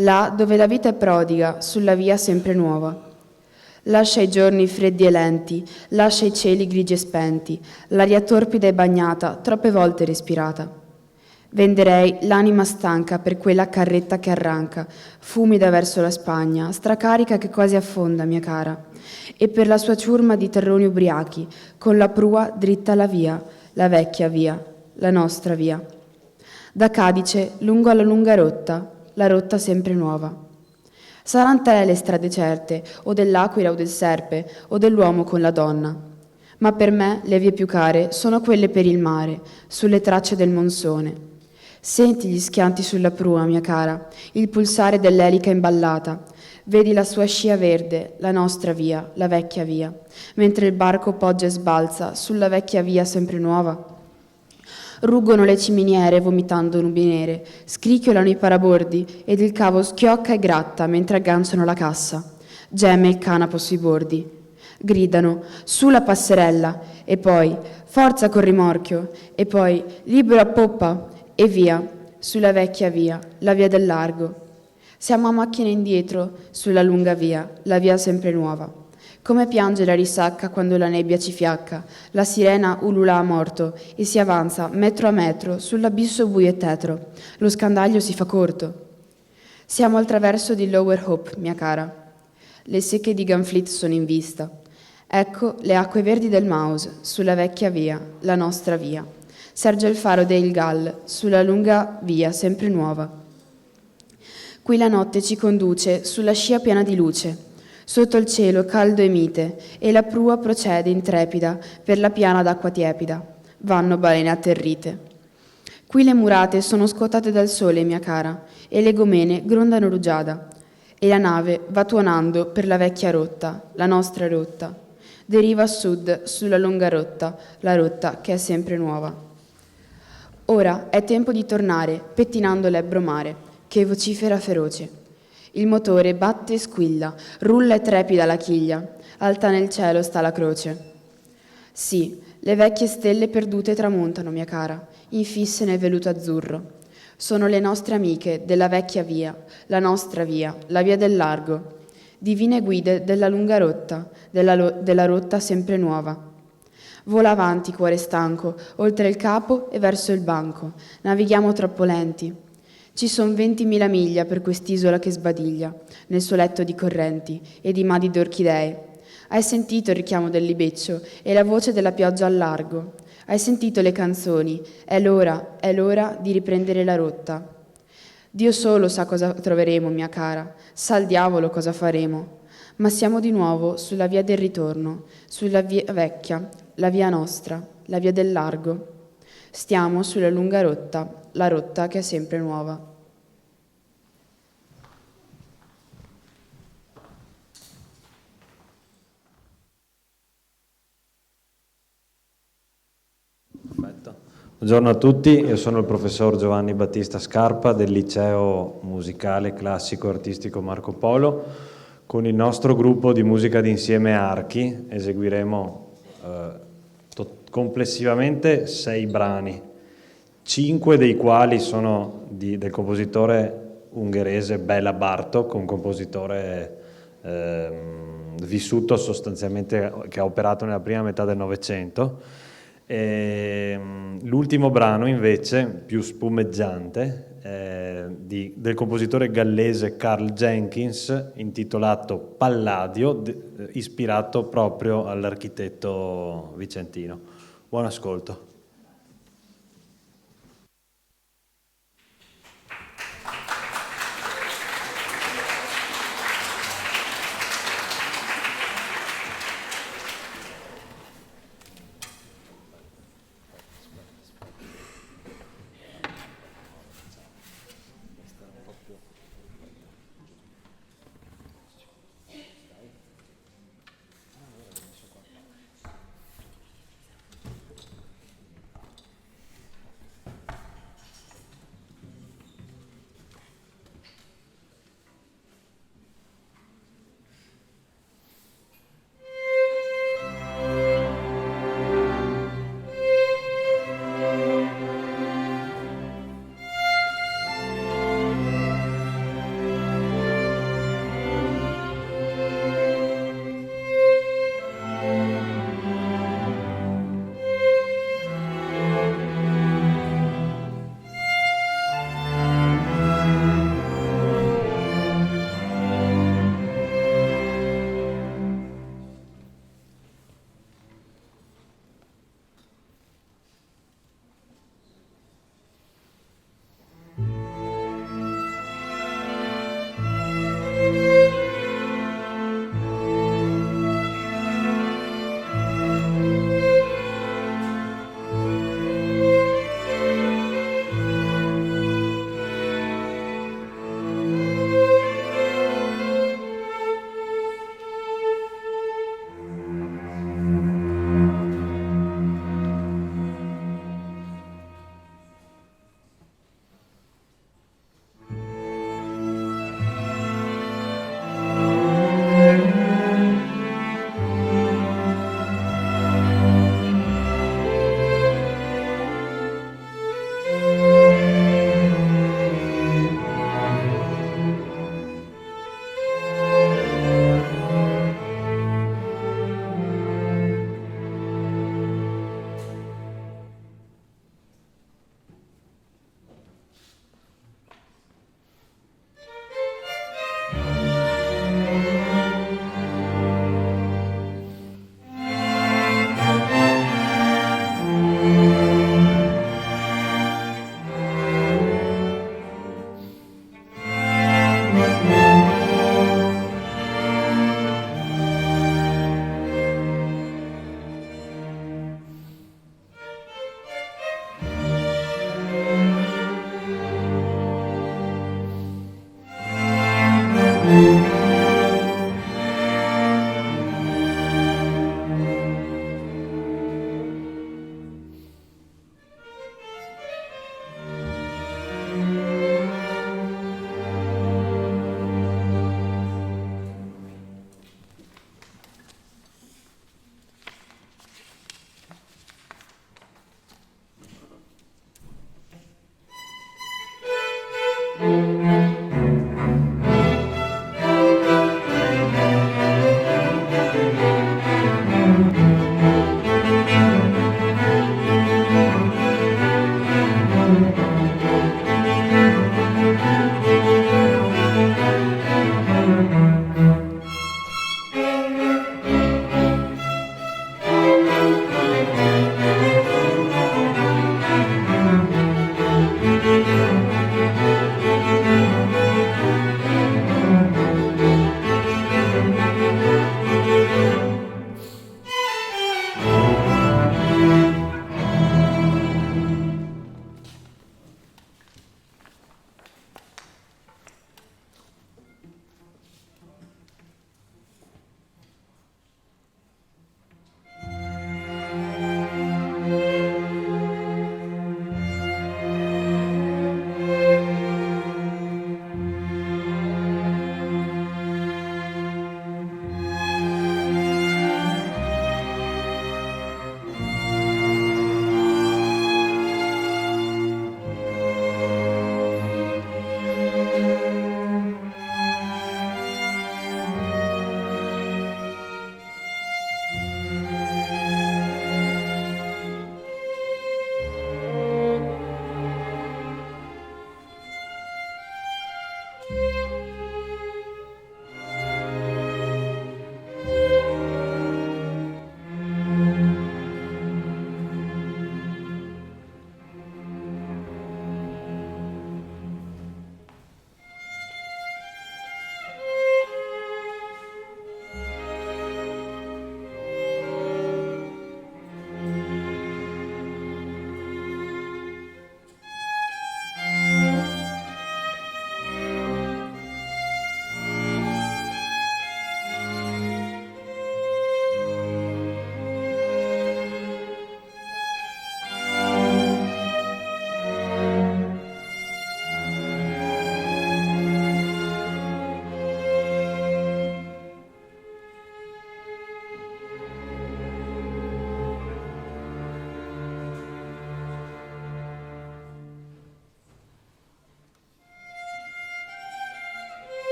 là dove la vita è prodiga, sulla via sempre nuova. Lascia i giorni freddi e lenti, lascia i cieli grigi e spenti, l'aria torpida e bagnata, troppe volte respirata. Venderei l'anima stanca per quella carretta che arranca, fumida verso la Spagna, stracarica che quasi affonda, mia cara, e per la sua ciurma di terroni ubriachi, con la prua dritta alla via, la vecchia via, la nostra via. Da Cadice, lungo alla lunga rotta, la rotta sempre nuova. Saran te le strade certe, o dell'aquila o del serpe, o dell'uomo con la donna. Ma per me le vie più care sono quelle per il mare, sulle tracce del monsone. Senti gli schianti sulla prua, mia cara, il pulsare dell'elica imballata. Vedi la sua scia verde, la nostra via, la vecchia via, mentre il barco poggia e sbalza sulla vecchia via sempre nuova. Ruggono le ciminiere vomitando nubi nere, scricchiolano i parabordi ed il cavo schiocca e gratta mentre agganciano la cassa. Geme il canapo sui bordi. Gridano, su la passerella, e poi, forza col rimorchio, e poi, libero a poppa, e via, sulla vecchia via, la via del largo. Siamo a macchine indietro, sulla lunga via, la via sempre nuova. Come piange la risacca quando la nebbia ci fiacca, la sirena ulula a morto e si avanza metro a metro sull'abisso buio e tetro. Lo scandaglio si fa corto. Siamo al traverso di Lower Hope, mia cara. Le secche di Gunfleet sono in vista. Ecco le acque verdi del Maus, sulla vecchia via, la nostra via. Serge il faro del Gall, sulla lunga via sempre nuova. Qui la notte ci conduce sulla scia piena di luce, sotto il cielo caldo e mite, e la prua procede intrepida per la piana d'acqua tiepida. Vanno balene atterrite. Qui le murate sono scuotate dal sole, mia cara, e le gomene grondano rugiada, e la nave va tuonando per la vecchia rotta, la nostra rotta. Deriva a sud sulla lunga rotta, la rotta che è sempre nuova. Ora è tempo di tornare, pettinando l'ebbro mare, che vocifera feroce. Il motore batte e squilla, rulla e trepida la chiglia, alta nel cielo sta la croce. Sì, le vecchie stelle perdute tramontano, mia cara, infisse nel veluto azzurro. Sono le nostre amiche della vecchia via, la nostra via, la via del largo. Divine guide della lunga rotta, della rotta sempre nuova. Vola avanti, cuore stanco, oltre il capo e verso il banco. Navighiamo troppo lenti. Ci son 20.000 miglia per quest'isola che sbadiglia, nel suo letto di correnti e di madi d'orchidee. Hai sentito il richiamo del libeccio e la voce della pioggia al largo. Hai sentito le canzoni. È l'ora di riprendere la rotta. Dio solo sa cosa troveremo, mia cara, sa il diavolo cosa faremo, ma siamo di nuovo sulla via del ritorno, sulla via vecchia, la via nostra, la via del largo. Stiamo sulla lunga rotta, la rotta che è sempre nuova. Buongiorno a tutti, io sono il professor Giovanni Battista Scarpa del Liceo Musicale Classico Artistico Marco Polo. Con il nostro gruppo di musica d'insieme Archi eseguiremo complessivamente 6 brani, 5 dei quali sono del compositore ungherese Béla Bartók, un compositore vissuto sostanzialmente, che ha operato nella prima metà del Novecento. L'ultimo brano invece, più spumeggiante, del compositore gallese Karl Jenkins, intitolato Palladio, ispirato proprio all'architetto vicentino. Buon ascolto.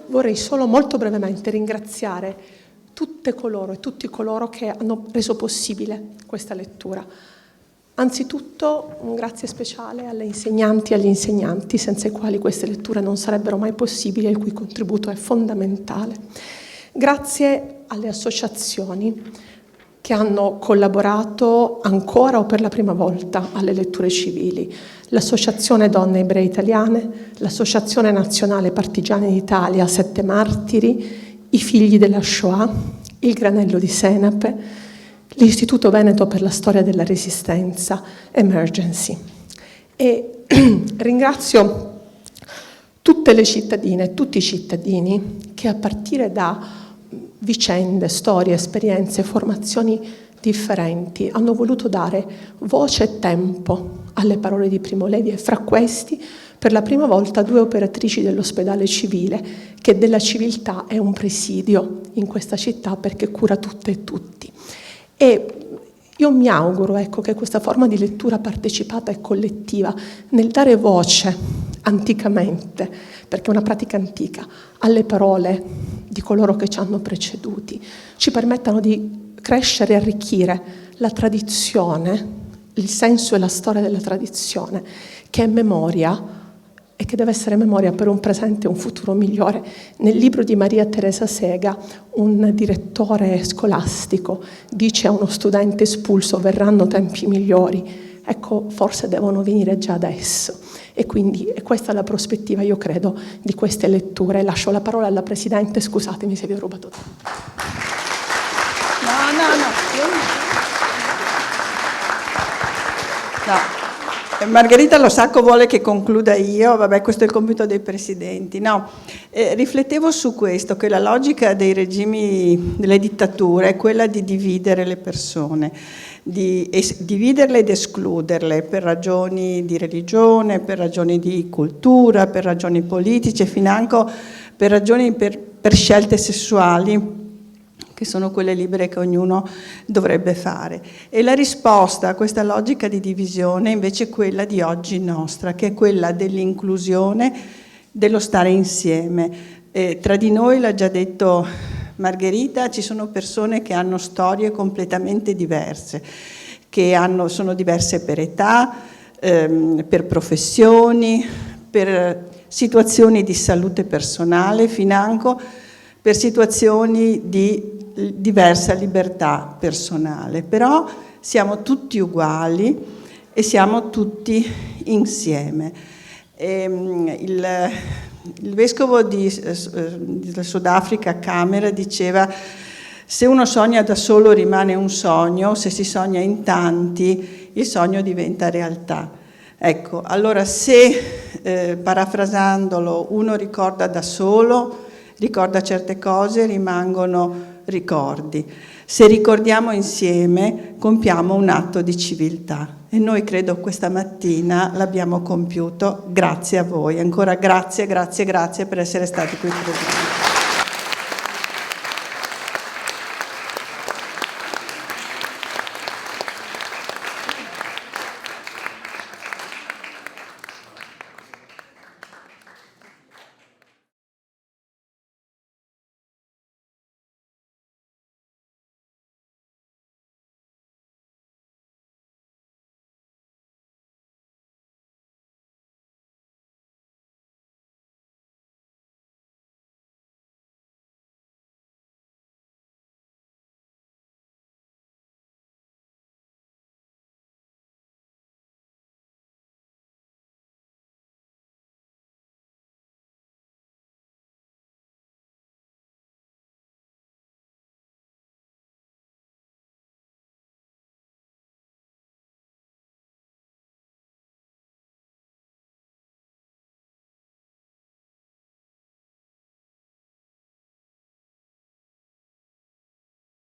vorrei solo molto brevemente ringraziare tutte coloro e tutti coloro che hanno reso possibile questa lettura. Anzitutto un grazie speciale alle insegnanti e agli insegnanti, senza i quali queste letture non sarebbero mai possibili e il cui contributo è fondamentale. Grazie alle associazioni che hanno collaborato ancora o per la prima volta alle letture civili. L'Associazione Donne Ebree Italiane, l'Associazione Nazionale Partigiani d'Italia, 7 Martiri, i Figli della Shoah, il Granello di Senape, l'Istituto Veneto per la Storia della Resistenza, Emergency. E ringrazio tutte le cittadine e tutti i cittadini che a partire da vicende, storie, esperienze, formazioni differenti hanno voluto dare voce e tempo alle parole di Primo Levi, e fra questi per la prima volta 2 operatrici dell'ospedale civile, che della civiltà è un presidio in questa città perché cura tutte e tutti. E io mi auguro, ecco, che questa forma di lettura partecipata e collettiva nel dare voce anticamente, perché è una pratica antica, alle parole di coloro che ci hanno preceduti, ci permettano di crescere e arricchire la tradizione, il senso e la storia della tradizione, che è memoria e che deve essere memoria per un presente e un futuro migliore. Nel libro di Maria Teresa Sega, un direttore scolastico dice a uno studente espulso: verranno tempi migliori. Ecco, forse devono venire già adesso. E quindi questa è la prospettiva, io credo, di queste letture. Lascio la parola alla Presidente, scusatemi se vi ho rubato tempo. No, Margherita Losacco vuole che concluda io, vabbè, questo è il compito dei presidenti. No, riflettevo su questo, che la logica dei regimi, delle dittature, è quella di dividere le persone, di dividerle ed escluderle per ragioni di religione, per ragioni di cultura, per ragioni politiche, financo per ragioni per scelte sessuali, che sono quelle libere che ognuno dovrebbe fare. E la risposta a questa logica di divisione invece è quella di oggi nostra, che è quella dell'inclusione, dello stare insieme. Tra di noi, l'ha già detto Margherita, ci sono persone che hanno storie completamente diverse, che sono diverse per età, per professioni, per situazioni di salute personale, financo per situazioni di diversa libertà personale, però siamo tutti uguali e siamo tutti insieme. Il vescovo del Sudafrica, Camera, diceva: se uno sogna da solo rimane un sogno, se si sogna in tanti il sogno diventa realtà. Ecco, allora se, parafrasandolo, uno ricorda da solo, ricorda certe cose, rimangono ricordi. Se ricordiamo insieme, compiamo un atto di civiltà. E noi credo questa mattina l'abbiamo compiuto grazie a voi. Ancora grazie per essere stati qui presenti.